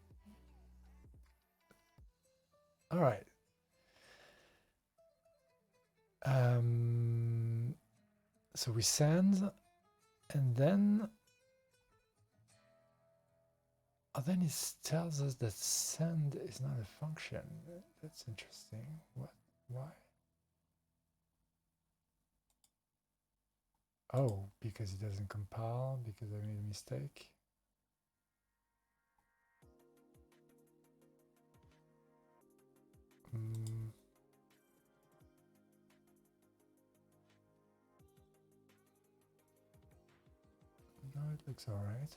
All right. So we send, and then it tells us that send is not a function. That's interesting. What? Why? Oh, because it doesn't compile, because I made a mistake. No, it looks all right.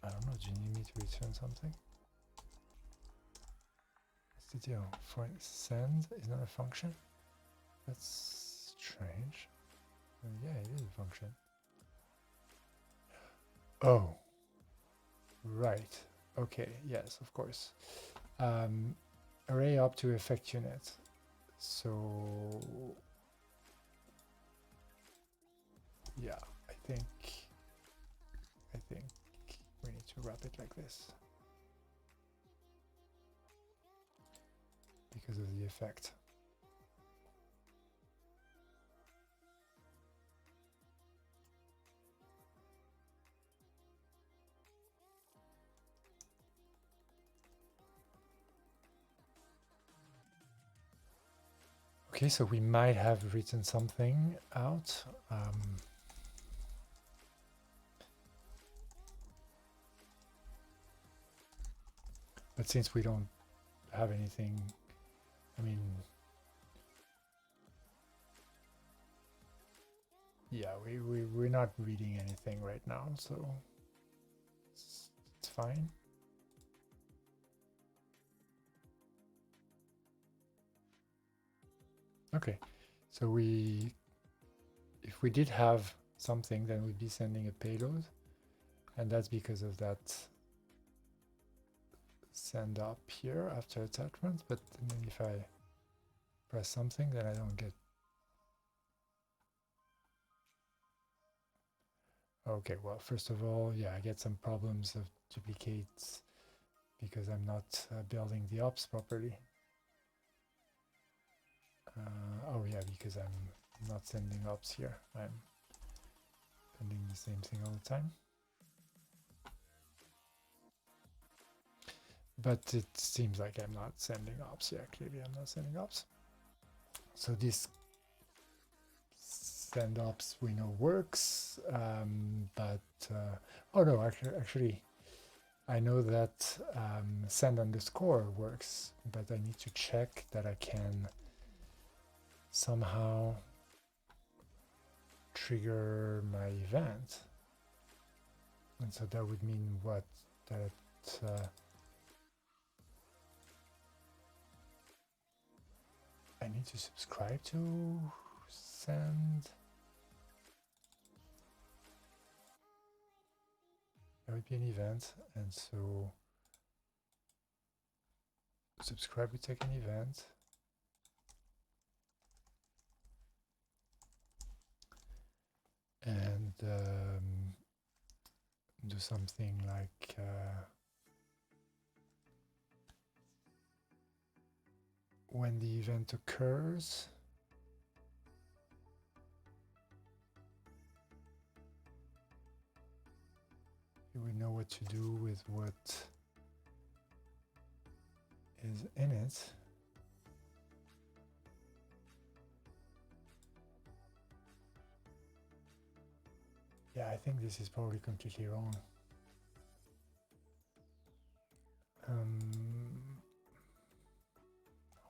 I don't know, do you need me to return something? What's the deal? For send is not a function? That's strange. Yeah, it is a function. Oh, right. Okay, yes, of course. Array up to effect unit. So, yeah, I think we need to wrap it like this because of the effect. Okay, so we might have written something out. But since we don't have anything, I mean, yeah, we're not reading anything right now, so it's fine. Okay, so if we did have something, then we'd be sending a payload, and that's because of that send up here after attachment. But then if I press something, then I don't get. Okay, well, first of all, yeah, I get some problems of duplicates because I'm not building the ops properly. Oh yeah, because I'm not sending ops here. I'm sending the same thing all the time. But it seems like I'm not sending ops. Yeah, clearly I'm not sending ops. So this send ops we know works, but oh no, actually I know that send underscore works, but I need to check that I can somehow trigger my event. And so that would mean what? That I need to subscribe to send. That would be an event, and so subscribe would take an event. And do something like when the event occurs, we know what to do with what is in it. Yeah, I think this is probably completely wrong.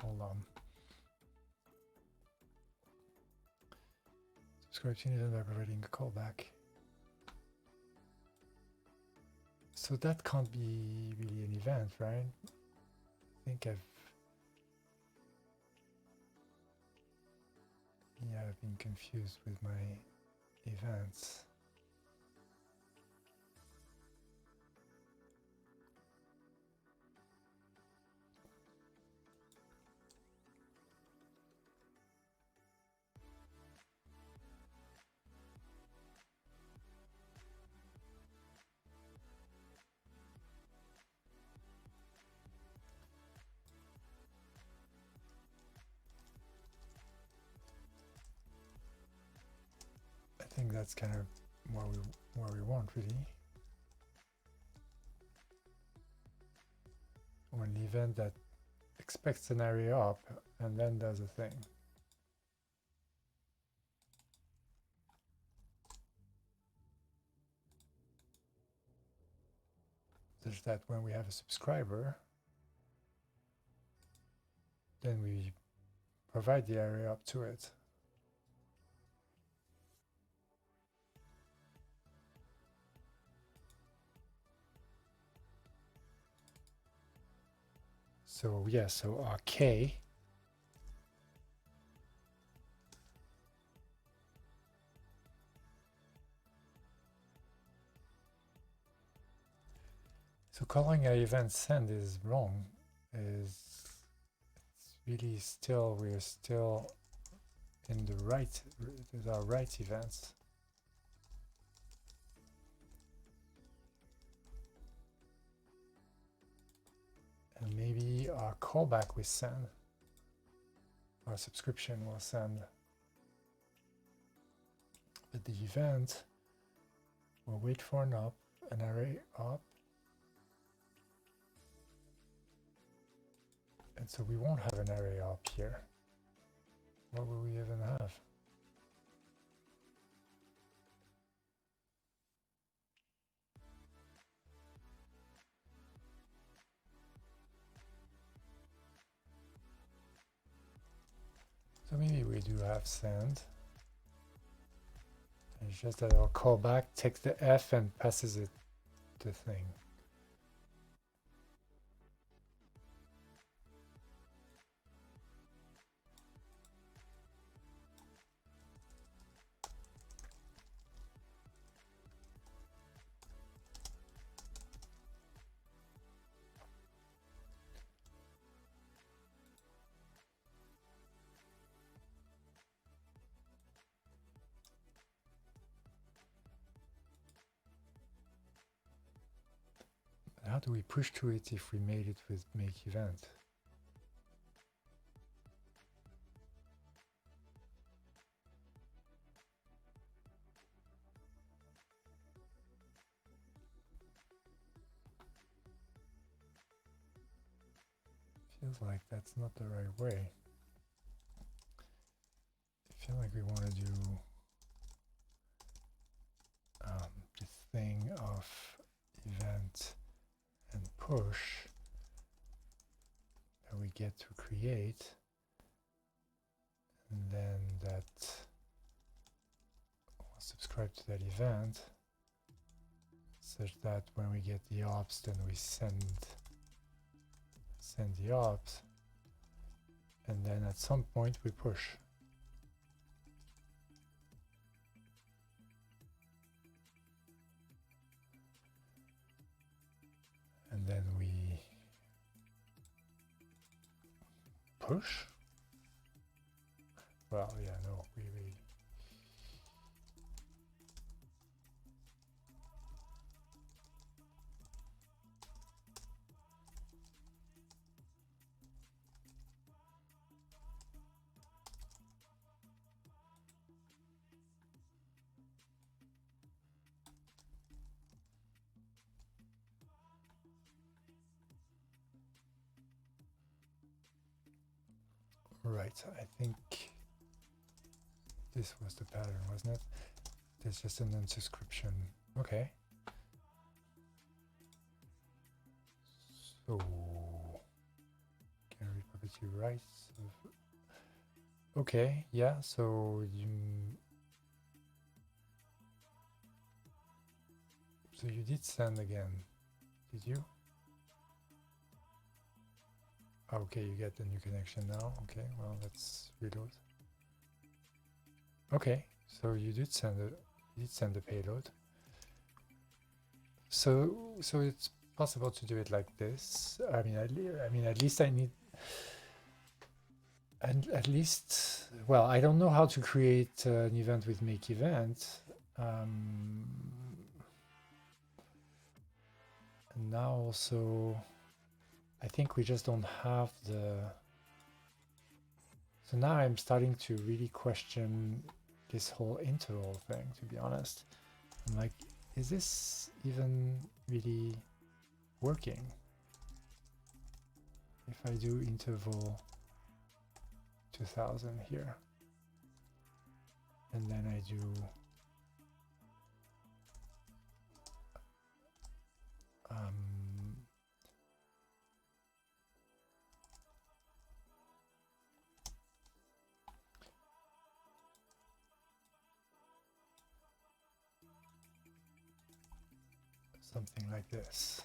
Hold on. Subscribe to event by providing a callback. So that can't be really an event, right? I think I've been confused with my events. I think that's kind of where we want, really. When the event that expects an area up and then does a thing. Such that when we have a subscriber, then we provide the area up to it. So yeah, so our K so calling an event send is wrong. It's really still, we're still in the right, with our right events. And maybe our callback will send, our subscription will send, but the event will wait for an array up, and so we won't have an array up here. What will we even have? So maybe we do have send. It's just that our callback takes the F and passes it to thing. How do we push to it if we made it with make event? Feels like that's not the right way. I feel like we want to do this thing of event and push that we get to create, and then that we'll subscribe to that event such that when we get the ops, then we send the ops, and then at some point we push. And then we push. Well, yeah, no, we Right, I think this was the pattern, wasn't it? There's just an unsubscription. Okay. So, carry property rights. Okay, yeah, so you did send again, did you? Okay, you get the new connection now. Okay, well, let's reload. Okay, so you did send the payload. So it's possible to do it like this. I mean, at least I need, and at least, well, I don't know how to create an event with make event. And now also, I think we just don't have the. So now I'm starting to really question this whole interval thing, to be honest. I'm like, is this even really working? If I do interval 2000 here, and then I do something like this.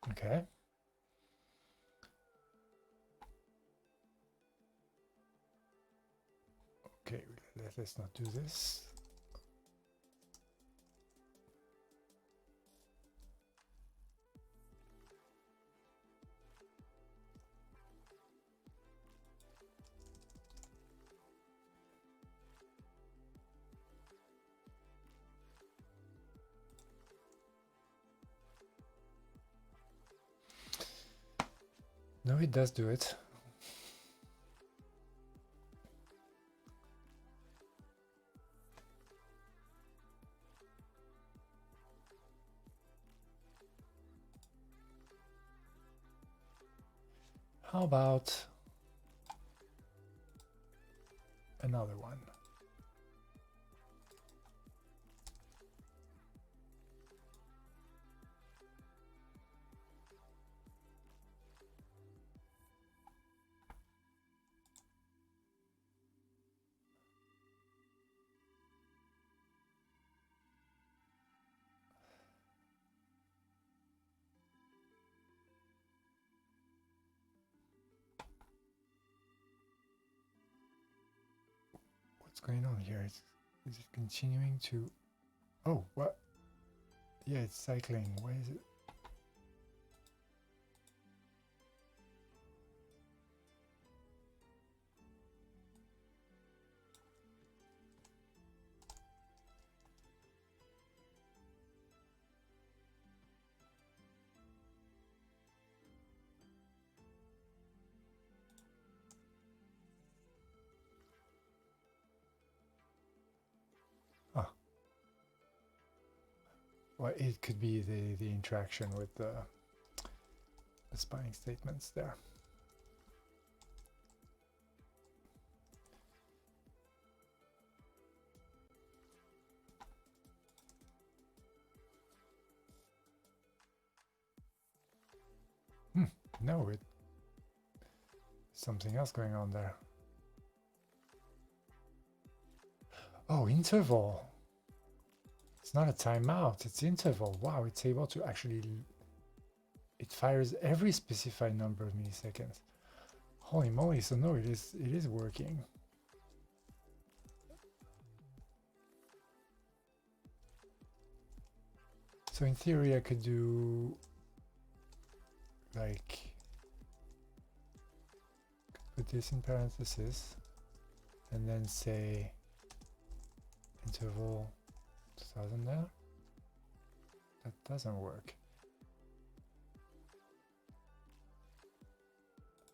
Okay. Okay, let's not do this. No, it does do it. How about another one? What's going on here? Is it continuing to... Oh, what? Yeah, it's cycling. Why is it? Ah, well, it could be the interaction with the spying statements there. No, it's something else going on there. Oh, interval. It's not a timeout, it's interval. Wow, it's able to actually... It fires every specified number of milliseconds. Holy moly, so no, it is working. So in theory I could do like put this in parentheses and then say interval 2000 there. That doesn't work.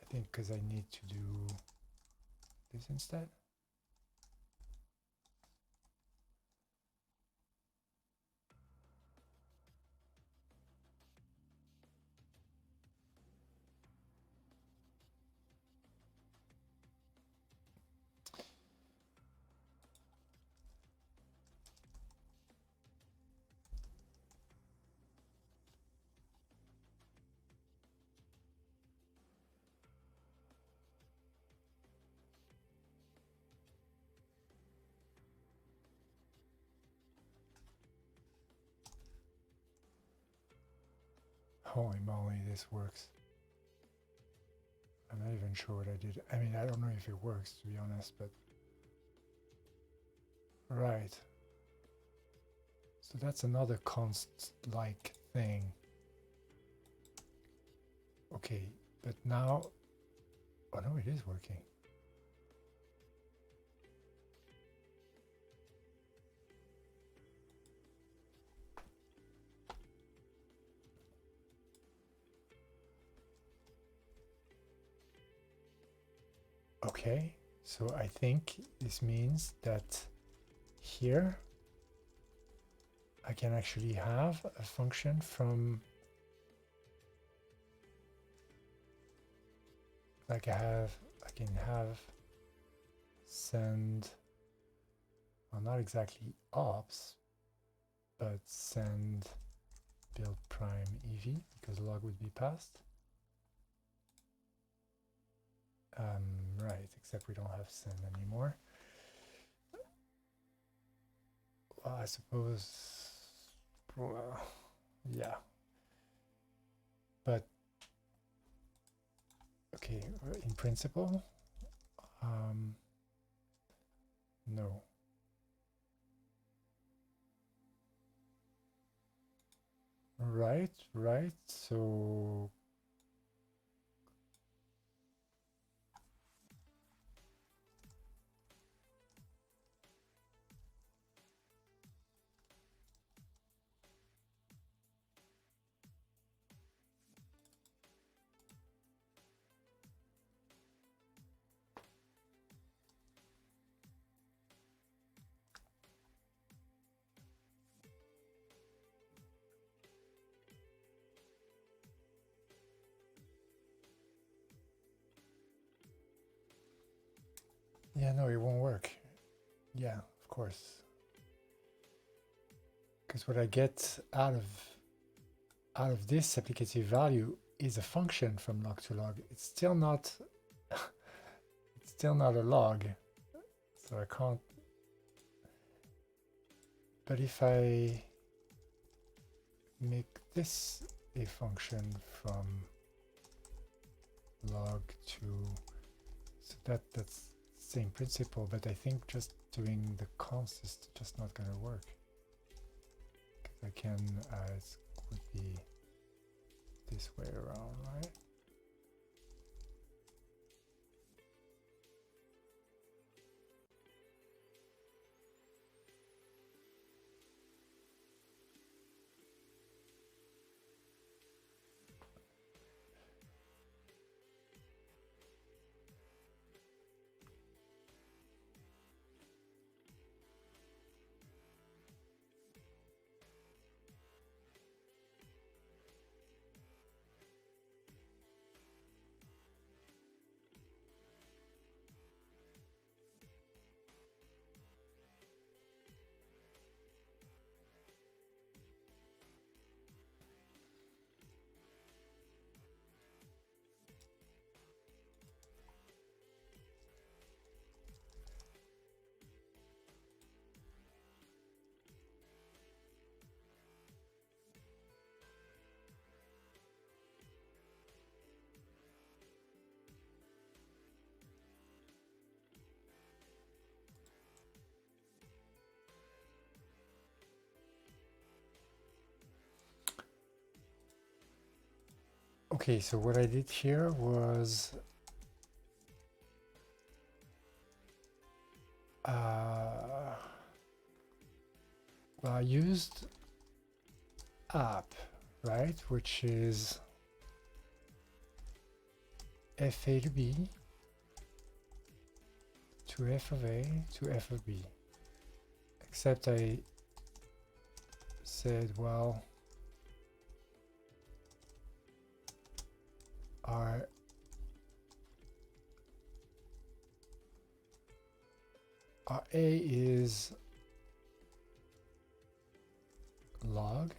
I think because I need to do this instead. Holy moly, this works. I'm not even sure what I did. I mean, I don't know if it works, to be honest, but... Right. So that's another const-like thing. Okay, but now... Oh no, it is working. Okay, so I think this means that here I can actually have a function from, like I can have send, well, not exactly ops, but send build prime ev, because log would be passed. Right, except we don't have send anymore. Well, I suppose, well, yeah. But, okay, in principle, no. Right, so yeah, no, it won't work. Yeah, of course. Because what I get out of this applicative value is a function from log to log. It's still not it's still not a log. So I can't. But if I make this a function from log to, so that's same principle, but I think just doing the const is just not going to work. Because I can, it would be this way around, right? Okay, so what I did here was well, I used app, right, which is fa to b to f of a to f of b, except I said, well, our a is log,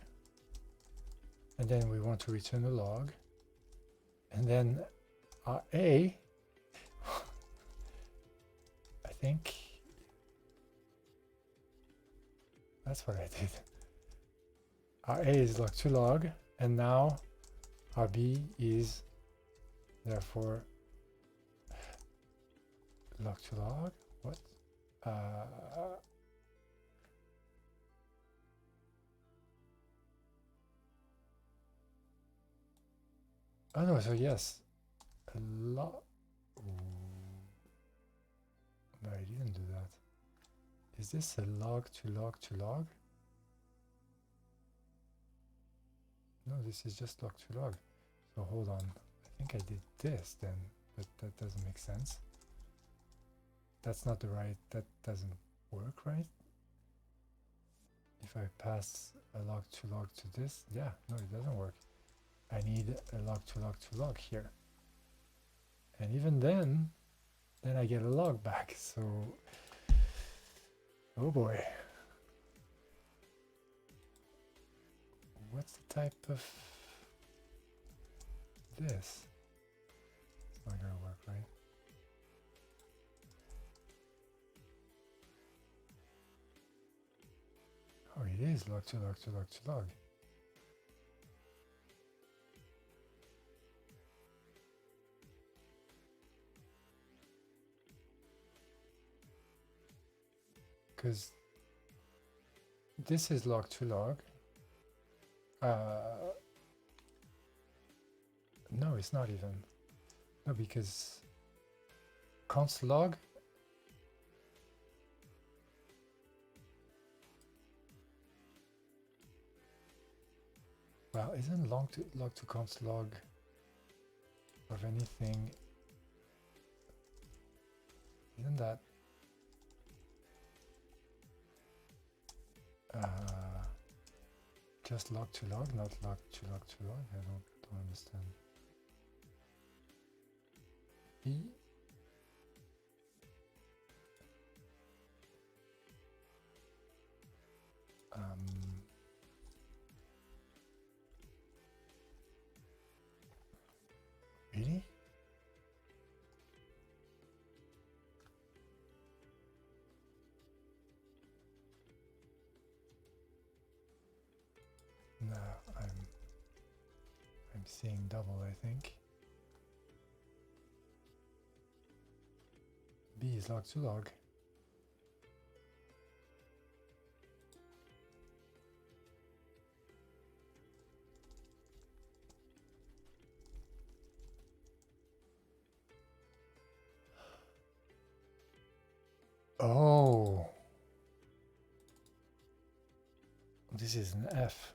and then we want to return a log, and then our a I think that's what I did. Our a is log to log, and now our b is therefore log to log. What? Oh no, so yes, a log. No, I didn't do that. Is this a log to log to log? No, this is just log to log. So hold on. I think I did this then, but that doesn't make sense. That's not the right, that doesn't work, right? If I pass a log to this, yeah, no, it doesn't work. I need a log to log here. And even then I get a log back, so, oh boy. What's the type of this? It's not gonna work, right? Oh, it is log to log to log to log. Because this is log to log. No, it's not even. No, because const log. Well, isn't log to const log of anything? Isn't that just log to log, not log to log to log? I don't understand. B. Really? No, I'm seeing double, I think. B is log to log. Oh, this is an F.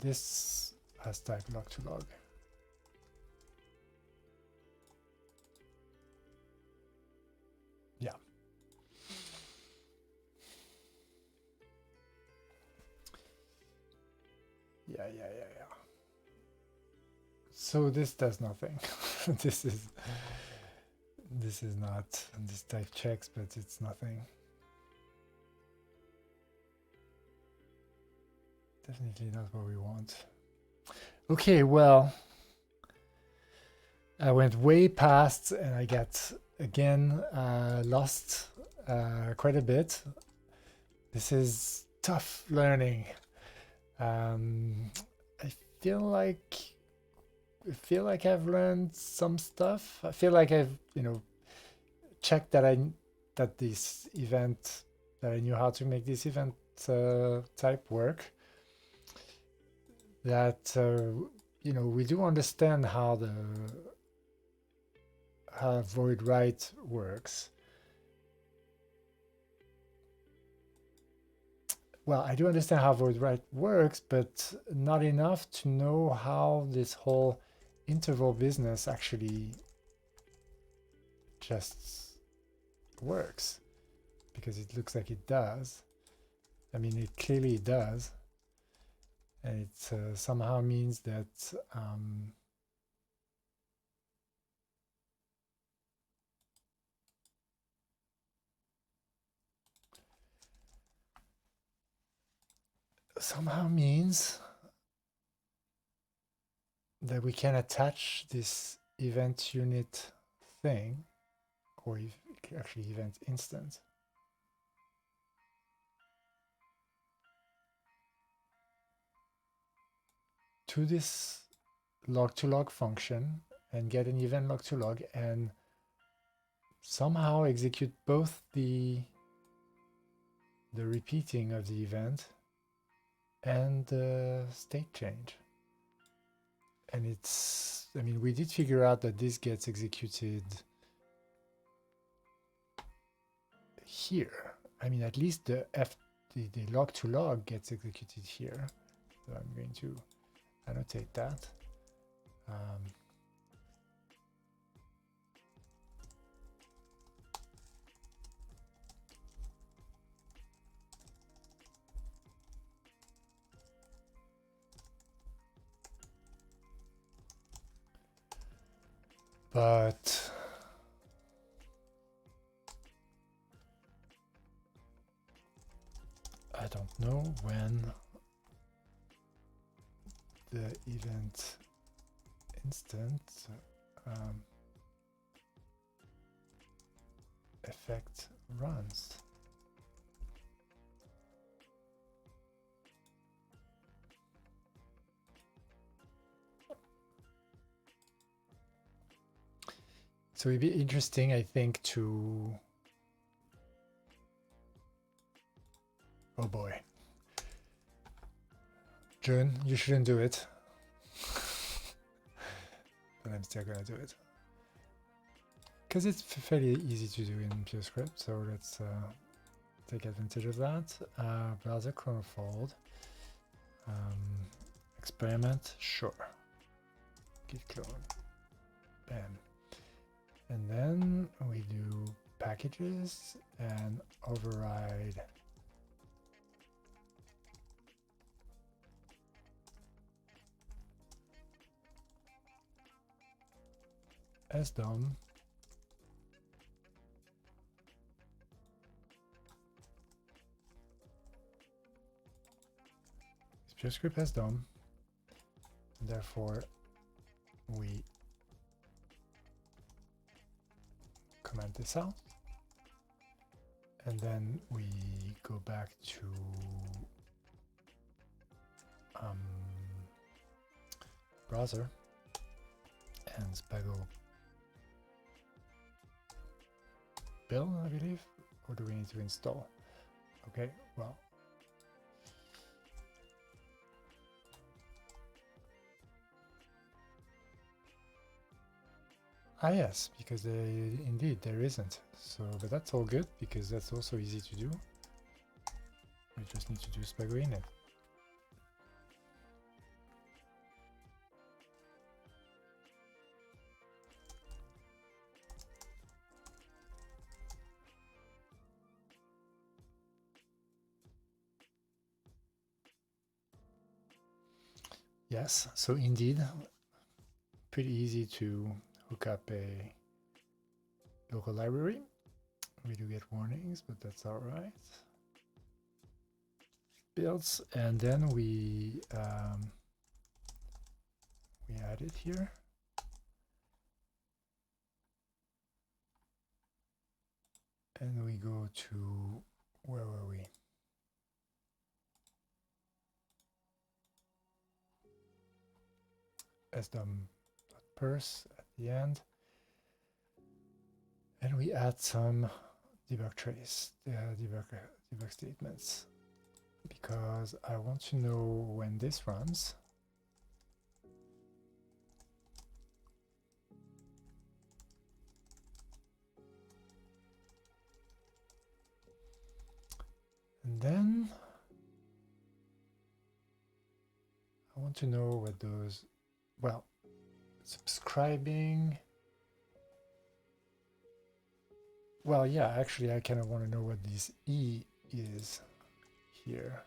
This has type log to log. Yeah. Yeah. So this does nothing. This is not, this type checks, but it's nothing. Definitely not what we want. Okay, well, I went way past and I got again lost quite a bit. This is tough learning. I feel like I've learned some stuff. I feel like I've checked that this event, that I knew how to make this event type work. That we do understand how void right works. well, I do understand how void right works, but not enough to know how this whole interval business actually just works, because it looks like it does. I mean, it clearly does, and it somehow means that somehow means that we can attach this event unit thing, or actually event instance, to this log-to-log function and get an event log-to-log and somehow execute both the repeating of the event and the state change. And it's, I mean, we did figure out that this gets executed here. I mean, at least the log-to-log gets executed here. So I'm going to annotate that. But I don't know when the event instance effect runs. So it'd be interesting, I think, to... Oh boy. June, you shouldn't do it. But I'm still gonna do it. Because it's fairly easy to do in Purescript, so let's take advantage of that. Browser chronofold. Experiment, sure. Git clone. Bam. And then we do packages and override sdom Purescript sdom. Therefore, we comment this out, and then we go back to browser and spago build, I believe, or do we need to install? Okay, well, yes, because indeed there isn't. So, but that's all good because that's also easy to do. We just need to do spago init. Yes, so indeed, pretty easy to hook up a local library. We do get warnings, but that's all right. Builds, and then we add it here. And we go to, where were we? sdom.pers at the end. And we add some debug trace, debug statements, because I want to know when this runs. And then want to know what those, well, subscribing. Well, yeah, actually, I kind of want to know what this E is here.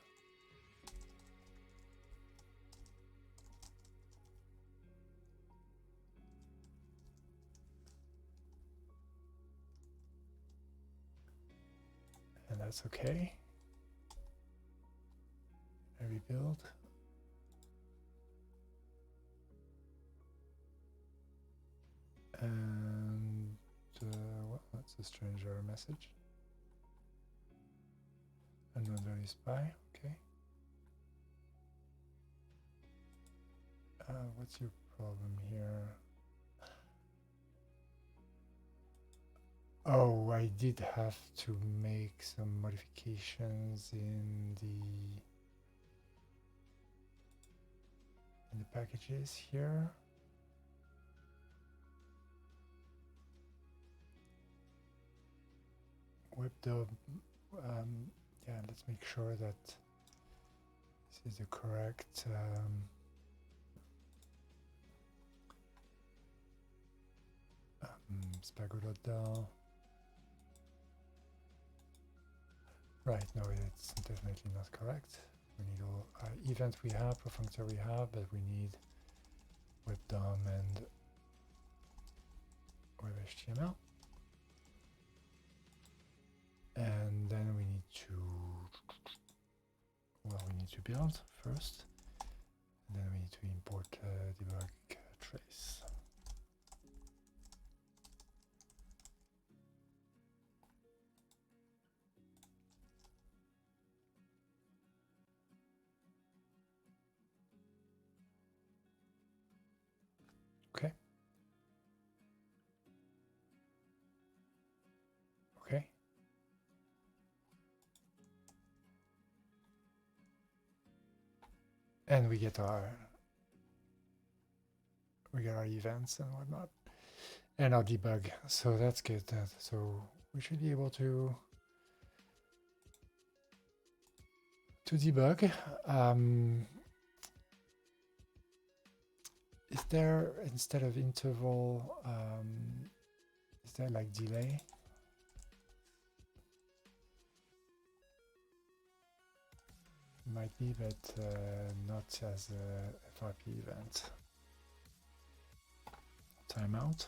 And that's okay. I rebuild. And well, that's a strange error message. Unknown value spy. Okay. What's your problem here? Oh, I did have to make some modifications in the packages here. Webdom, yeah, let's make sure that this is the correct spago.del. Right, no, it's definitely not correct. We need all event we have, functor we have, but we need webdom and web HTML. And then we need to, well, we need to build first. And then we need to import debug trace. Okay. Okay. And we get our events and whatnot, and our debug. So that's good. So we should be able to debug. Is there, instead of interval, is there like delay? Might be, but not as a FRP event. Timeout.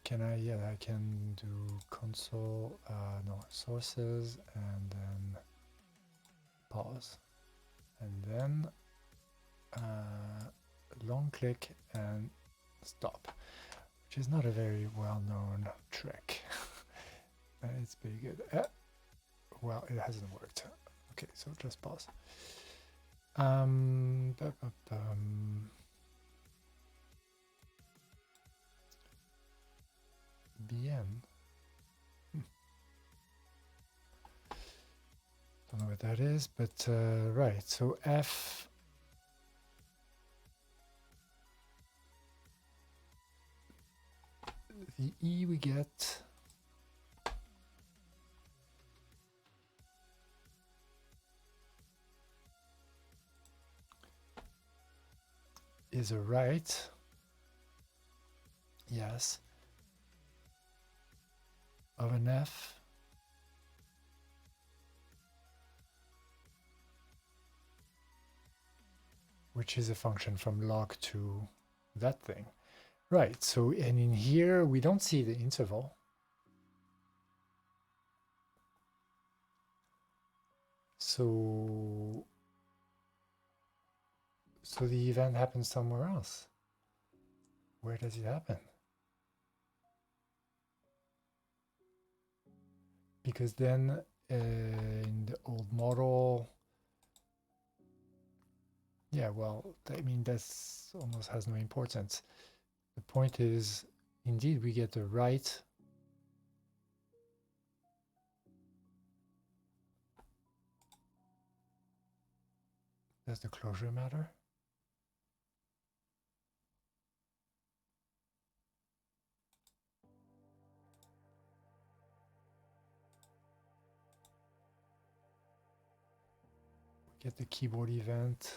Can I, yeah, I can do console, no, sources, and then pause. And then long click and stop, which is not a very well-known trick. It's pretty good. Well, it hasn't worked. Okay, so just pause. BN. Don't know what that is, but right. So F. The E we get is a right. Yes. Of an F. Which is a function from log to that thing. Right, so, and in here, we don't see the interval. So the event happens somewhere else. Where does it happen? Because then in the old model, yeah, well, I mean, that's almost has no importance. The point is, indeed, we get the right. Does the closure matter? the keyboard event.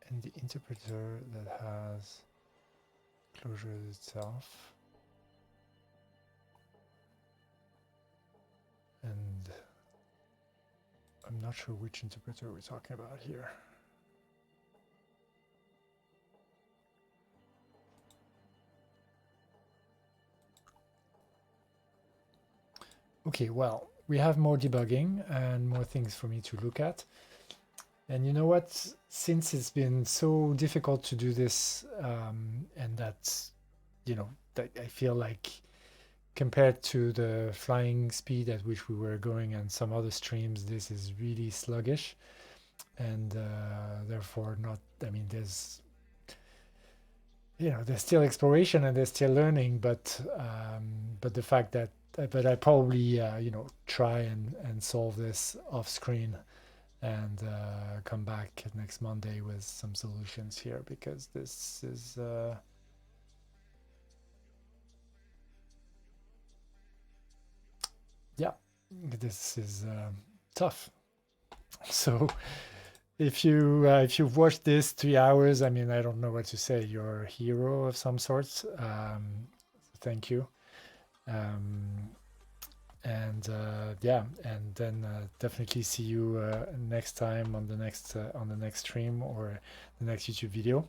And the interpreter that has closure itself. And I'm not sure which interpreter we're talking about here. Okay, well, we have more debugging and more things for me to look at. And you know what? Since it's been so difficult to do this, and that's, you know, that I feel like compared to the flying speed at which we were going on some other streams, this is really sluggish. And therefore not, I mean, there's, you know, there's still exploration and there's still learning, but the fact that, but I probably, you know, try and solve this off screen and come back next Monday with some solutions here, because this is yeah, this is tough. So if you've watched this 3 hours, I mean, I don't know what to say. You're a hero of some sorts. Thank you. And yeah, and then definitely see you next time on the next stream or the next YouTube video.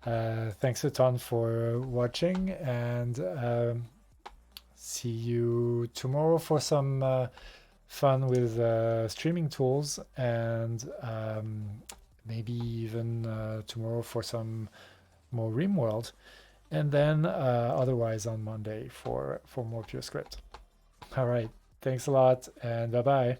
Thanks a ton for watching, and see you tomorrow for some fun with streaming tools, and maybe even tomorrow for some more RimWorld, and then otherwise on Monday for more Purescript. All right, thanks a lot, and bye-bye.